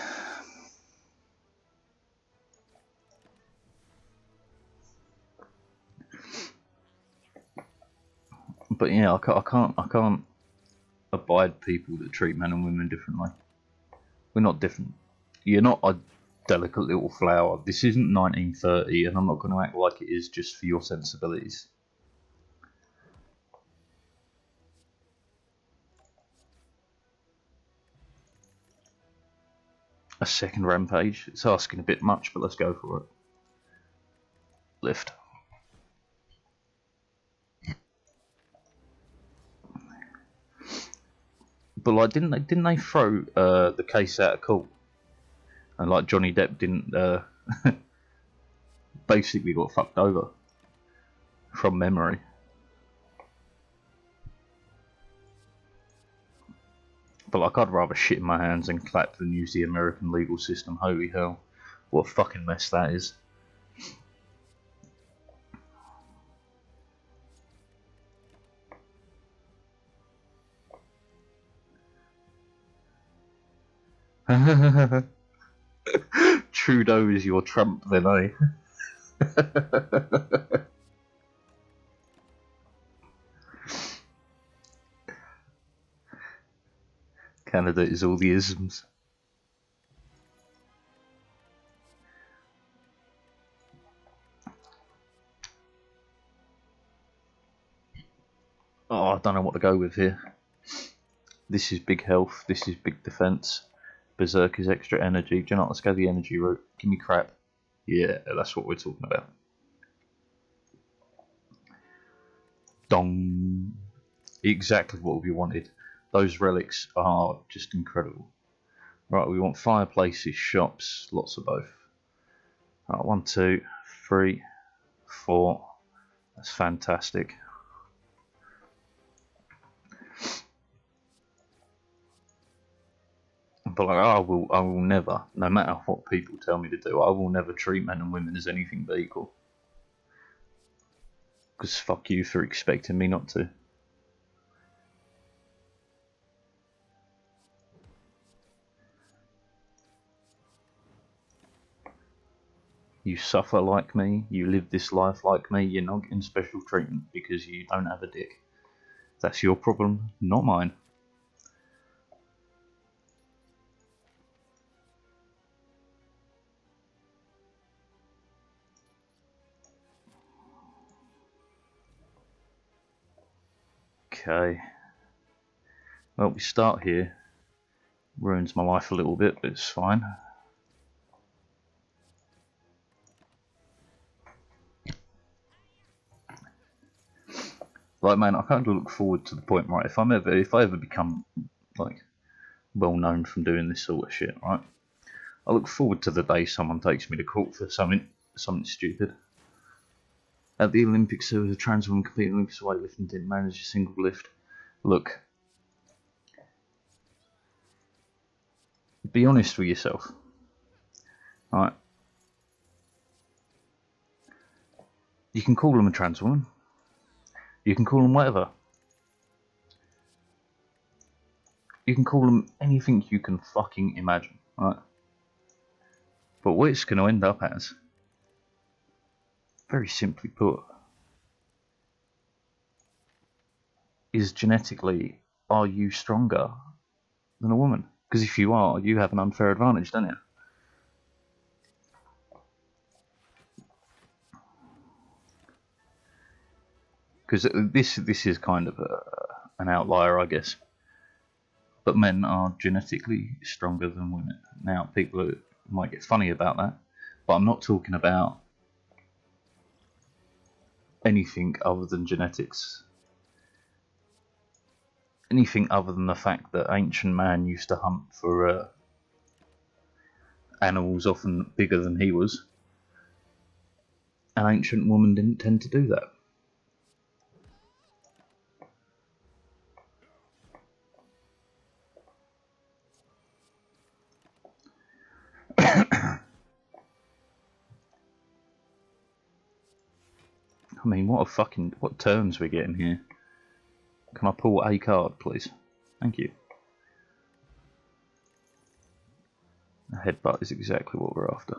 but yeah, I can't abide people that treat men and women differently. We're not different. You're not a delicate little flower. This isn't 1930, and I'm not going to act like it is just for your sensibilities. A second rampage. It's asking a bit much, but let's go for it. Lift. But like, didn't they throw the case out of court? And like Johnny Depp didn't basically got fucked over from memory. But like, I'd rather shit in my hands and clap than use the American legal system. Holy hell, what a fucking mess that is. Trudeau is your Trump then, eh? Canada is all the isms. Oh, I don't know what to go with here. This is big health, this is big defense. Berserk is extra energy. Do you know what? Let's go the energy route. Give me crap. Yeah, that's what we're talking about. Dong. Exactly what we wanted. Those relics are just incredible. Right, we want fireplaces, shops, lots of both. Right, 1, 2, 3, 4. That's fantastic. But like, I will never, no matter what people tell me to do, I will never treat men and women as anything but equal. Because fuck you for expecting me not to. You suffer like me, you live this life like me, you're not getting special treatment because you don't have a dick. That's your problem, not mine. Okay. Well, we start here. Ruins my life a little bit, but it's fine. Like, man, I kind of look forward to the point, right? If I ever become like well known from doing this sort of shit, right? I look forward to the day someone takes me to court for something stupid. At the Olympics, there was a trans woman competing in Olympics weightlifting and didn't manage a single lift. Look, be honest with yourself, right? You can call them a trans woman. You can call them whatever. You can call them anything you can fucking imagine, right? But what it's going to end up as, very simply put, is genetically, are you stronger than a woman? Because if you are, you have an unfair advantage, don't you? Because this is kind of an outlier, I guess. But men are genetically stronger than women. Now, people might get funny about that, but I'm not talking about anything other than genetics. Anything other than the fact that ancient man used to hunt for animals often bigger than he was. An ancient woman didn't tend to do that. I mean, what turns we're getting here? Can I pull a card, please? Thank you. A headbutt is exactly what we're after.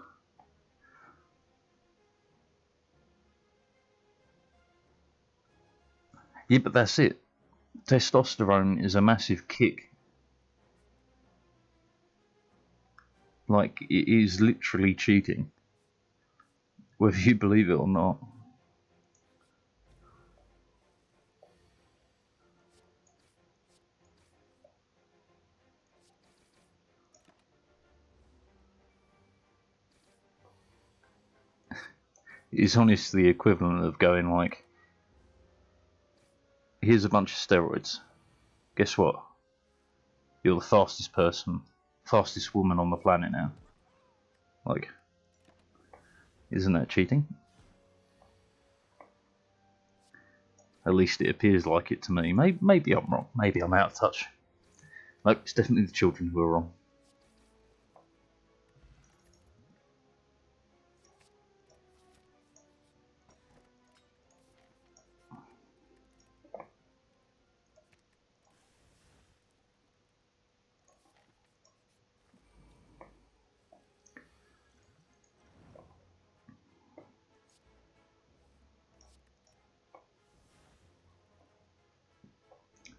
Yeah, but that's it. Testosterone is a massive kick. Like, it is literally cheating. Whether you believe it or not. It's honestly the equivalent of going like, here's a bunch of steroids. Guess what? You're the fastest woman on the planet now. Like, isn't that cheating? At least it appears like it to me. Maybe I'm wrong. Maybe I'm out of touch. Nope, it's definitely the children who are wrong.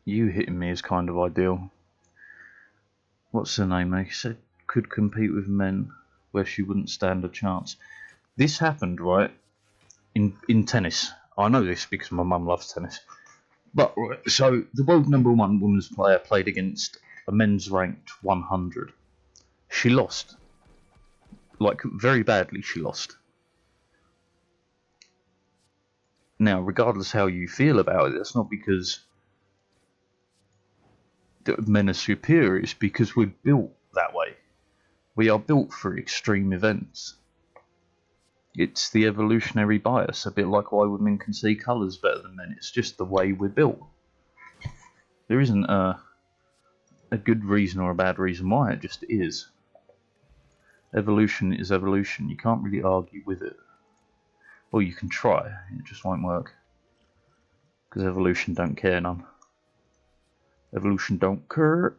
You hitting me is kind of ideal. What's her name? They said could compete with men where she wouldn't stand a chance. This happened, right, in tennis. I know this because my mum loves tennis. But, right, so the world #1 women's player played against a men's ranked 100. She lost. Like, very badly she lost. Now, regardless how you feel about it, that's not because men are superior, it's because we're built that way. We are built for extreme events. It's the evolutionary bias, a bit like why women can see colours better than men. It's just the way we're built. There isn't a good reason or a bad reason why, it just is. Evolution is evolution, you can't really argue with it. Well, you can try, it just won't work. Because evolution don't care none. Evolution don't care.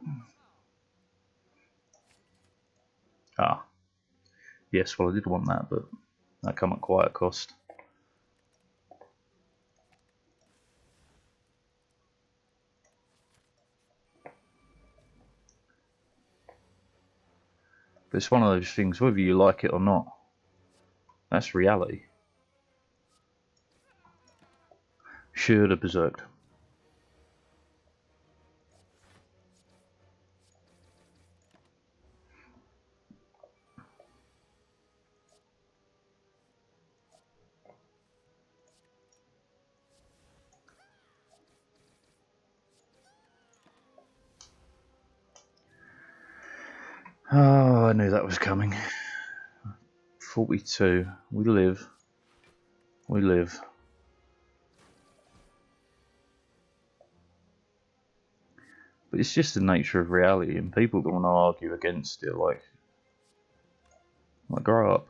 Ah. Yes, well I did want that, but That come at quite a cost. But it's one of those things, whether you like it or not, that's reality. Should have berserked. Oh, I knew that was coming. 42. We live. We live. But it's just the nature of reality, and people that want to argue against it, like grow up.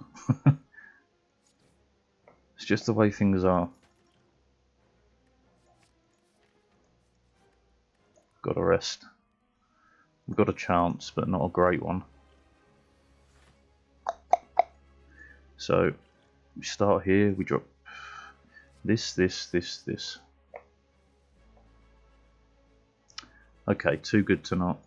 It's just the way things are. Got a rest. We've got a chance, but not a great one. So, we start here, we drop this. Okay, too good to not.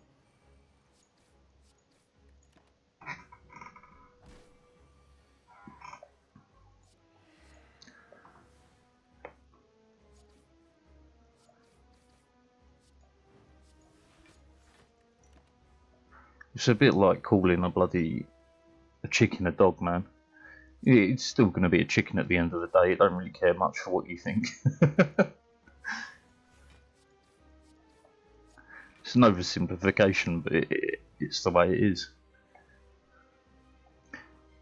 It's a bit like calling a chicken a dog, man. It's still going to be a chicken at the end of the day. It don't really care much for what you think. It's an oversimplification, but it's the way it is.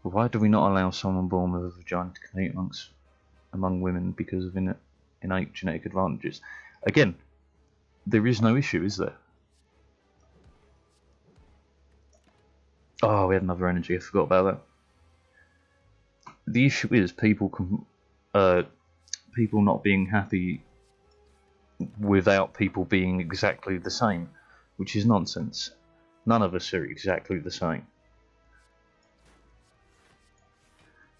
Why do we not allow someone born with a vagina to compete among women because of innate genetic advantages? Again, there is no issue, is there? Oh, we had another energy. I forgot about that. The issue is people not being happy without people being exactly the same, which is nonsense. None of us are exactly the same.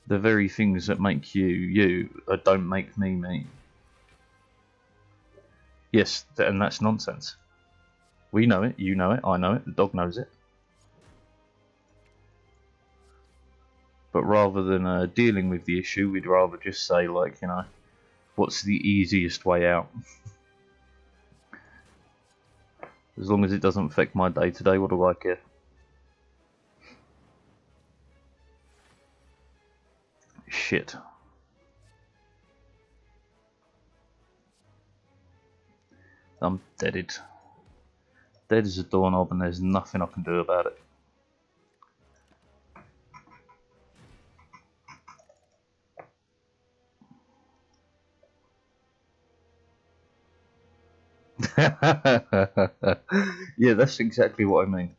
The very things that make you you don't make me me. Yes, and that's nonsense. We know it, you know it, I know it, the dog knows it. But rather than dealing with the issue, we'd rather just say, like, you know, what's the easiest way out? As long as it doesn't affect my day to day, what do I care? Shit. I'm deaded. Dead as a doorknob, and there's nothing I can do about it. Yeah, that's exactly what I mean.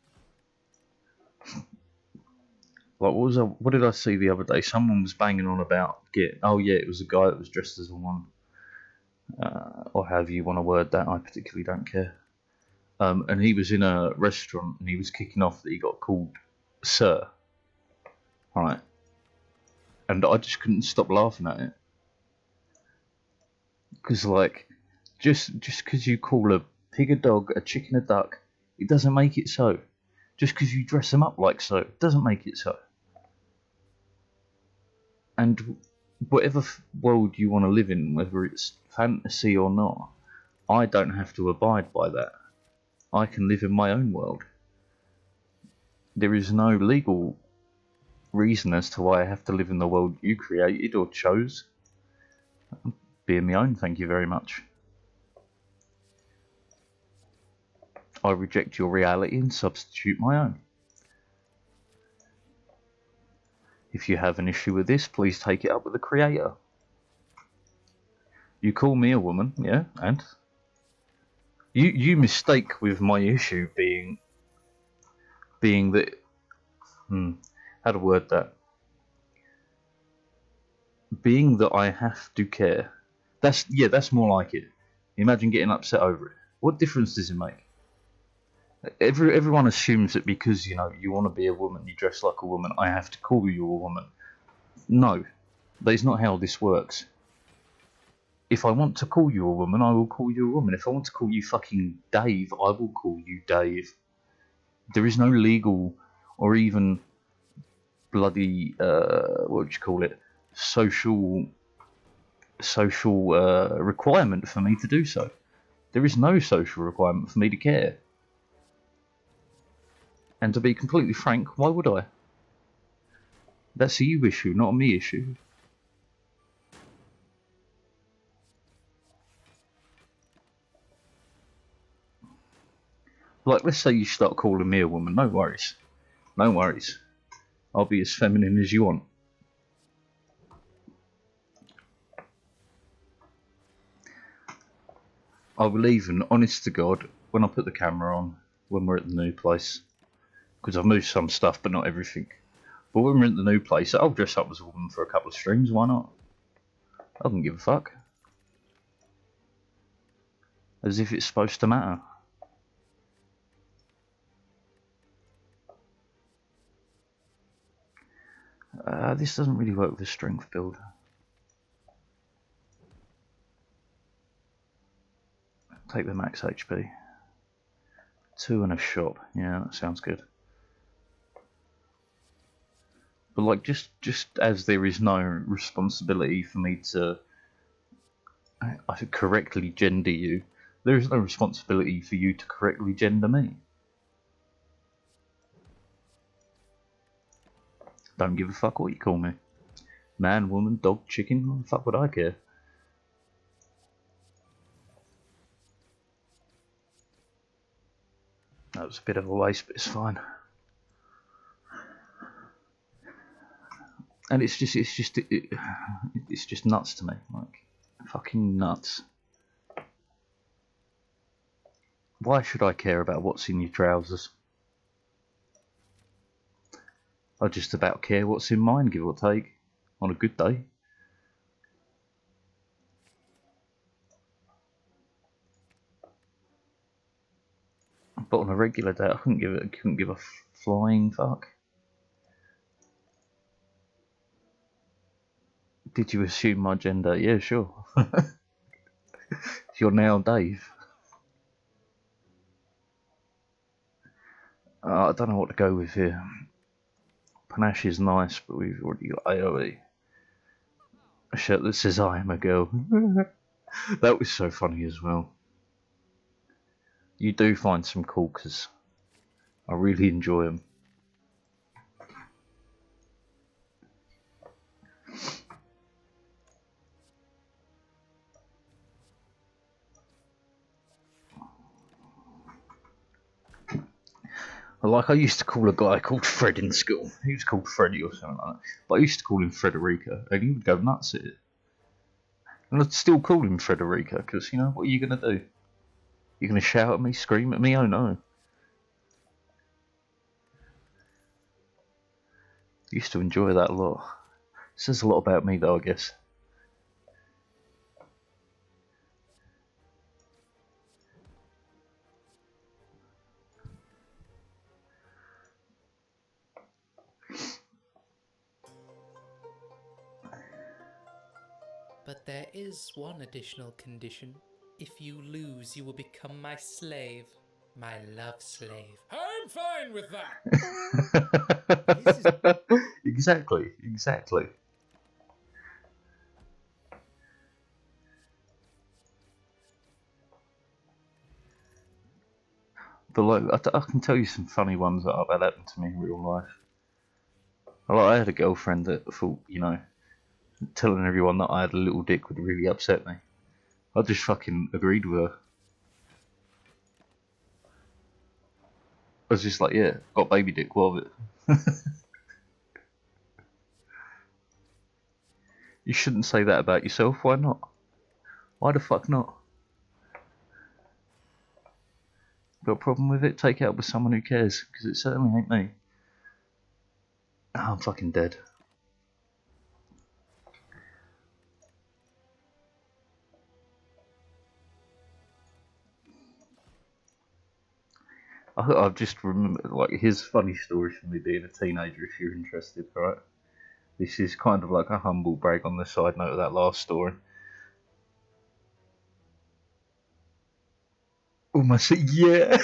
Like, what did I see the other day? Someone was banging on about oh yeah, it was a guy that was dressed as a woman, or however you want to word that. I particularly don't care. And he was in a restaurant, and he was kicking off that he got called sir. Right, and I just couldn't stop laughing at it, because like, just because you call a pig a dog, a chicken a duck, it doesn't make it so. Just because you dress them up like so, it doesn't make it so. And whatever world you want to live in, whether it's fantasy or not, I don't have to abide by that. I can live in my own world. There is no legal reason as to why I have to live in the world you created or chose. I'm being my own, thank you very much. I reject your reality and substitute my own. If you have an issue with this, please take it up with the creator. You call me a woman, yeah, and? You mistake with my issue being that, how to word that? Being that I have to care. That's more like it. Imagine getting upset over it. What difference does it make? Everyone assumes that because, you know, you want to be a woman, you dress like a woman, I have to call you a woman. No, That is not how this works. If I want to call you a woman, I will call you a woman. If I want to call you fucking Dave, I will call you Dave. There is no legal or even bloody, what would you call it, social requirement for me to do so. There is no social requirement for me to care. And to be completely frank, why would I? That's a you issue, not a me issue. Like, let's say you start calling me a woman, no worries. No worries. I'll be as feminine as you want. I will even, honest to God, when I put the camera on, when we're at the new place, because I've moved some stuff but not everything, but when we're at the new place, I'll dress up as a woman for a couple of streams, why not? I don't give a fuck. As if it's supposed to matter. This doesn't really work with a strength build. Take the max HP. 2 and a shop. Yeah, that sounds good. But like, just as there is no responsibility for me to correctly gender you, there is no responsibility for you to correctly gender me. Don't give a fuck what you call me. Man, woman, dog, chicken, what the fuck would I care? That was a bit of a waste, but it's fine. And it's just nuts to me, like fucking nuts. Why should I care about what's in your trousers? I just about care what's in mine, give or take, on a good day. But on a regular day, I couldn't give a flying fuck. Did you assume my gender? Yeah, sure. You're now Dave. I don't know what to go with here. Panache is nice, but we've already got AoE. A shirt that says I am a girl. That was so funny as well. You do find some corkers. I really enjoy them. Like, I used to call a guy called Fred in school. He was called Freddy or something like that. But I used to call him Frederica, and he would go nuts at it. And I'd still call him Frederica, because, you know, what are you going to do? You're going to shout at me, scream at me? Oh no. Used to enjoy that a lot. Says a lot about me though, I guess. But there is one additional condition. If you lose, you will become my slave. My love slave. I'm fine with that. Exactly. But like, I can tell you some funny ones that have happened to me in real life. Like, I had a girlfriend that thought, you know, telling everyone that I had a little dick would really upset me. I just fucking agreed with her. I was just like, yeah, got baby dick, what of it? You shouldn't say that about yourself, why not? Why the fuck not? Got a problem with it? Take it up with someone who cares, because it certainly ain't me. Oh, I'm fucking dead. I've just remembered, like, here's a funny story from me being a teenager if you're interested, right? This is kind of like a humble brag on the side note of that last story. Almost, yeah.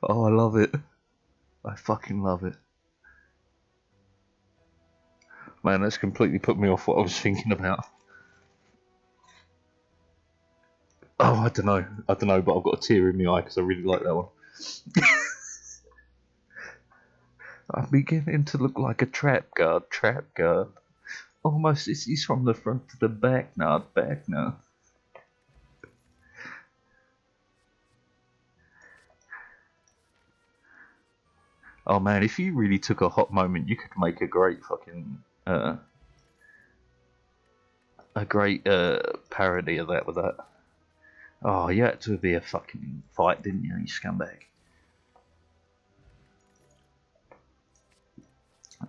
Oh, I love it. I fucking love it. Man, that's completely put me off what I was thinking about. Oh, I don't know, but I've got a tear in my eye because I really like that one. I'm beginning to look like a trap guard. Almost, he's from the front to the back now. Oh man, if you really took a hot moment, you could make a great fucking, parody of that with that. Oh, you had to be a fucking fight, didn't you, you scumbag?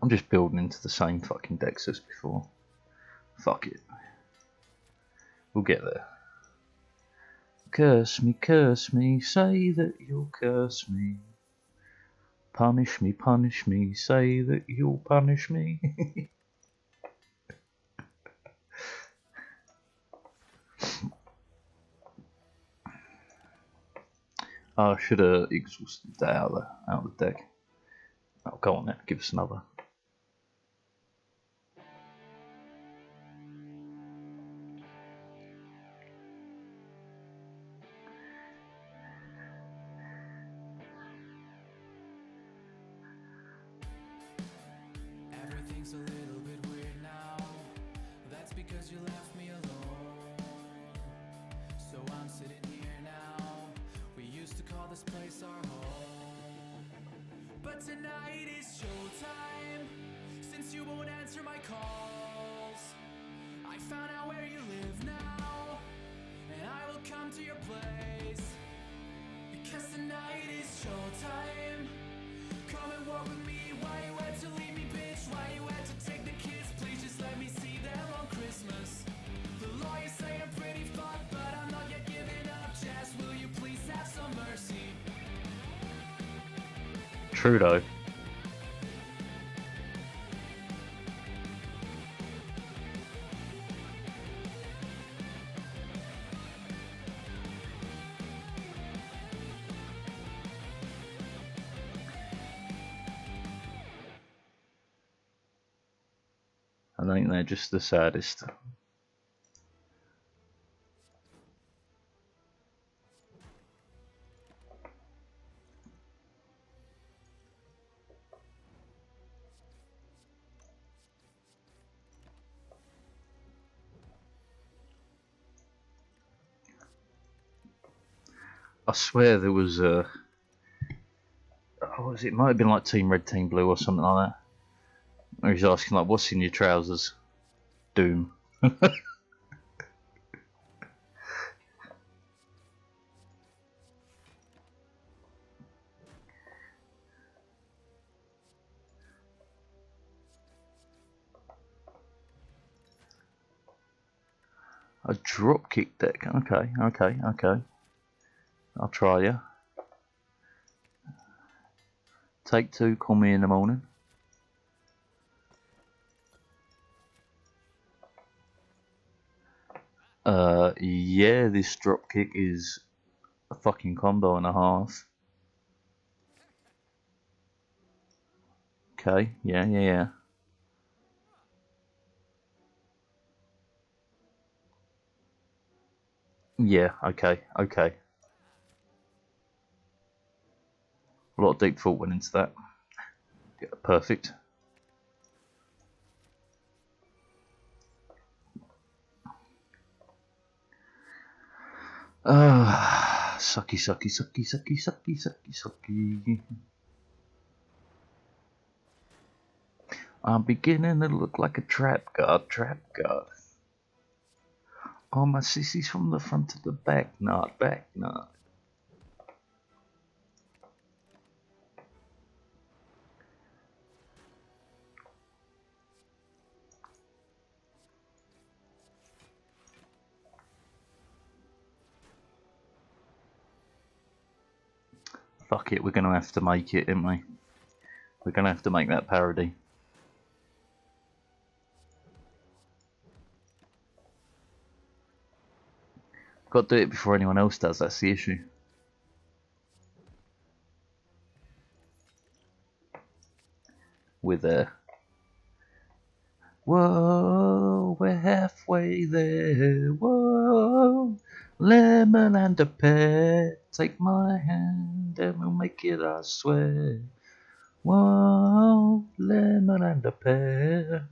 I'm just building into the same fucking decks as before. Fuck it. We'll get there. Curse me, say that you'll curse me. Punish me, say that you'll punish me. I should have exhausted that out of the deck. Oh, go on then, give us another. Everything's a little bit weird now. That's because you left me alone. So I'm sitting here now. We used to call this place our home. But tonight is showtime. Since you won't answer my calls, I found out where you live now, and I will come to your place. Because tonight is showtime. Come and walk with me. Why you had to leave me, bitch? Why you had to take the kids? Please just let me see them on Christmas. The lawyers say I'm pretty fucked, but I'm not yet giving up. Jazz, will you please have some mercy? Trudeau. I think they're just the saddest. I swear there was a. Oh, it might have been like Team Red, Team Blue, or something like that. Where he's asking like, "What's in your trousers?" Doom. A dropkick deck. Okay. I'll try ya. Take two. Call me in the morning. Yeah, this dropkick is a fucking combo and a half. Okay, yeah. Yeah, okay. A lot of deep thought went into that. Yeah, perfect. Sucky. I'm beginning to look like a trap guard. Oh, my sissy's from the front to the back, not. Fuck it, we're gonna have to make it, aren't we? We're gonna have to make that parody. Got to do it before anyone else does, that's the issue. We're there. Whoa, we're halfway there. Whoa, lemon and a pear. Take my hand and we'll make it, I swear. Whoa, lemon and a pear.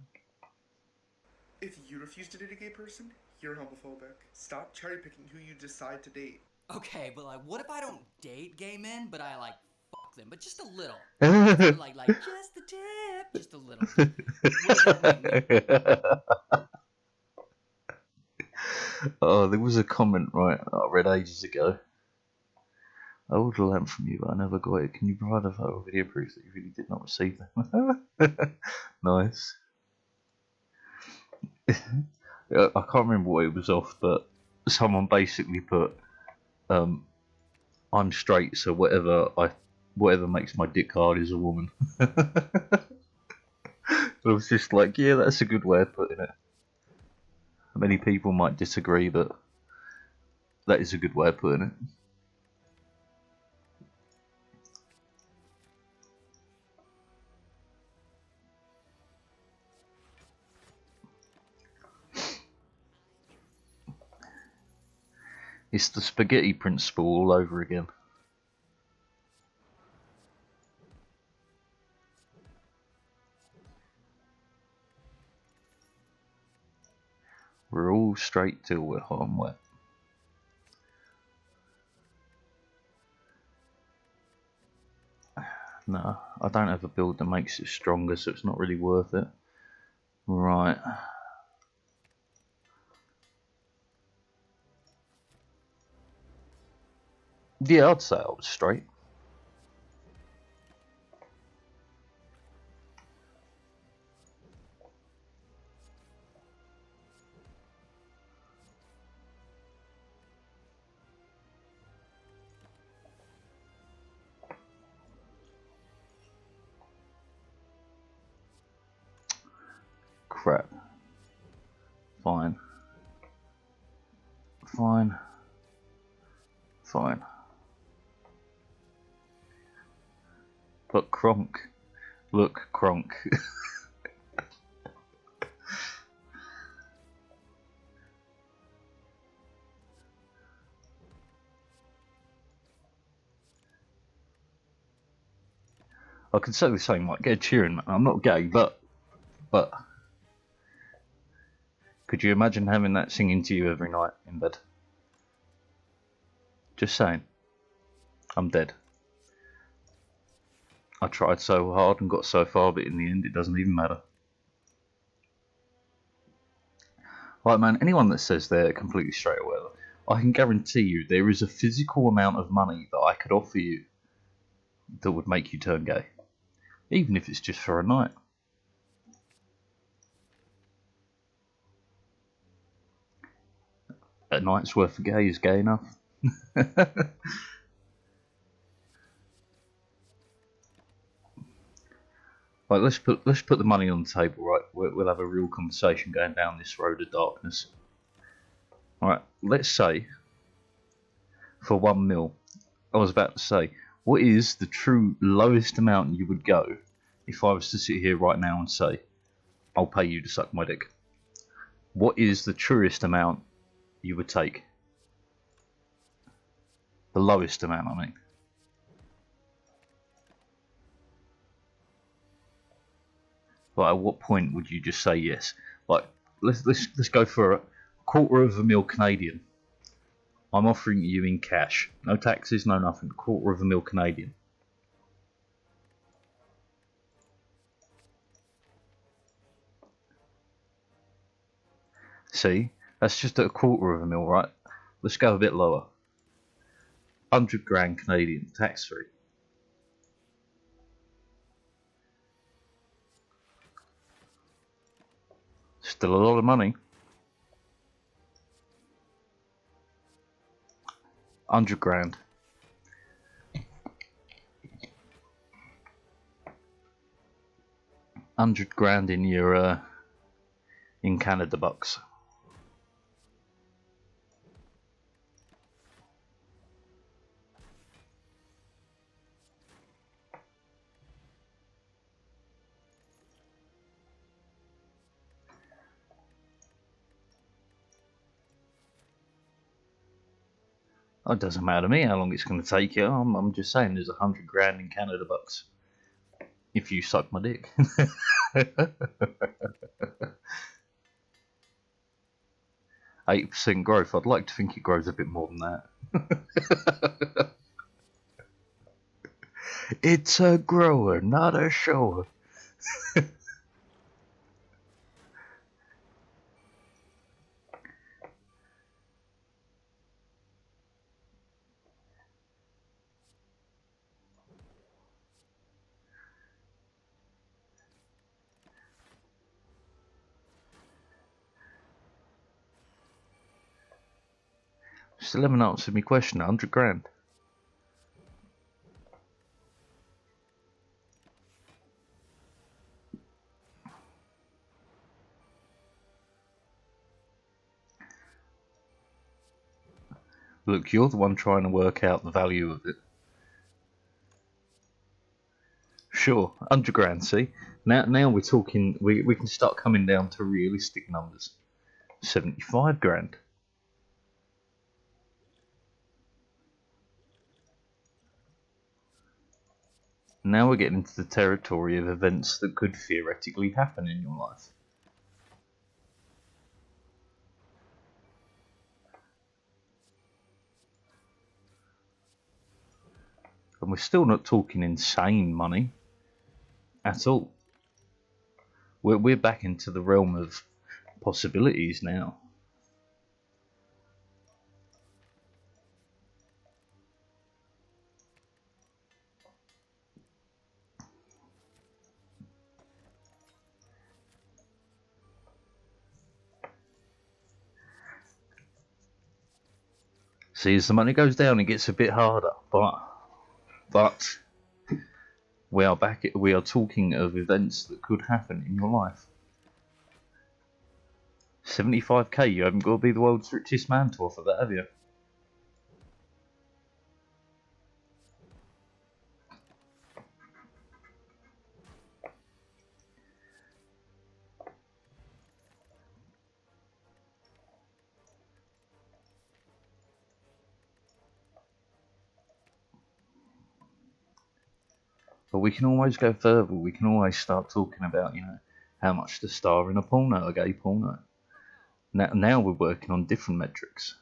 If you refuse to date a gay person, you're homophobic. Stop cherry picking who you decide to date. Okay, but like, what if I don't date gay men, but I like fuck them, but just a little, like just a tip, just a little. What does that make me? Oh, there was a comment, right, I read ages ago. I ordered a lamp from you, but I never got it. Can you provide a photo or video proof that you really did not receive them? Nice. I can't remember what it was off, but someone basically put, I'm straight, so whatever makes my dick hard is a woman. I was just like, yeah, that's a good way of putting it. Many people might disagree, but that is a good way of putting it. It's the spaghetti principle all over again. We're all straight till we're hot and wet. No, I don't have a build that makes it stronger, so it's not really worth it. Right. Yeah, I'd say I was straight. Crap. Fine. Fine. Fine. Look, Kronk. Look, Kronk. I could say the same, like, get a cheering, man. I'm not gay, but could you imagine having that singing to you every night in bed? Just saying. I'm dead. I tried so hard and got so far, but in the end it doesn't even matter. Like, man, anyone that says they're completely straight or whatever, I can guarantee you there is a physical amount of money that I could offer you that would make you turn gay. Even if it's just for a night. A night's worth of gay is gay enough. Right, let's put the money on the table, right? We'll have a real conversation going down this road of darkness. Alright, let's say for 1 mil, I was about to say, what is the true lowest amount you would go if I was to sit here right now and say, I'll pay you to suck my dick? What is the truest amount you would take? The lowest amount, I mean. Like, at what point would you just say yes? Like, let's go for a $250,000 Canadian. I'm offering you in cash, no taxes, no nothing. $250,000 Canadian. See, that's just at $250,000, right? Let's go a bit lower. 100 grand Canadian, tax free. Still a lot of money. 100 grand. $100,000 in your in Canada bucks. Oh, it doesn't matter to me how long it's going to take you. I'm just saying there's 100 grand in Canada bucks. If you suck my dick. 8% growth. I'd like to think it grows a bit more than that. It's a grower, not a shower. Still haven't answered my question. 100 grand. Look, you're the one trying to work out the value of it. Sure, 100 grand, see? Now we're talking, we can start coming down to realistic numbers. 75 grand. Now we're getting into the territory of events that could theoretically happen in your life. And we're still not talking insane money at all. We're back into the realm of possibilities now. See, as the money goes down, it gets a bit harder, but we are back. We are talking of events that could happen in your life. 75k. You haven't got to be the world's richest man to offer that, have you? But we can always go further. We can always start talking about, how much to star in a porno, a gay porno. Now we're working on different metrics.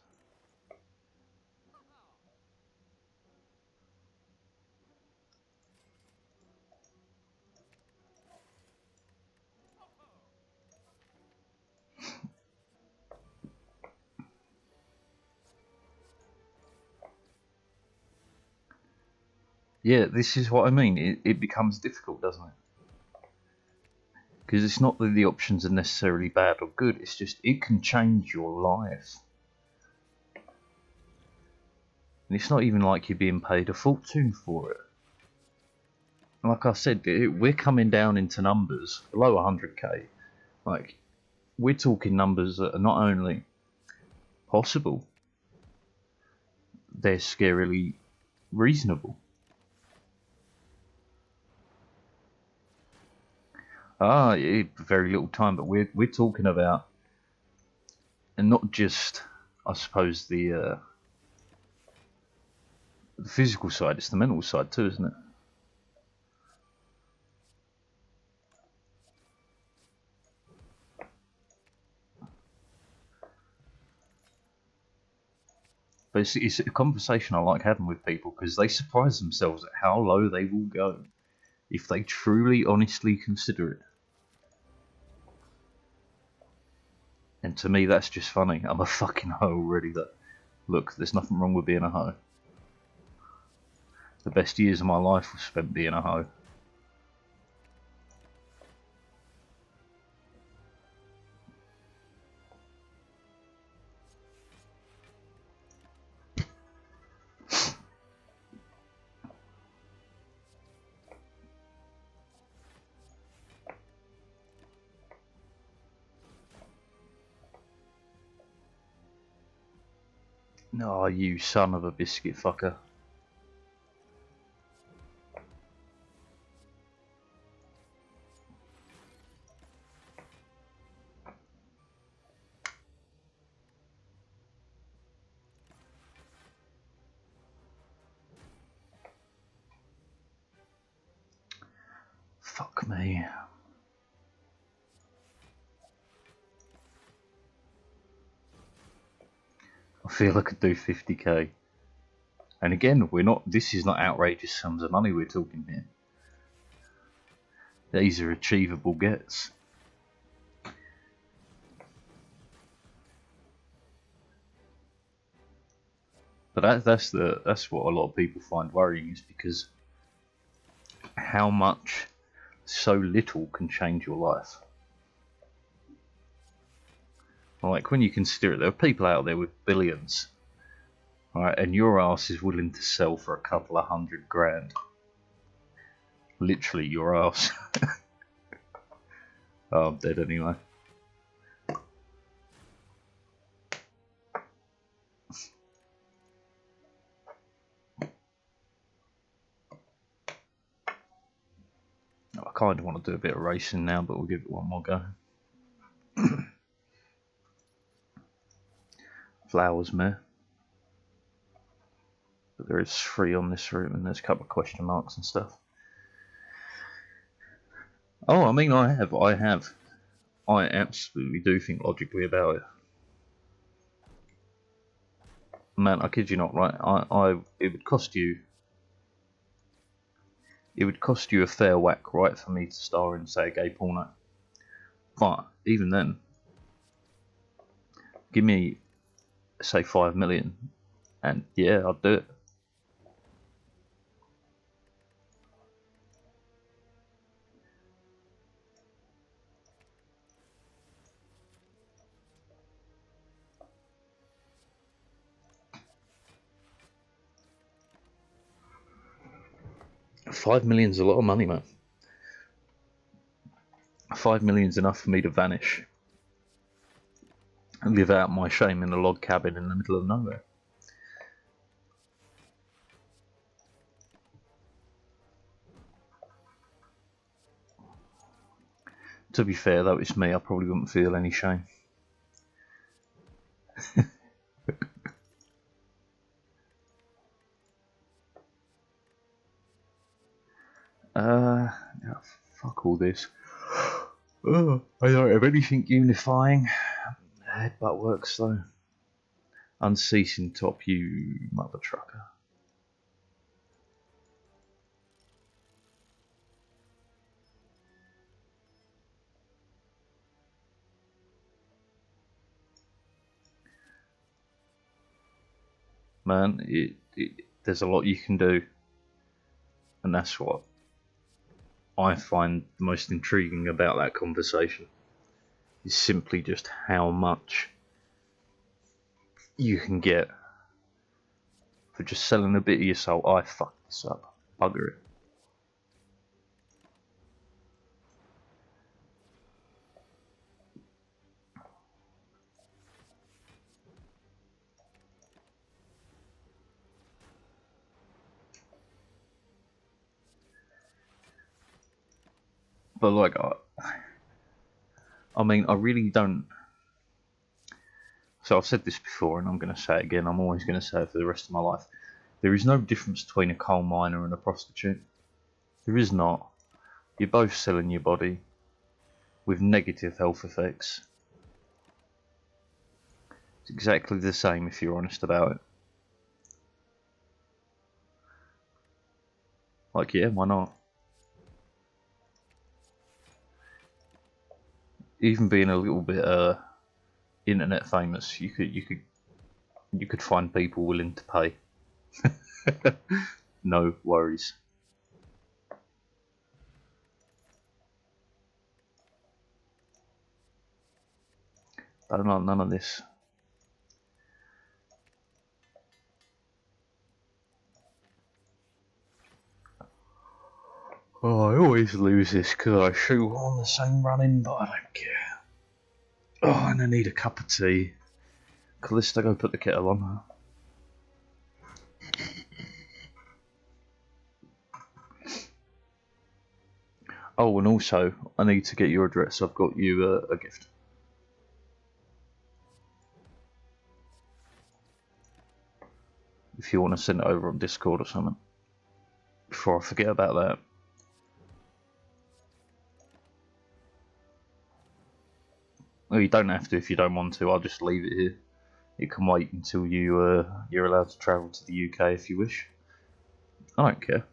Yeah, this is what I mean. It becomes difficult, doesn't it? Because it's not that the options are necessarily bad or good. It's just it can change your life. And it's not even like you're being paid a fortune for it. Like I said, we're coming down into numbers below 100k. Like, we're talking numbers that are not only possible, they're scarily reasonable. Very little time, but we're talking about, and not just, I suppose, the physical side. It's the mental side too, isn't it? But it's a conversation I like having with people because they surprise themselves at how low they will go if they truly, honestly consider it. And to me, that's just funny. I'm a fucking hoe already. Look, there's nothing wrong with being a hoe. The best years of my life were spent being a hoe. Oh, you son of a biscuit fucker. Fuck me. I feel I could do 50k. And again, this is not outrageous sums of money we're talking here. These are achievable gets. But that's what a lot of people find worrying, is because how much so little can change your life. Like, when you consider it, there are people out there with billions, right, and your ass is willing to sell for a couple of $100,000. Literally, your ass. Oh, I'm dead anyway. I kind of want to do a bit of racing now, but we'll give it one more go. Flowers, meh. But there is 3 on this route, and there's a couple of question marks and stuff. Oh, I mean, I have. I absolutely do think logically about it. Man, I kid you not, right? It would cost you a fair whack, right, for me to star in, say, a gay porno. But even then, give me, say, 5 million, and yeah, I'd do it. $5 million's a lot of money, man. 5 million's enough for me to vanish and live out my shame in a log cabin in the middle of nowhere. To be fair, though, it's me. I probably wouldn't feel any shame. Yeah, fuck all this. Oh, I don't have anything unifying. Headbutt works though. Unceasing top, you mother trucker. Man, there's a lot you can do, and that's what I find the most intriguing about that conversation, is simply just how much you can get for just selling a bit of your soul. I fucked this up. Bugger it. But like, I mean, I really don't. So I've said this before, and I'm going to say it again. I'm always going to say it for the rest of my life. There is no difference between a coal miner and a prostitute. There is not. You're both selling your body with negative health effects. It's exactly the same if you're honest about it. Like, yeah, why not? Even being a little bit internet famous, you could find people willing to pay. No worries. I don't know none of this. Oh, I always lose this because I shoot on the same running, but I don't care. Oh, and I need a cup of tea. Callista, go put the kettle on. Oh, and also, I need to get your address. I've got you a gift. If you want to send it over on Discord or something. Before I forget about that. Well, you don't have to if you don't want to. I'll just leave it here. It can wait until you're allowed to travel to the UK if you wish. I don't care.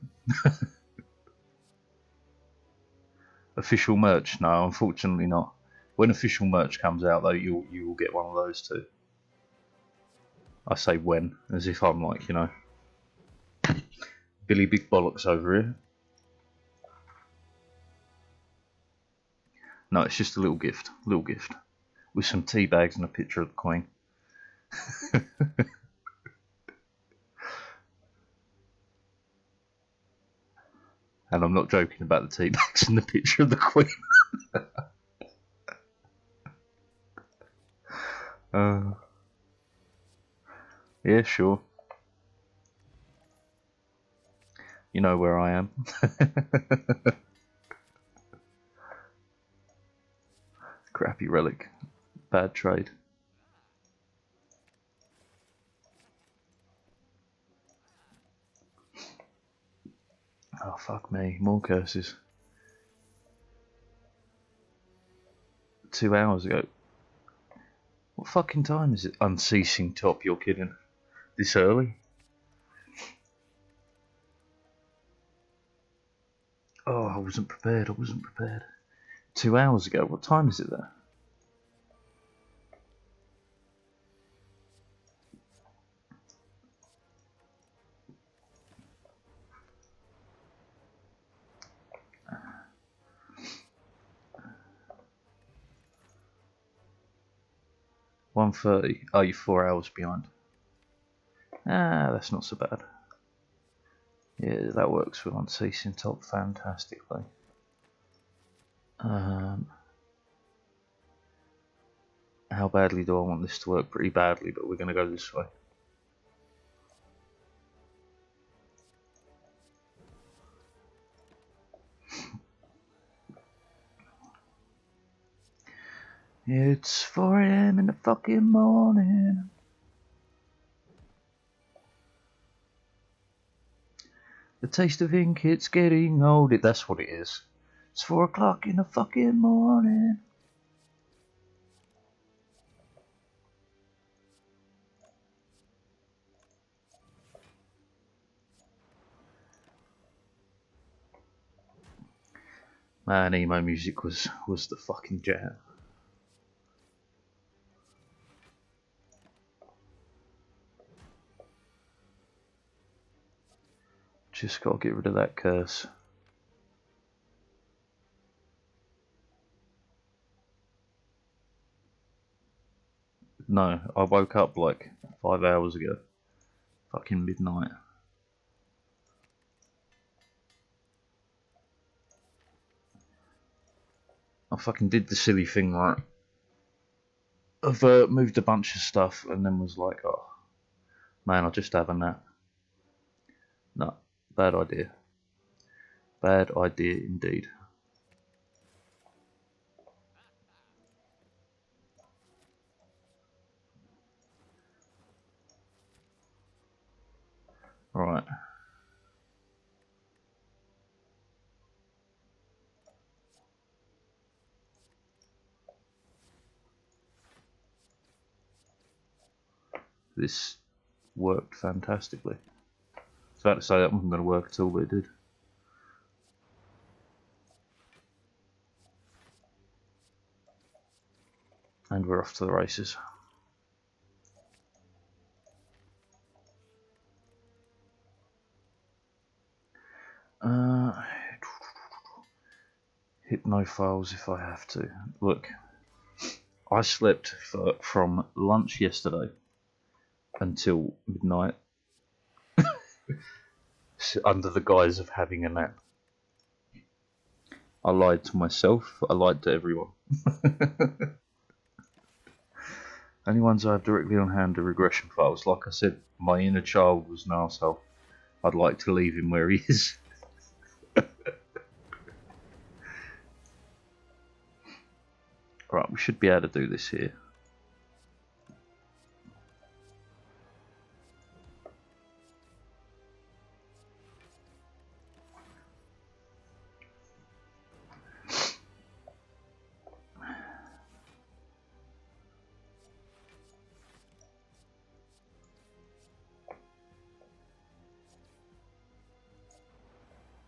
Official merch? No, unfortunately not. When official merch comes out, though, you will get one of those too. I say when, as if I'm like, you know, Billy Big Bollocks over here. No, it's just a little gift, with some tea bags and a picture of the Queen. And I'm not joking about the tea bags and the picture of the Queen. Yeah, sure. You know where I am. Crappy relic. Bad trade. Oh, fuck me. More curses. 2 hours ago. What fucking time is it? Unceasing top, you're kidding. This early? Oh, I wasn't prepared. 2 hours ago. What time is it there? $1:30. Oh, you're 4 hours behind. Ah, that's not so bad. Yeah, that works with Unceasing Top fantastically. How badly do I want this to work? Pretty badly, but we're going to go this way. It's 4 AM in the fucking morning. The taste of ink, it's getting old. That's what it is. It's 4 o'clock in the fucking morning. Man, emo music was the fucking jam. Just gotta get rid of that curse. No, I woke up like 5 hours ago. Fucking midnight. I fucking did the silly thing, right? I've moved a bunch of stuff and then was like, oh, man, I'll just have a nap. No, bad idea. Bad idea indeed. Right. This worked fantastically. I was about to say that wasn't going to work at all, but it did. And we're off to the races. Hypno files if I have to. Look, I slept from lunch yesterday until midnight under the guise of having a nap. I lied to myself, I lied to everyone. Only ones I have directly on hand are regression files. Like I said, my inner child was an arsehole. I'd like to leave him where he is. Right, we should be able to do this here.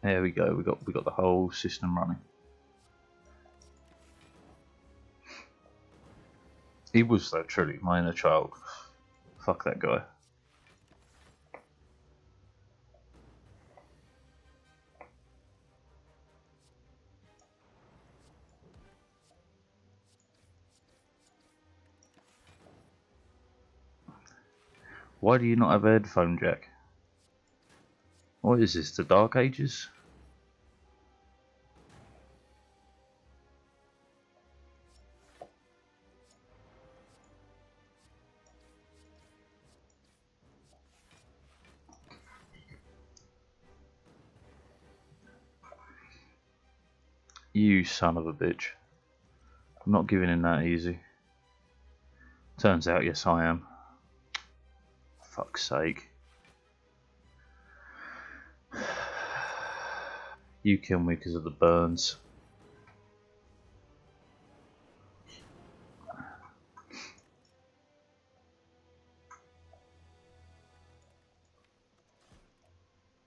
There we go. We got the whole system running. He was though, truly my inner child. Fuck that guy. Why do you not have a headphone jack? What is this, the Dark Ages? You son of a bitch. I'm not giving in that easy. Turns out, yes I am. Fuck's sake. You kill me because of the burns.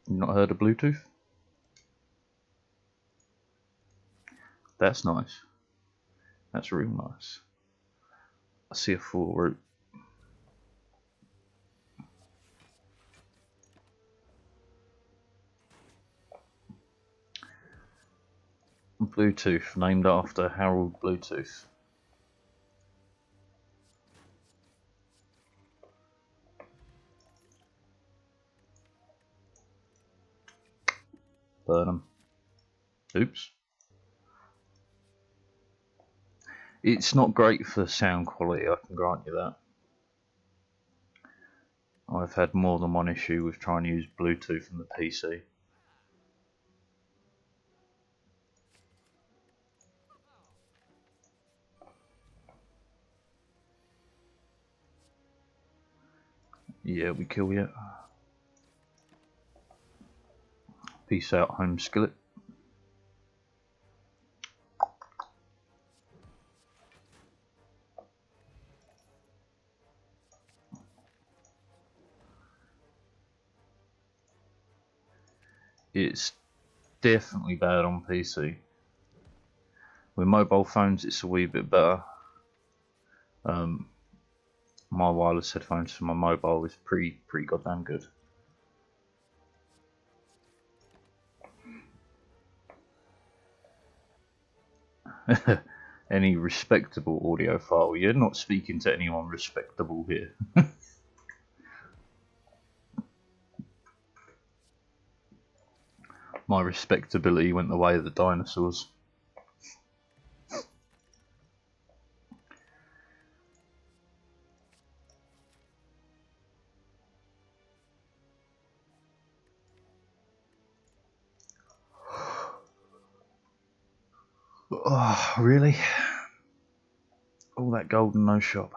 You not heard of Bluetooth? That's nice. That's real nice. I see a full route. Bluetooth, named after Harold Bluetooth. Burn 'em. Oops. It's not great for sound quality, I can grant you that. I've had more than one issue with trying to use Bluetooth on the PC. Yeah, we kill you. Peace out, home skillet. It's definitely bad on PC. With mobile phones, it's a wee bit better. My wireless headphones for my mobile is pretty goddamn good. Any respectable audiophile? You're not speaking to anyone respectable here. My respectability went the way of the dinosaurs. Oh, really? All that gold and no shop.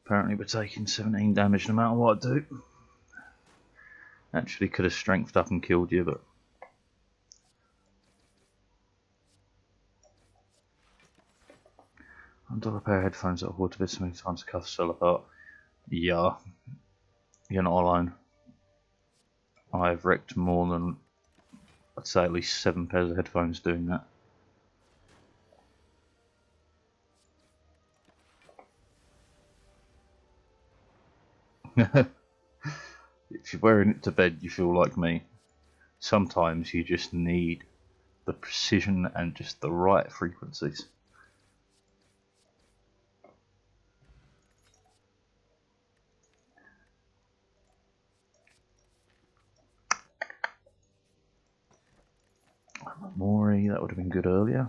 Apparently we're taking 17 damage no matter what I do. Actually could have strengthed up and killed you, but... Undo a pair of headphones that hold a bit so many times the cuffs fell apart. Yeah. You're not alone. I've wrecked more than, I'd say at least 7 pairs of headphones doing that. If you're wearing it to bed, you feel like me. Sometimes you just need the precision and just the right frequencies. Mori, that would have been good earlier.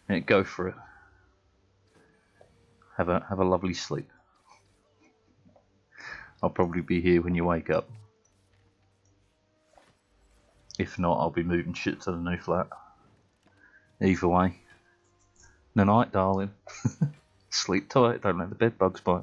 Yeah, go for it. Have a lovely sleep. I'll probably be here when you wake up. If not, I'll be moving shit to the new flat. Either way. Good night, darling. Sleep tight, don't let the bed bugs bite.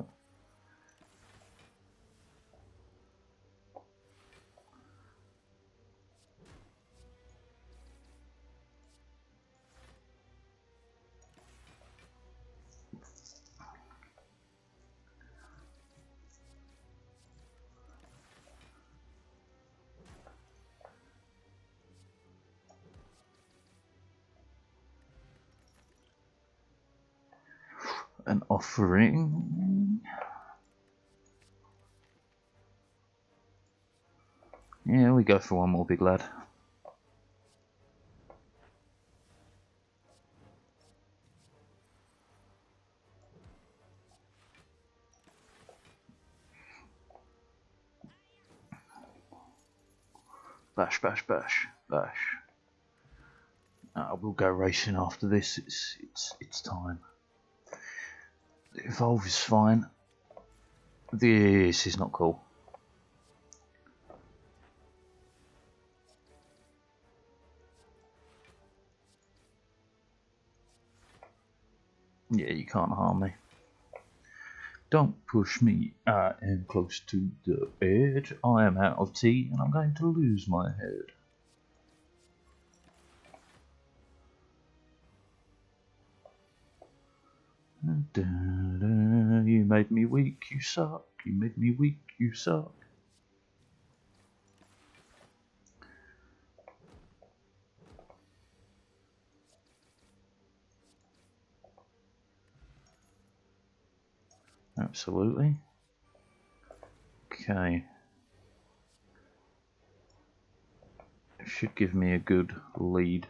An offering. Yeah, we go for one more, big lad. Bash, bash, bash, bash. We'll go racing after this. It's time. The Evolve is fine. This is not cool. Yeah, you can't harm me. Don't push me. I am close to the edge. I am out of tea and I'm going to lose my head. You made me weak, you suck. You made me weak, you suck. Absolutely. Okay. It should give me a good lead.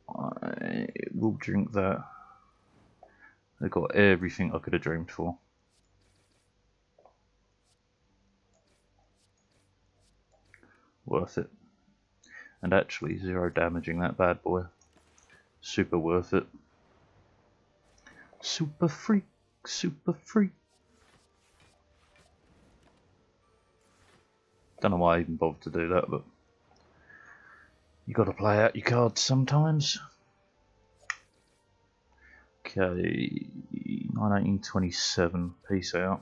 I will drink that. They got everything I could have dreamed for. Worth it. And actually, 0 damaging that bad boy. Super worth it. Super freak, super freak. Don't know why I even bothered to do that, but you got to play out your cards sometimes. Okay, 1927. Peace out.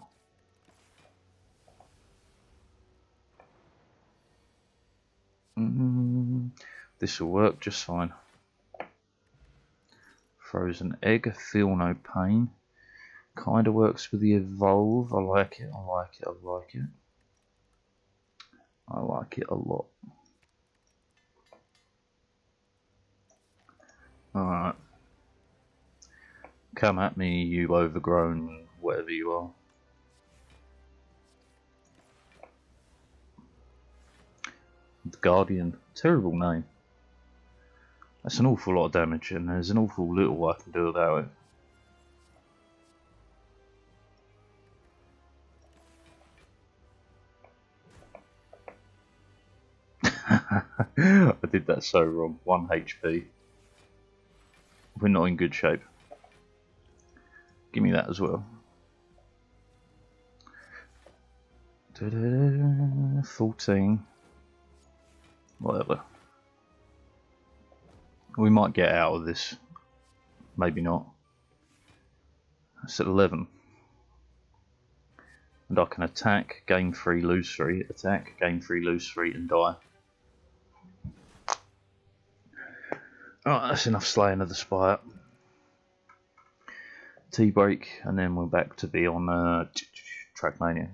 This will work just fine. Frozen egg, feel no pain. Kinda works with the evolve. I like it, I like it, I like it. I like it a lot. Alright. Come at me, you overgrown whatever you are. The Guardian. Terrible name. That's an awful lot of damage, and there's an awful little I can do about it. I did that so wrong. 1 HP. We're not in good shape. Give me that as well. 14. Whatever. We might get out of this. Maybe not. That's at 11. And I can attack, gain 3, lose 3. Attack, gain 3, lose 3, and die. Alright, that's enough slaying of the Spire. Tea break, and then we're back to be on Trackmania.